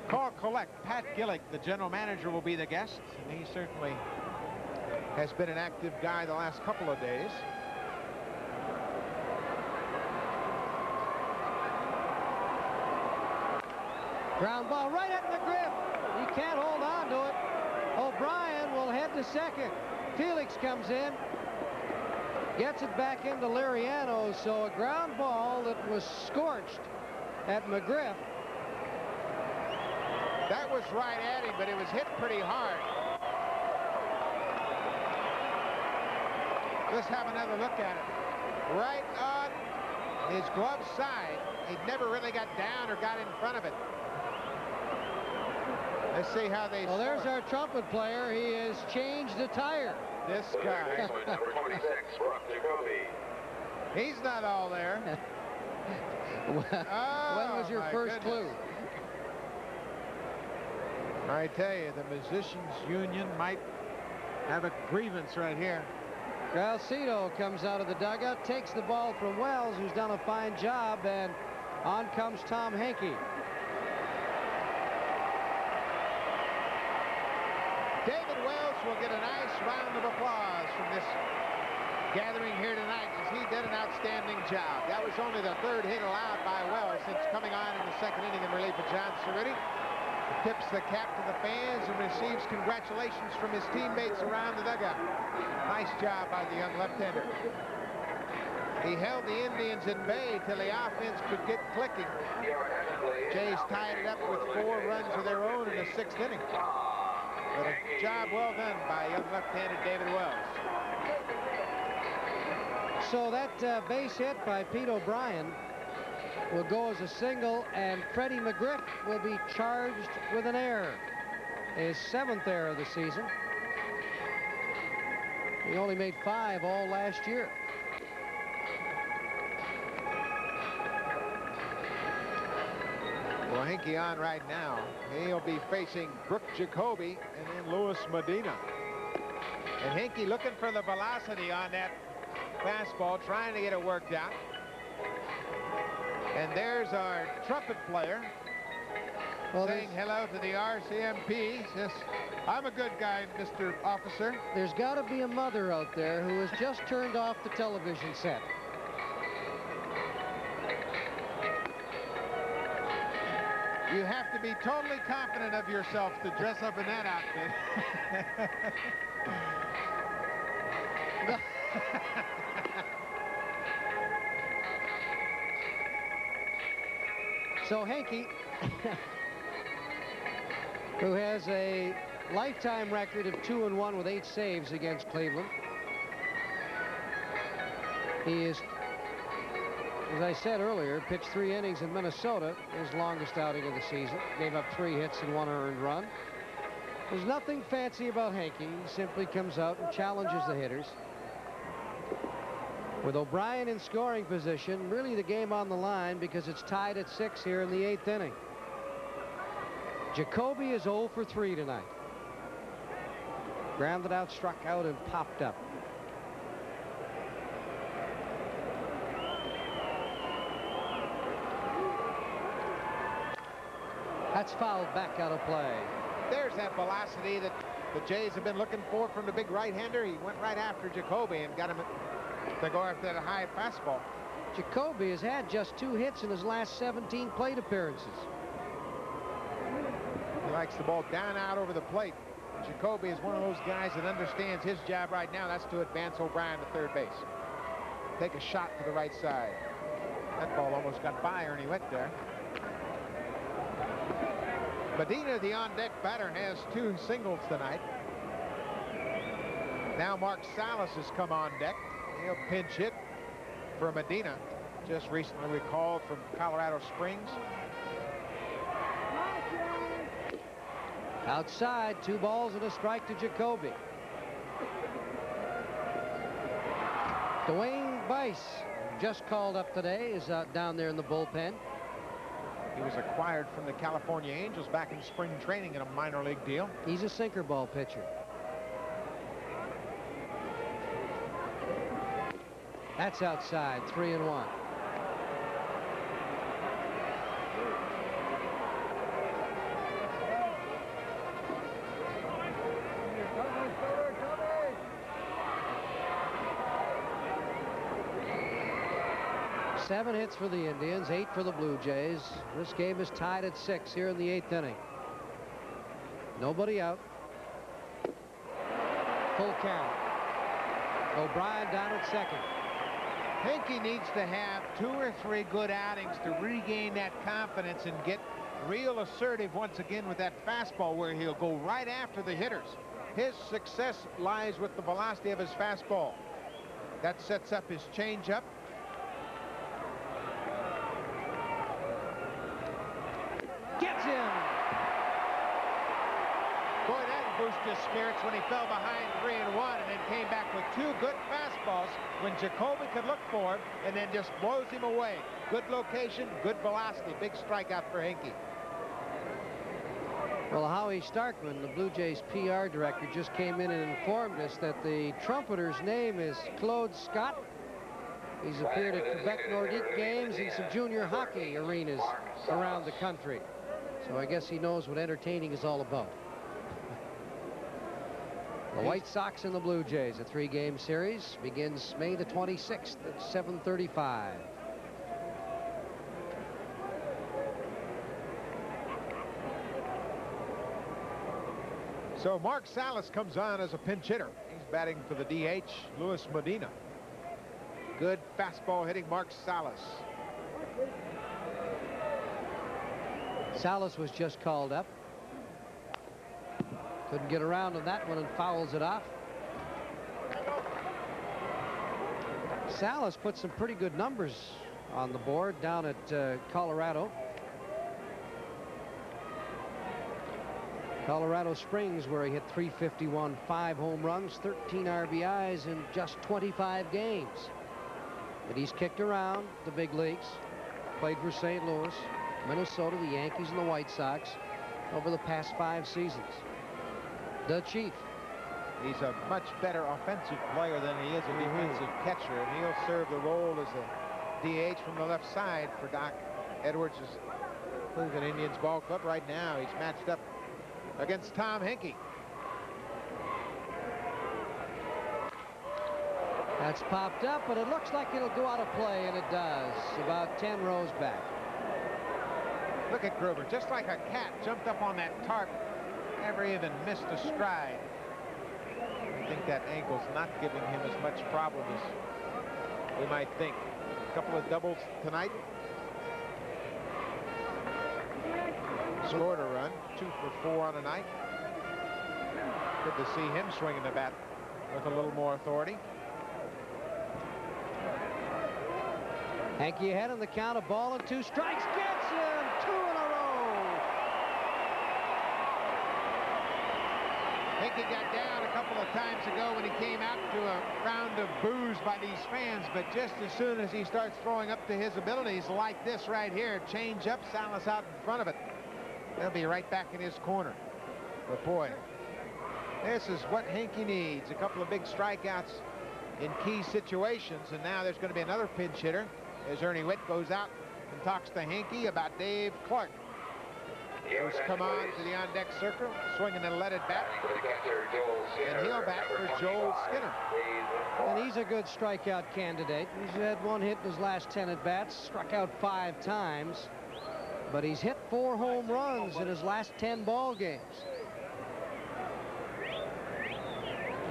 Call collect. Pat Gillick, the general manager, will be the guest, and he certainly has been an active guy the last couple of days. Ground ball right at McGriff. He can't hold on to it. O'Brien will head to second. Felix comes in. Gets it back into Liriano. So a ground ball that was scorched at McGriff. That was right at him, but it was hit pretty hard. Let's have another look at it. Right on his glove side. He never really got down or got in front of it. Let's see how they Well, there's our trumpet player. He has changed the tire. This guy. Number 26, Brock Jacoby. He's not all there. When was your first clue? I tell you, the Musicians Union might have a grievance right here. Galcito comes out of the dugout, takes the ball from Wells, who's done a fine job, and on comes Tom Henke. David Wells will get a nice round of applause from this gathering here tonight, as he did an outstanding job. That was only the third hit allowed by Wells since coming on in the second inning in relief of John Cerutti. Tips the cap to the fans and receives congratulations from his teammates around the dugout. Nice job by the young left-hander. He held the Indians at bay till the offense could get clicking. Jays tied it up with 4 runs of their own in the 6th inning. But a job well done by young left-handed David Wells. So that base hit by Pete O'Brien will go as a single, and Freddie McGriff will be charged with an error. His 7th error of the season. He only made 5 all last year. Well, Henke on right now. He'll be facing Brooke Jacoby and then Luis Medina. And Henke looking for the velocity on that fastball, trying to get it worked out. And there's our trumpet player saying hello to the RCMP. Says, I'm a good guy, Mr. Officer. There's got to be a mother out there who has just turned off the television set. You have to be totally confident of yourself to dress up in that outfit. So Henke, who has a lifetime record of 2-1 with 8 saves against Cleveland. He is, as I said earlier, pitched 3 innings in Minnesota, his longest outing of the season. Gave up 3 hits and 1 earned run. There's nothing fancy about Henke. He simply comes out and challenges the hitters. With O'Brien in scoring position, really the game on the line because it's tied at 6 here in the 8th inning. Jacoby is 0 for 3 tonight. Grounded out, struck out, and popped up. That's fouled back out of play. There's that velocity that the Jays have been looking for from the big right-hander. He went right after Jacoby and got him to go after that high fastball. Jacoby has had just 2 hits in his last 17 plate appearances. He likes the ball down out over the plate. Jacoby is one of those guys that understands his job right now. That's to advance O'Brien to third base. Take a shot to the right side. That ball almost got by Ernie Witt there. Medina, the on-deck batter, has 2 singles tonight. Now Mark Salas has come on deck. He'll pinch hit for Medina, just recently recalled from Colorado Springs. Outside, 2 balls and a strike to Jacoby. Dwayne Bice, just called up today, is down there in the bullpen. He was acquired from the California Angels back in spring training in a minor league deal. He's a sinker ball pitcher. That's outside, 3-1. 7 hits for the Indians, 8 for the Blue Jays. This game is tied at 6 here in the 8th inning. Nobody out. Full count. O'Brien down at second. Henke needs to have 2 or 3 good outings to regain that confidence and get real assertive once again with that fastball, where he'll go right after the hitters. His success lies with the velocity of his fastball. That sets up his changeup. Gets him. Boy, that boosted his spirits when he fell behind 3-1 and then came back with 2 good fastballs when Jacoby could look for him and then just blows him away. Good location, good velocity. Big strikeout for Henke. Well, Howie Starkman, the Blue Jays PR director, just came in and informed us that the trumpeter's name is Claude Scott. He's appeared at Quebec Nordique games and some junior hockey arenas around the country. So I guess he knows what entertaining is all about. The White Sox and the Blue Jays, a 3-game series, begins May the 26th at 7:35. So Mark Salas comes on as a pinch hitter. He's batting for the DH, Luis Medina. Good fastball hitting Mark Salas. Salas was just called up. Couldn't get around on that one and fouls it off. Salas put some pretty good numbers on the board down at Colorado. Colorado Springs, where he hit .351, 5 home runs, 13 RBIs in just 25 games. But he's kicked around the big leagues. Played for St. Louis, Minnesota, the Yankees, and the White Sox over the past 5 seasons. The Chief. He's a much better offensive player than he is a defensive catcher, and he'll serve the role as a DH from the left side for Doc Edwards' Cleveland Indians ball club. Right now, he's matched up against Tom Henke. That's popped up, but it looks like it'll go out of play, and it does. About 10 rows back. Look at Gruber, just like a cat, jumped up on that tarp, never even missed a stride. I think that ankle's not giving him as much problem as we might think. A couple of doubles tonight. Scored a run, 2 for 4 on a night. Good to see him swinging the bat with a little more authority. Henke ahead in the count, a ball and 2 strikes. Gets him 2 in a row. Henke got down a couple of times ago when he came out to a round of boos by these fans, but just as soon as he starts throwing up to his abilities like this right here, change up, Salas out in front of it. They'll be right back in his corner. But boy, this is what Henke needs. A couple of big strikeouts in key situations, and now there's going to be another pinch hitter as Ernie Witt goes out and talks to Henke about Dave Clark, who's come on to the on-deck circle, swinging a leaded bat, and he'll bat for Joel Skinner. And he's a good strikeout candidate. He's had 1 hit in his last 10 at-bats, struck out 5 times. But he's hit 4 home runs in his last 10 ball games.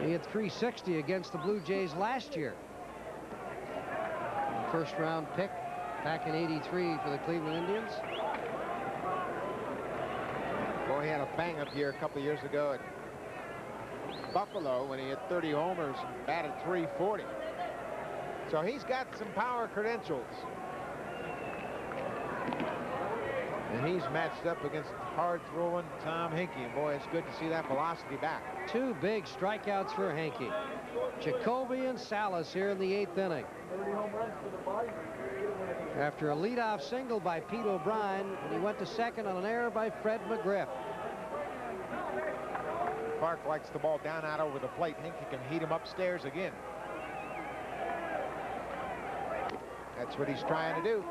He hit .360 against the Blue Jays last year. First-round pick back in '83 for the Cleveland Indians. Boy, he had a bang-up year a couple of years ago at Buffalo when he hit 30 homers and batted .340. So he's got some power credentials. And he's matched up against hard-throwing Tom Henke. And boy, it's good to see that velocity back. 2 big strikeouts for Henke. Jacoby and Salas here in the 8th inning. After a leadoff single by Pete O'Brien, and he went to second on an error by Fred McGriff. Clark likes the ball down out over the plate. Henke can heat him upstairs again. That's what he's trying to do.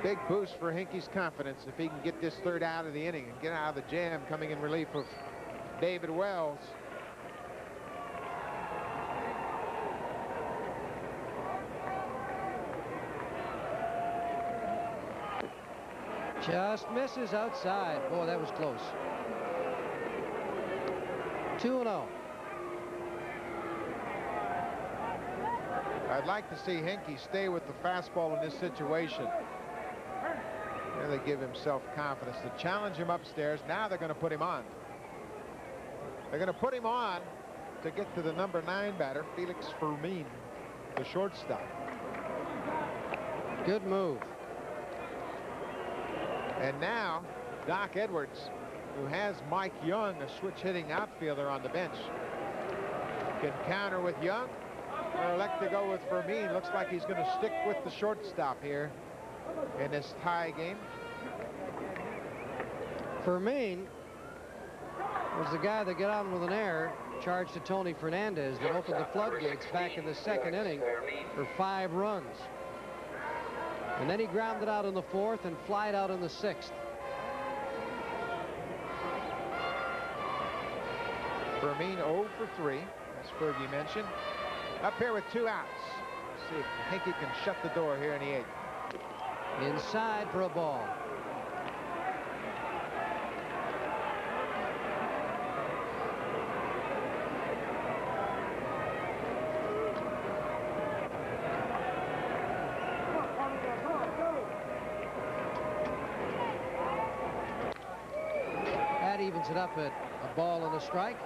Big boost for Henke's confidence if he can get this 3rd out of the inning and get out of the jam coming in relief of David Wells. Just misses outside. Boy, that was close. 2-0. I'd like to see Henke stay with the fastball in this situation. Really give himself confidence to challenge him upstairs. Now they're going to put him on. They're going to put him on to get to the number 9 batter, Felix Fermin, the shortstop. Good move. And now Doc Edwards, who has Mike Young, a switch-hitting outfielder, on the bench, can counter with Young or elect to go with Fermin. Looks like he's going to stick with the shortstop here in this tie game. Fermin was the guy that got on with an error, charged to Tony Fernandez, that opened the floodgates back in the second inning for 5 runs. And then he grounded out in the 4th and flied out in the 6th. Fermin 0 for 3, as Fergie mentioned. Up here with 2 outs. Let's see if Henke can shut the door here in the 8th. Inside for a ball. That evens it up at a ball and a strike.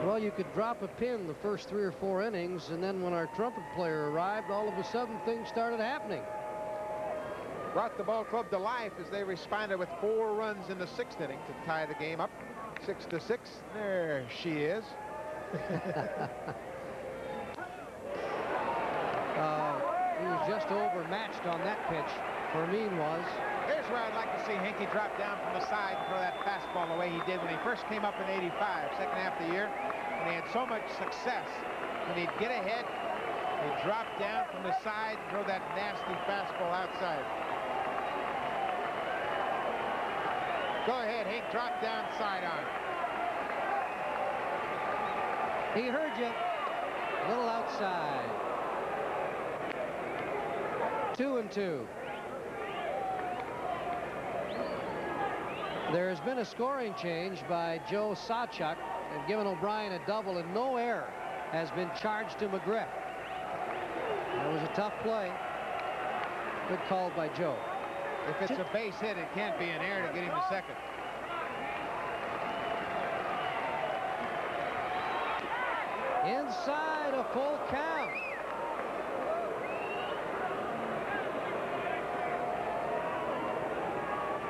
Well, you could drop a pin the first 3 or 4 innings, and then when our trumpet player arrived, all of a sudden things started happening. Brought the ball club to life as they responded with 4 runs in the 6th inning to tie the game up 6-6. There she is. He was just overmatched on that pitch. Fermin was. Here's where I'd like to see Henke drop down from the side and throw that fastball the way he did when he first came up in '85, second half of the year. And he had so much success. When he'd get ahead, he'd drop down from the side and throw that nasty fastball outside. Go ahead, Hank, drop down sidearm. He heard you. A little outside. 2-2. There has been a scoring change by Joe Sawchuk. They've given O'Brien a double, and no error has been charged to McGriff. That was a tough play. Good call by Joe. If it's a base hit, it can't be an error to get him to second. Inside, a full count.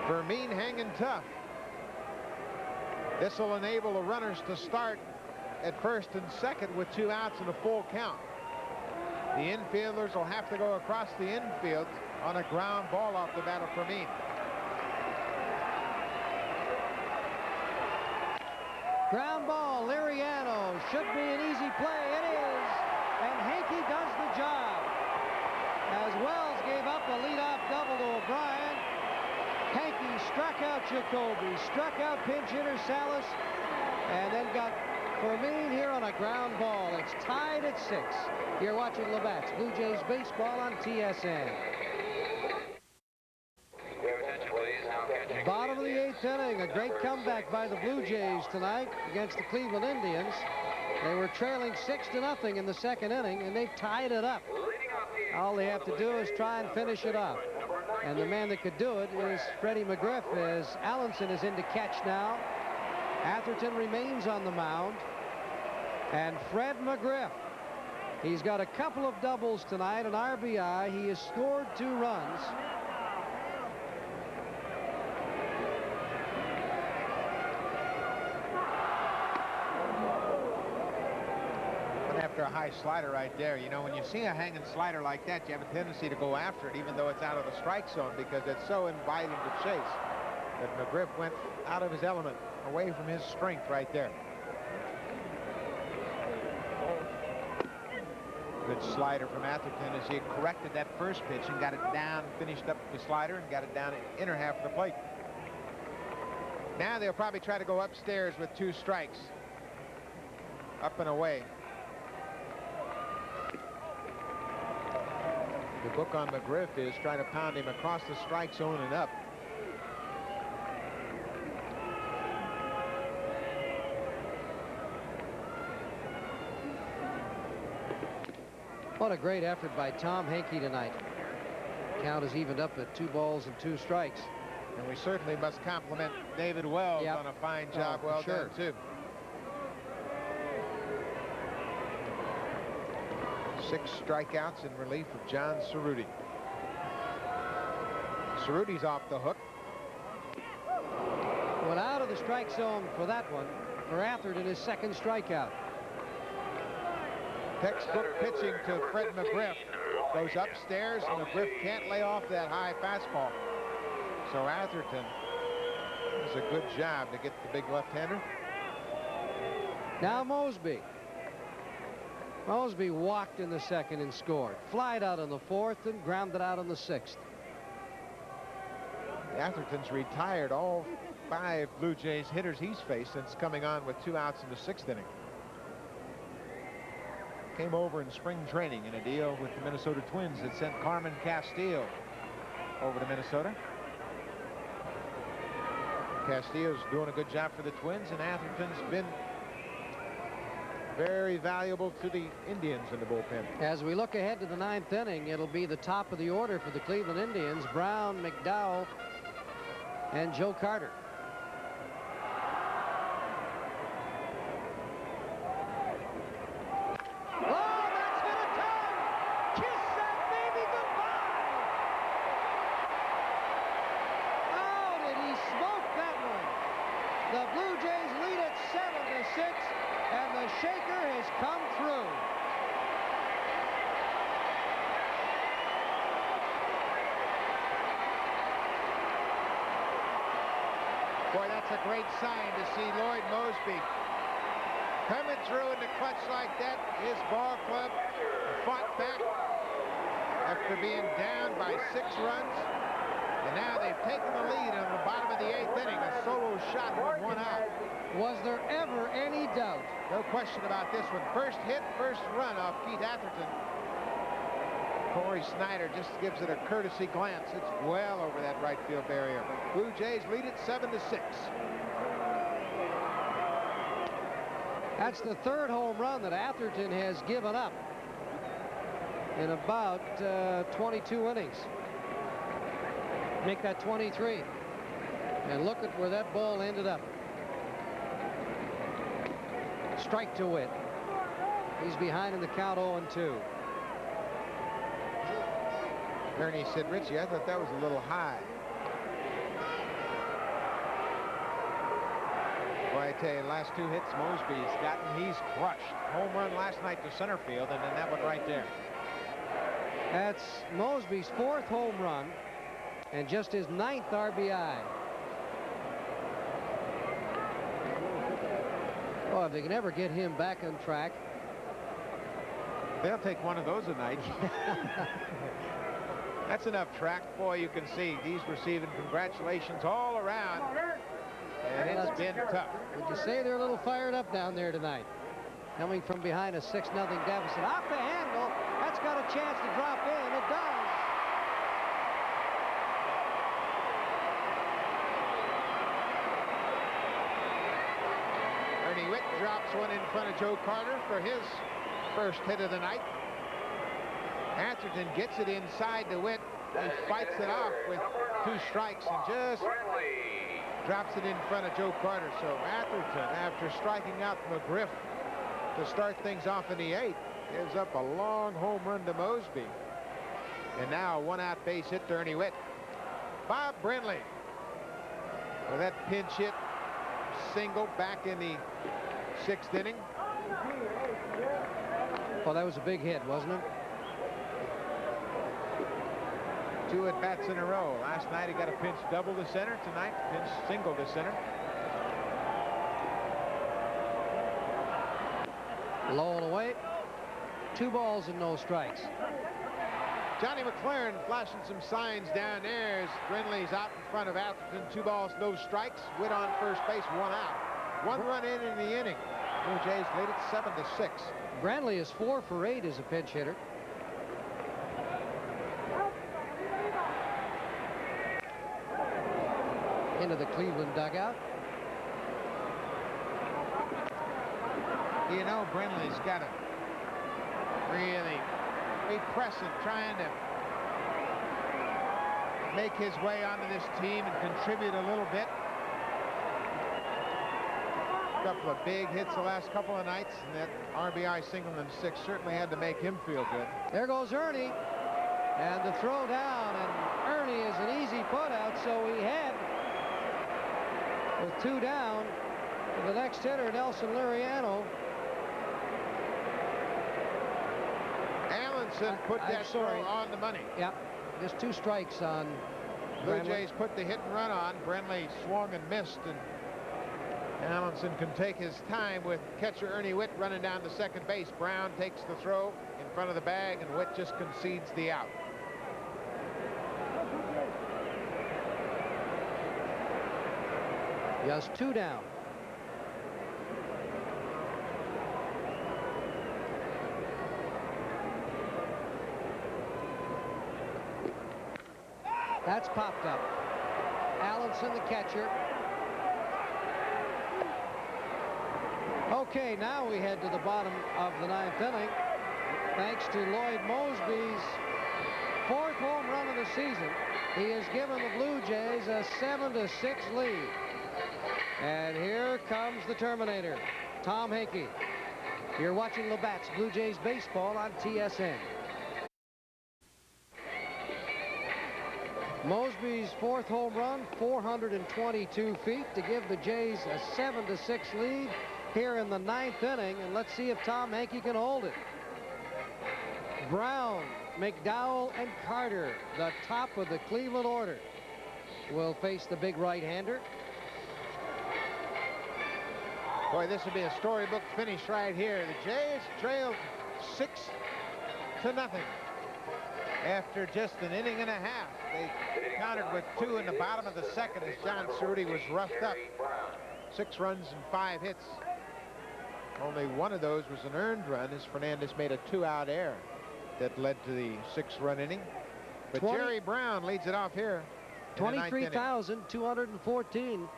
Fermin hanging tough. This will enable the runners to start at first and second with 2 outs and a full count. The infielders will have to go across the infield on a ground ball off the bat of Fermin. Ground ball, Liriano. Should be an easy play. It is. And Henke does the job. As Wells gave up a leadoff double to O'Brien, Henke struck out Jacoby, struck out pinch hitter Salas, and then got Fermin here on a ground ball. It's tied at 6. You're watching Labatt's Blue Jays baseball on TSN. Bottom of the 8th inning, a great comeback by the Blue Jays tonight against the Cleveland Indians. They were trailing 6-0 in the second inning, and they've tied it up. All they have to do is try and finish it up. And the man that could do it is Freddie McGriff, as Allenson is in to catch now. Atherton remains on the mound. And Fred McGriff, he's got a couple of doubles tonight, an RBI. He has scored 2 runs. After a high slider right there, you know, when you see a hanging slider like that, you have a tendency to go after it, even though it's out of the strike zone, because it's so inviting to chase. But McGriff went out of his element, away from his strength right there. Good slider from Atherton as he corrected that first pitch and got it down, finished up the slider and got it down in the inner half of the plate. Now they'll probably try to go upstairs with 2 strikes. Up and away. The book on McGriff is trying to pound him across the strike zone and up. What a great effort by Tom Henke tonight. Count is evened up at 2 balls and 2 strikes. And we certainly must compliment David Wells on a fine job. Well done, too. 6 strikeouts in relief of John Cerutti. Cerutti's off the hook. Went out of the strike zone for that one for Atherton, his 2nd strikeout. Textbook pitching to Fred McGriff. Goes upstairs, and McGriff can't lay off that high fastball. So Atherton does a good job to get the big left-hander. Now Mosby. Mosby walked in the 2nd and scored. Flied out in the 4th and grounded out in the 6th. Atherton's retired all 5 Blue Jays hitters he's faced since coming on with 2 outs in the 6th inning. Came over in spring training in a deal with the Minnesota Twins that sent Carmen Castillo over to Minnesota. Castillo's doing a good job for the Twins, and Atherton's been very valuable to the Indians in the bullpen. As we look ahead to the 9th inning, it'll be the top of the order for the Cleveland Indians: Brown, McDowell, and Joe Carter. The Blue Jays lead it 7-6, and the shaker has come through. Boy, that's a great sign to see Lloyd Mosby coming through in the clutch like that. His ball club fought back after being down by 6 runs. And now they've taken the lead on the bottom of the 8th inning. A solo shot with 1 out. Was there ever any doubt? No question about this one. First hit, first run off Keith Atherton. Corey Snyder just gives it a courtesy glance. It's well over that right field barrier. Blue Jays lead it 7-6. That's the 3rd home run that Atherton has given up in about 22 innings. Make that 23. And look at where that ball ended up. Strike to Witt. He's behind in the count 0-2. Ernie said, Richie, I thought that was a little high. Boy, I tell you, last 2 hits Mosby's gotten, he's crushed. Home run last night to center field, and then that one right there. That's Mosby's 4th home run and just his 9th RBI. Oh, if they can ever get him back on track. They'll take one of those a night. That's enough track. Boy, you can see he's receiving congratulations all around. And it's been tough. Would you say they're a little fired up down there tonight? Coming from behind a 6-0 deficit. Off the handle. That's got a chance to drop in. It does. Ernie Witt drops one in front of Joe Carter for his first hit of the night. Atherton gets it inside to Witt. He fights it off with 2 strikes and just drops it in front of Joe Carter. So Atherton, after striking out McGriff to start things off in the 8th, gives up a long home run to Mosby. And now a 1-out base hit to Ernie Witt. Bob Brenly with that pinch hit single back in the 6th inning. Well, that was a big hit, wasn't it? 2 at-bats in a row. Last night he got a pinch double to center. Tonight, pinch single to center. Low and away. 2 balls and no strikes. Johnny McLaren flashing some signs down there as Brenly's out in front of Atherton. 2 balls, no strikes. Witt on first base, 1 out. 1 run in the inning. Blue Jays lead it 7-6. Brantley is 4 for 8 as a pinch hitter. Into the Cleveland dugout. You know, Brenly's got to really be pressing, trying to make his way onto this team and contribute a little bit. A couple of big hits the last couple of nights, and that RBI single in 6 certainly had to make him feel good. There goes Ernie, and the throw down, and Ernie is an easy put-out, so he had, with 2 down, to the next hitter, Nelson Liriano. Allenson put that throw on the money. Yep, just 2 strikes on Blue Brenly. Jays put the hit and run on. Brenly swung and missed, and Allenson can take his time with catcher Ernie Witt running down to second base. Brown takes the throw in front of the bag, and Witt just concedes the out. Just 2 down. That's popped up. Allenson, the catcher. Okay, now we head to the bottom of the 9th inning. Thanks to Lloyd Mosby's 4th home run of the season, he has given the Blue Jays a 7-6 lead. And here comes the Terminator, Tom Henke. You're watching Labatt's Blue Jays baseball on TSN. Mosby's 4th home run, 422 feet to give the Jays a 7-6 lead here in the 9th inning, and let's see if Tom Henke can hold it. Brown, McDowell, and Carter, the top of the Cleveland order, will face the big right-hander. Boy, this would be a storybook finish right here. The Jays trailed 6-0 after just an inning and a half. They countered with 2 in the bottom of the 2nd as John Cerutti was roughed up. 6 runs and 5 hits. Only one of those was an earned run as Fernandez made a 2-out error that led to the 6-run inning. But Jerry Brown leads it off here. 23,214.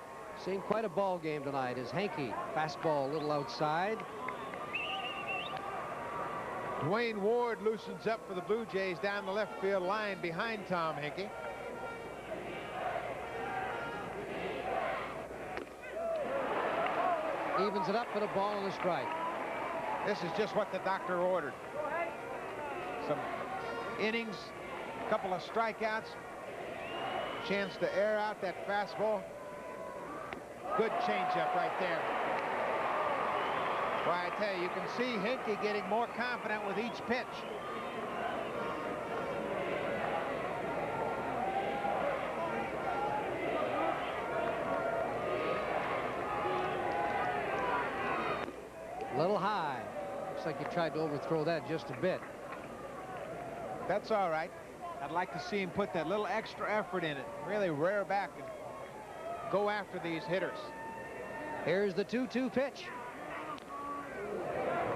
Seen quite a ball game tonight as Henke, fastball a little outside. Dwayne Ward loosens up for the Blue Jays down the left field line behind Tom Henke. Evens it up for the ball and a strike. This is just what the doctor ordered. Some innings, a couple of strikeouts, chance to air out that fastball. Good changeup right there. Why, I tell you, you can see Henke getting more confident with each pitch. A little high. Looks like he tried to overthrow that just a bit. That's all right. I'd like to see him put that little extra effort in it. Really rear back and go after these hitters. Here's the 2-2 pitch.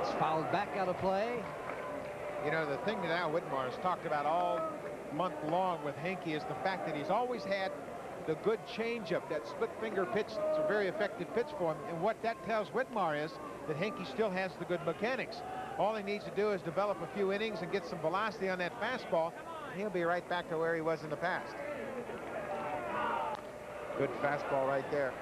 It's fouled back out of play. You know, the thing that Al Whitmore has talked about all month long with Henke is the fact that he's always had the good changeup, that split finger pitch. It's a very effective pitch for him. And what that tells Whitmore is that Henke still has the good mechanics. All he needs to do is develop a few innings and get some velocity on that fastball, and he'll be right back to where he was in the past. Good fastball right there.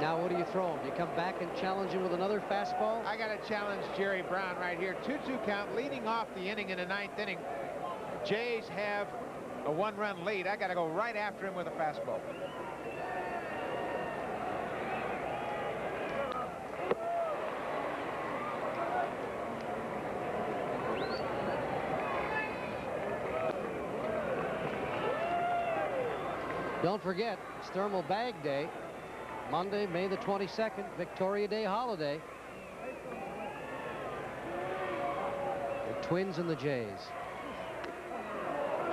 Now what do you throw him? Do you come back and challenge him with another fastball? I got to challenge Jerry Brown right here. 2-2 count, leading off the inning in the 9th inning. Jays have a 1-run lead. I got to go right after him with a fastball. Don't forget, it's Thermal Bag Day. Monday, May the 22nd, Victoria Day holiday. The Twins and the Jays.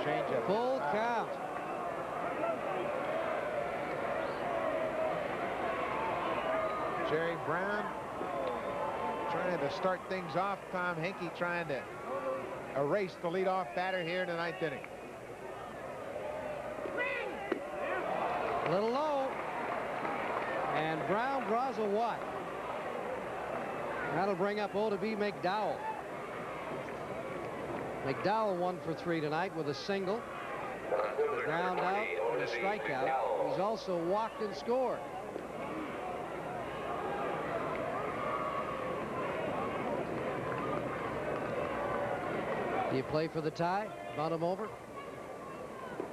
Change up. Full count. Jerry Brown trying to start things off. Tom Henke trying to erase the leadoff batter here in the 9th inning. A little low. And Brown draws a walk. That'll bring up O.B. McDowell. McDowell 1 for 3 tonight with a single, a ground out, and a strikeout. He's also walked and scored. Do you play for the tie? Bunt him over?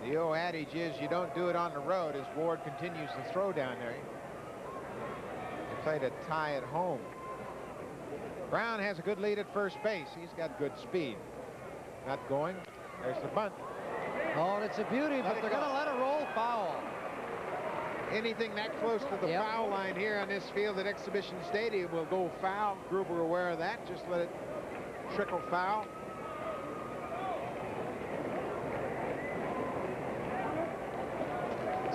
The old adage is you don't do it on the road as Ward continues to throw down there. They played a tie at home. Brown has a good lead at first base. He's got good speed. Not going. There's the bunt. Oh, and it's a beauty, but they're going to let it roll foul. Anything that close to the foul line here on this field at Exhibition Stadium will go foul. Gruber aware of that. Just let it trickle foul.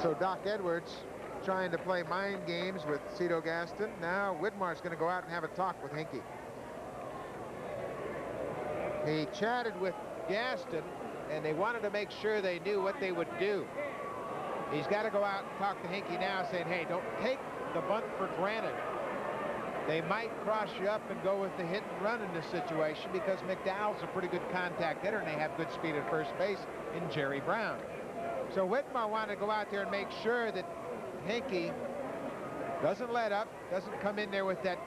So Doc Edwards trying to play mind games with Cito Gaston. Now Widmar's going to go out and have a talk with Henke. He chatted with Gaston, and they wanted to make sure they knew what they would do. He's got to go out and talk to Henke now, saying, hey, don't take the bunt for granted. They might cross you up and go with the hit and run in this situation because McDowell's a pretty good contact hitter, and they have good speed at first base in Jerry Brown. So Widmar wanted to go out there and make sure that Henke doesn't let up, doesn't come in there with that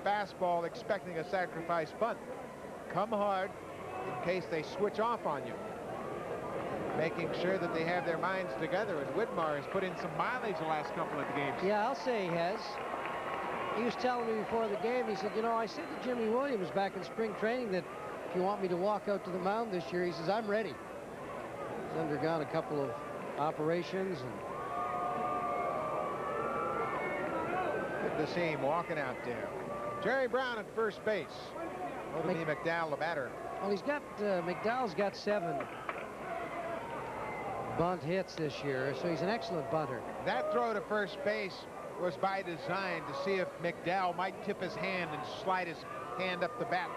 fastball expecting a sacrifice bunt. Come hard in case they switch off on you. Making sure that they have their minds together, and Widmar has put in some mileage the last couple of games. Yeah, I'll say he has. He was telling me before the game, he said, you know, I said to Jimmy Williams back in spring training that if you want me to walk out to the mound this year, he says, I'm ready. He's undergone a couple of operations. And good to see him walking out there. Jerry Brown at first base. O.B. McDowell, the batter. Well, he's got, McDowell's got 7 bunt hits this year, so he's an excellent bunter. That throw to first base was by design to see if McDowell might tip his hand and slide his hand up the bat,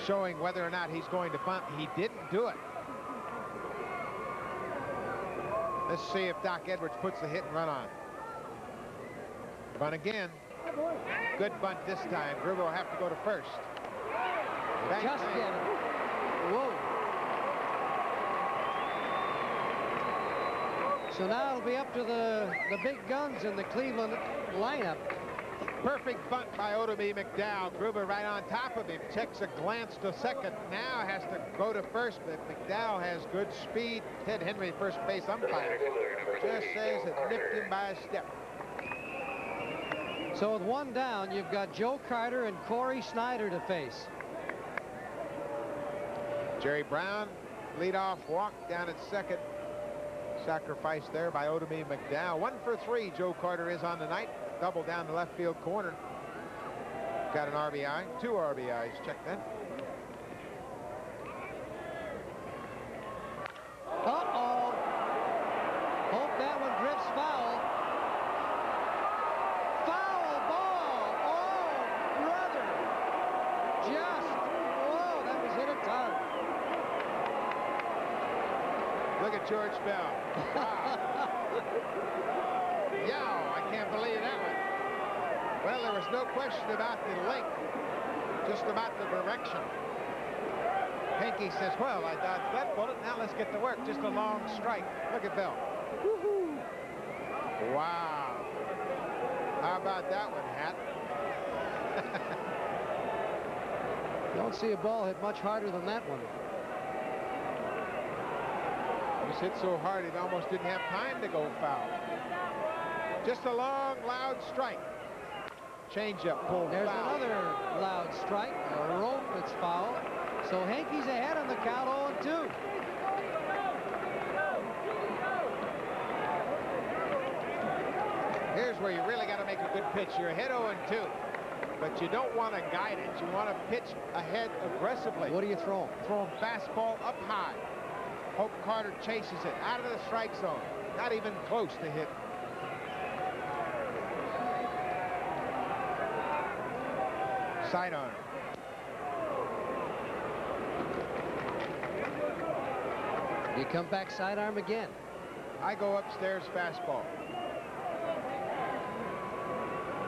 showing whether or not he's going to bunt. He didn't do it. Let's see if Doc Edwards puts the hit and run on. Bunt again. Good bunt this time. Gruber will have to go to first. Bang, Just bang. get it. Whoa. So now it'll be up to the big guns in the Cleveland lineup. Perfect bunt by O.B. McDowell. Gruber right on top of him. Takes a glance to second. Now has to go to first, but McDowell has good speed. Ted Henry, first base umpire, just says it nipped him by a step. So with 1 down, you've got Joe Carter and Corey Snyder to face. Jerry Brown, leadoff walk down at second. Sacrifice there by O.B. McDowell. 1 for 3 Joe Carter is on the night. Double down the left field corner. Got an RBI. 2 RBIs. Check that. Uh-oh. Hope that one drifts foul. Foul ball. Oh, brother. Oh, that was hit a ton. Look at George Bell. Wow. Yow, I can't believe that one. Well, there was no question about the length, just about the direction. Henke says, well, I dodged that bullet. Now let's get to work. Just a long strike. Look at Bell. Wow. How about that one, Hat? Don't see a ball hit much harder than that one. It was hit so hard it almost didn't have time to go foul. Just a long, loud strike. Changeup pulled There's foul. another loud strike. A rope that's foul. So Henke's ahead on the count 0-2. Here's where you really got to make a good pitch. You're ahead 0-2. but you don't want to guide it. You want to pitch ahead aggressively. What are you throwing? Throwing fastball up high. Hope Carter chases it out of the strike zone. Not even close to hit. Sidearm. You come back sidearm again. I go upstairs fastball.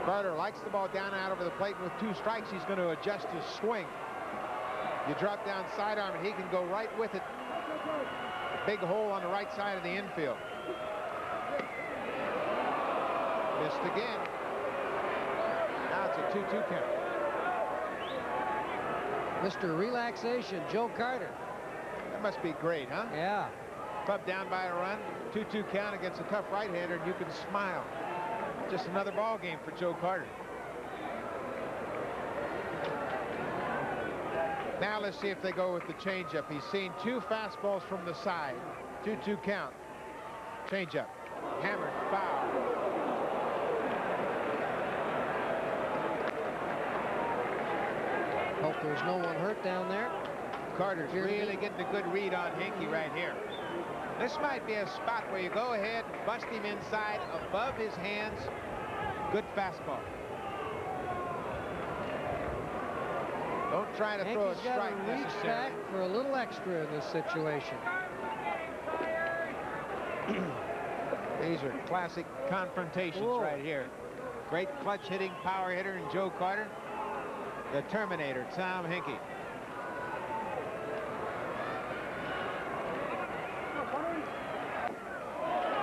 Carter likes the ball down out over the plate, and with 2 strikes, he's going to adjust his swing. You drop down sidearm, and he can go right with it. Big hole on the right side of the infield. Missed again. Now it's a 2-2 count. Mr. Relaxation, Joe Carter. That must be great, huh? Yeah. Club down by a run, 2-2 count against a tough right-hander, and you can smile. Just another ball game for Joe Carter. Now let's see if they go with the changeup. He's seen 2 fastballs from the side. 2-2 count. Changeup. Hammered, foul. Hope there's no one hurt down there. Carter's really getting a good read on Hinkie right here. This might be a spot where you go ahead and bust him inside above his hands. Good fastball. Don't try to throw a Hankey's got strike to reach necessarily. back for a little extra in this situation. These are classic confrontations right here. Great clutch hitting power hitter in Joe Carter. The Terminator, Tom Hinkie.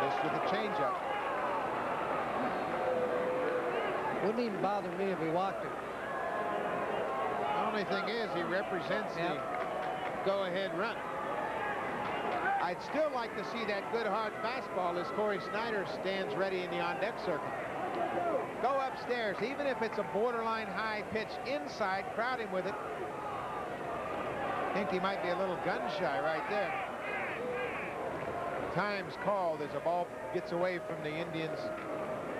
This with a changeup. Wouldn't even bother me if he walked it. The only thing is he represents the go-ahead run. I'd still like to see that good hard fastball as Corey Snyder stands ready in the on-deck circle. Go upstairs, even if it's a borderline high pitch inside, crowd him with it. Hinkie might be a little gun shy right there. Time's called as a ball gets away from the Indians'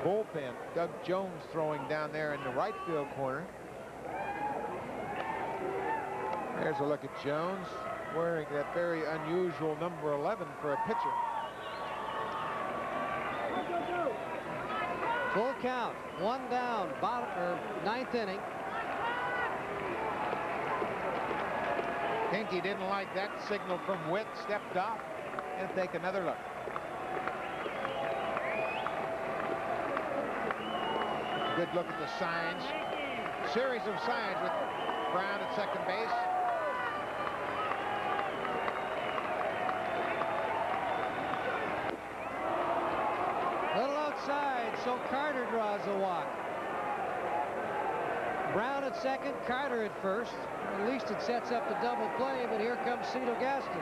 bullpen. Doug Jones throwing down there in the right field corner. There's a look at Jones wearing that very unusual number 11 for a pitcher. Full count, 1 down, bottom or 9th inning. Hinkie didn't like that signal from Witt, stepped off, and take another look. Good look at the signs. Series of signs with Brown at second base. Little outside, so Carter draws a walk. Brown at second, Carter at first. At least it sets up the double play, but here comes Cito Gaston.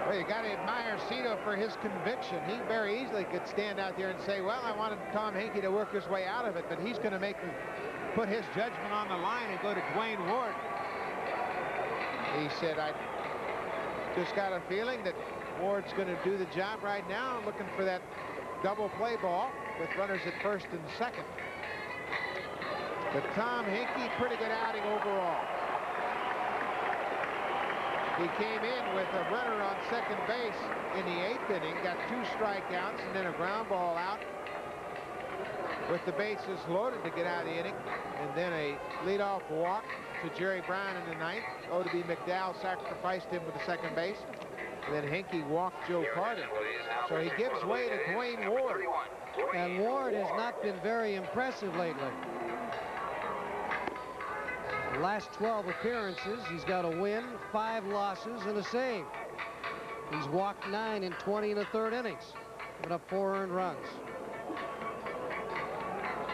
Well, you got to admire Cito for his conviction. He very easily could stand out there and say, well, I wanted Tom Hinkie to work his way out of it, but he's going to put his judgment on the line and go to Dwayne Ward. He said, I just got a feeling that Ward's going to do the job right now, looking for that double play ball with runners at first and second. But Tom Hinkie, pretty good outing overall. He came in with a runner on second base in the 8th inning, got 2 strikeouts and then a ground ball out with the bases loaded to get out of the inning, and then a leadoff walk to Jerry Brown in the 9th. O.D.B. McDowell sacrificed him with the second base. And then Hinkie walked Joe Carter. So he gives way to Dwayne Ward. And Ward has not been very impressive lately. The last 12 appearances, he's got a win, 5 losses, and a save. He's walked 9 in 20 in the 3rd innings. Put up 4 earned runs.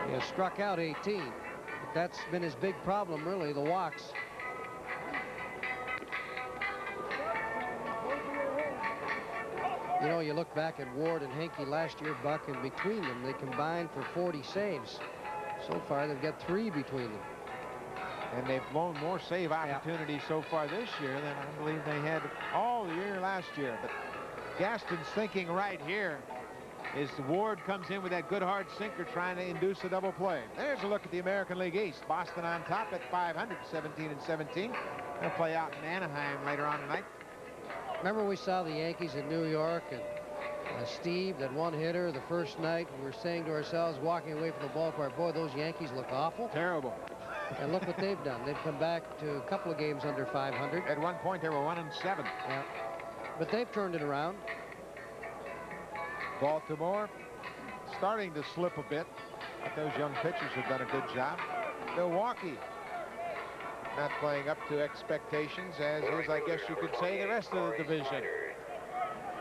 He has struck out 18. But that's been his big problem, really, the walks. You know, you look back at Ward and Hinkie last year, Buck, and between them, they combined for 40 saves. So far, they've got 3 between them. And they've blown more save opportunities so far this year than I believe they had all year last year. But Gaston's thinking right here, As Ward comes in with that good hard sinker trying to induce a double play. There's a look at the American League East. Boston on top at 500, 17-17. They'll play out in Anaheim later on tonight. Remember we saw the Yankees in New York, and Steve, that one hitter the first night, we were saying to ourselves walking away from the ballpark, boy, those Yankees look awful. Terrible. And look what they've done. They've come back to a couple of games under 500. At one point they were 1-7. Yeah. But they've turned it around. Baltimore starting to slip a bit, but those young pitchers have done a good job. Milwaukee not playing up to expectations, as is, I guess you could say, the rest of the division.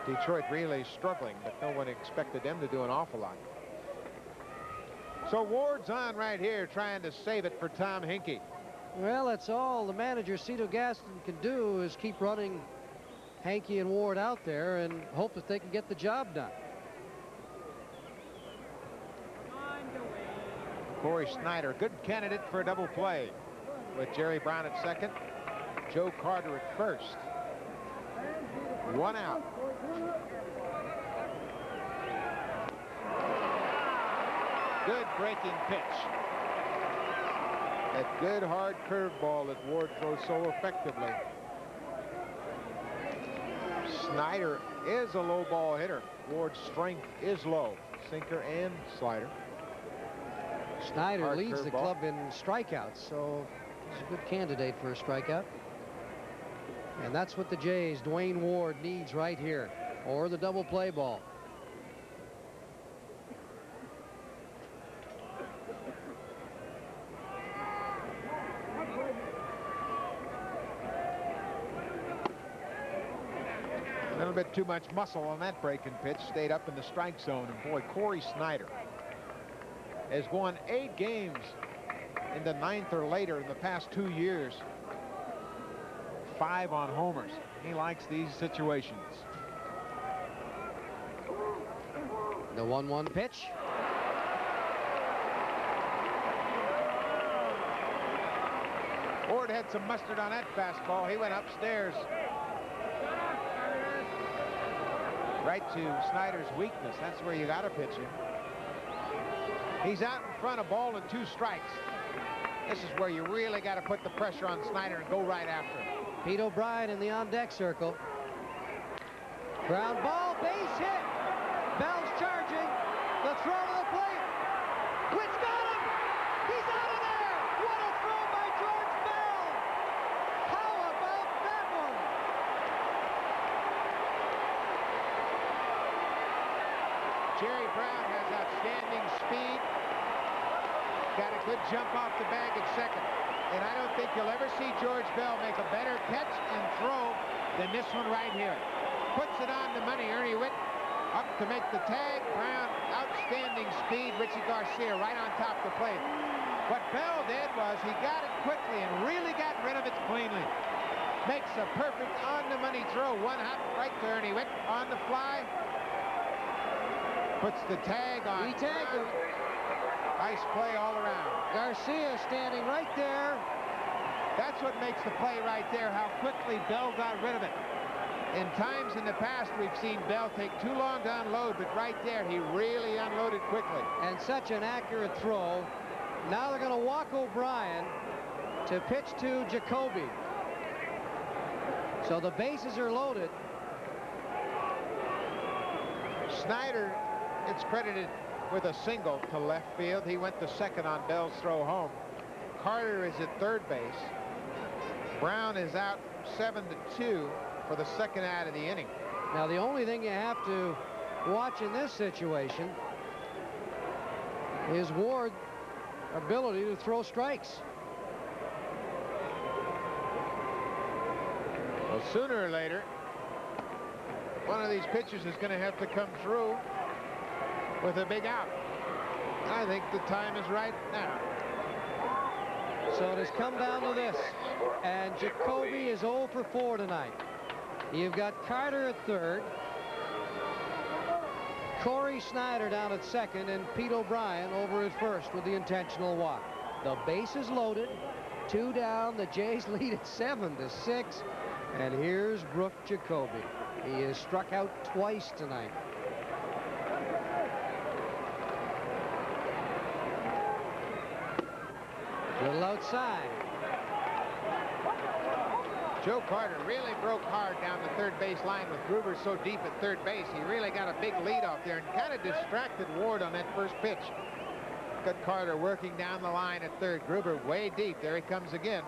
Detroit really struggling, but no one expected them to do an awful lot. So Ward's on right here trying to save it for Tom Hinkie. Well, that's all the manager, Cito Gaston, can do is keep running Hanke and Ward out there and hope that they can get the job done. Corey Snyder, good candidate for a double play, with Jerry Brown at second, Joe Carter at first. One out. Good breaking pitch. That good hard curveball that Ward throws so effectively. Snyder is a low ball hitter. Ward's strength is low, sinker and slider. Snyder Hard leads the curveball. club in strikeouts, so he's a good candidate for a strikeout. And that's what the Jays, Dwayne Ward, needs right here, or the double play ball. A little bit too much muscle on that breaking pitch. Stayed up in the strike zone. And boy, Corey Snyder has won 8 games in the 9th or later in the past 2 years. 5 on homers. He likes these situations. The 1-1 pitch. Ward had some mustard on that fastball. He went upstairs. Right to Snyder's weakness. That's where you got to pitch him. He's out in front, a ball and 2 strikes. This is where you really got to put the pressure on Snyder and go right after him. Pete O'Brien in the on-deck circle. Ground ball, base hit. Bell's charging. The throw to the plate. Which got him. He's out of there. What a throw by George Bell. How about that one? Jerry Brown has outstanding speed. Got a good jump off the bag at second. And I don't think you'll ever see George Bell make a better catch and throw than this one right here. Puts it on the money. Ernie Witt up to make the tag. Brown, outstanding speed. Richie Garcia right on top of the plate. What Bell did was he got it quickly and really got rid of it cleanly. Makes a perfect on-the-money throw. One hop right to Ernie Witt on the fly. Puts the tag on. He tagged him. Nice play all around. Garcia standing right there. That's what makes the play right there, how quickly Bell got rid of it. In times in the past, we've seen Bell take too long to unload, but right there, he really unloaded quickly. And such an accurate throw. Now they're going to walk O'Brien to pitch to Jacoby. So the bases are loaded. Snyder gets credited with a single to left field. He went to second on Bell's throw home. Carter is at third base. Brown is out 7-2 for the second out of the inning. Now the only thing you have to watch in this situation is Ward's ability to throw strikes. Well, sooner or later, one of these pitchers is going to have to come through with a big out. I think the time is right now. So it has come down to this. And Jacoby is 0 for 4 tonight. You've got Carter at third, Corey Snyder down at second, and Pete O'Brien over at first with the intentional walk. The base is loaded. 2 down. The Jays lead at 7-6. And here's Brooke Jacoby. He has struck out twice tonight. Little outside. Joe Carter really broke hard down the third base line with Gruber so deep at third base. He really got a big lead off there and kind of distracted Ward on that first pitch. Got Carter working down the line at third. Gruber way deep. There he comes again.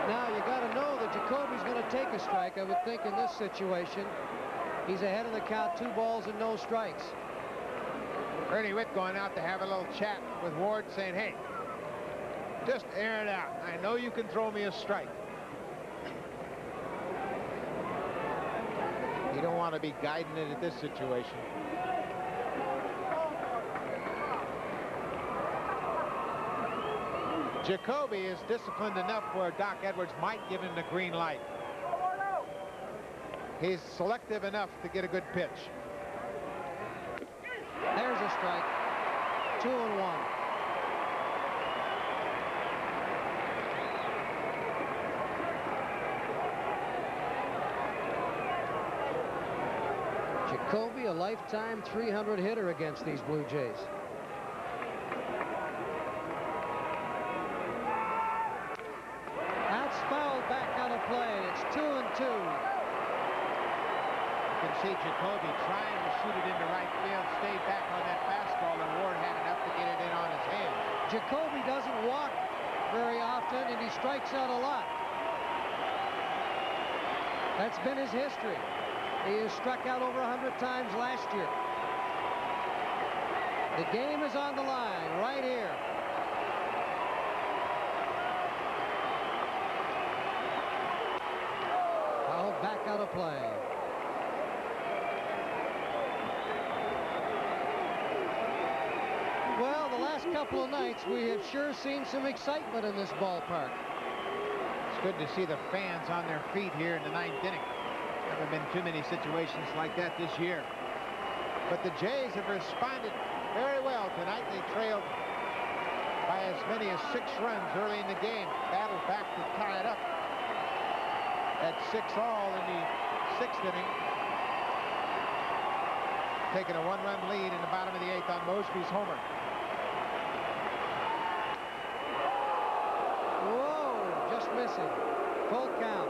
Now you got to know that Jacoby's going to take a strike. I would think in this situation he's ahead of the count, 2 balls and no strikes. Ernie Witt going out to have a little chat with Ward, saying, hey, just air it out. I know you can throw me a strike. You don't want to be guiding it at this situation. Jacoby is disciplined enough where Doc Edwards might give him the green light. He's selective enough to get a good pitch. There's a strike. 2-1. Jacoby, a lifetime 300 hitter against these Blue Jays. That's fouled back out of play. It's 2-2. You can see Jacoby trying to shoot it into right field, stayed back on that fastball, and Ward had enough to get it in on his hand. Jacoby doesn't walk very often, and he strikes out a lot. That's been his history. He has struck out over 100 times last year. The game is on the line right here. Fouled back out of play. Well, the last couple of nights, we have sure seen some excitement in this ballpark. It's good to see the fans on their feet here in the 9th inning. There have been too many situations like that this year. But the Jays have responded very well tonight. They trailed by as many as 6 runs early in the game. Battled back to tie it up at 6-all in the 6th inning. Taking a 1-run lead in the bottom of the 8th on Mosby's homer. Whoa, just missing. Full count.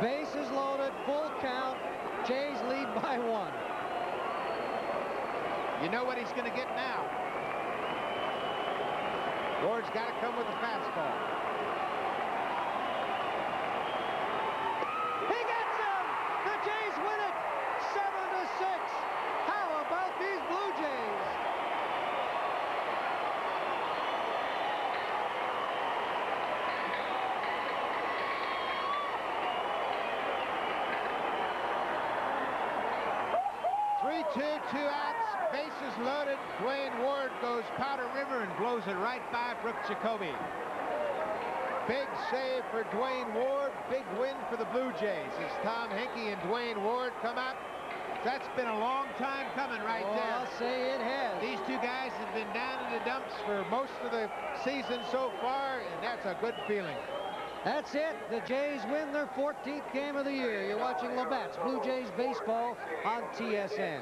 Bases loaded, full count. Jays lead by 1. You know what he's going to get now. Ward's got to come with a fastball. He gets him! The Jays win it! 7-6. How about these Blue Jays? Two outs, bases loaded. Dwayne Ward goes Powder River and blows it right by Brooks Jacoby. Big save for Dwayne Ward. Big win for the Blue Jays as Tom Henke and Dwayne Ward come up. That's been a long time coming right there. I'll say it has. These two guys have been down in the dumps for most of the season so far, and that's a good feeling. That's it. The Jays win their 14th game of the year. You're watching Labatt's Blue Jays baseball on TSN.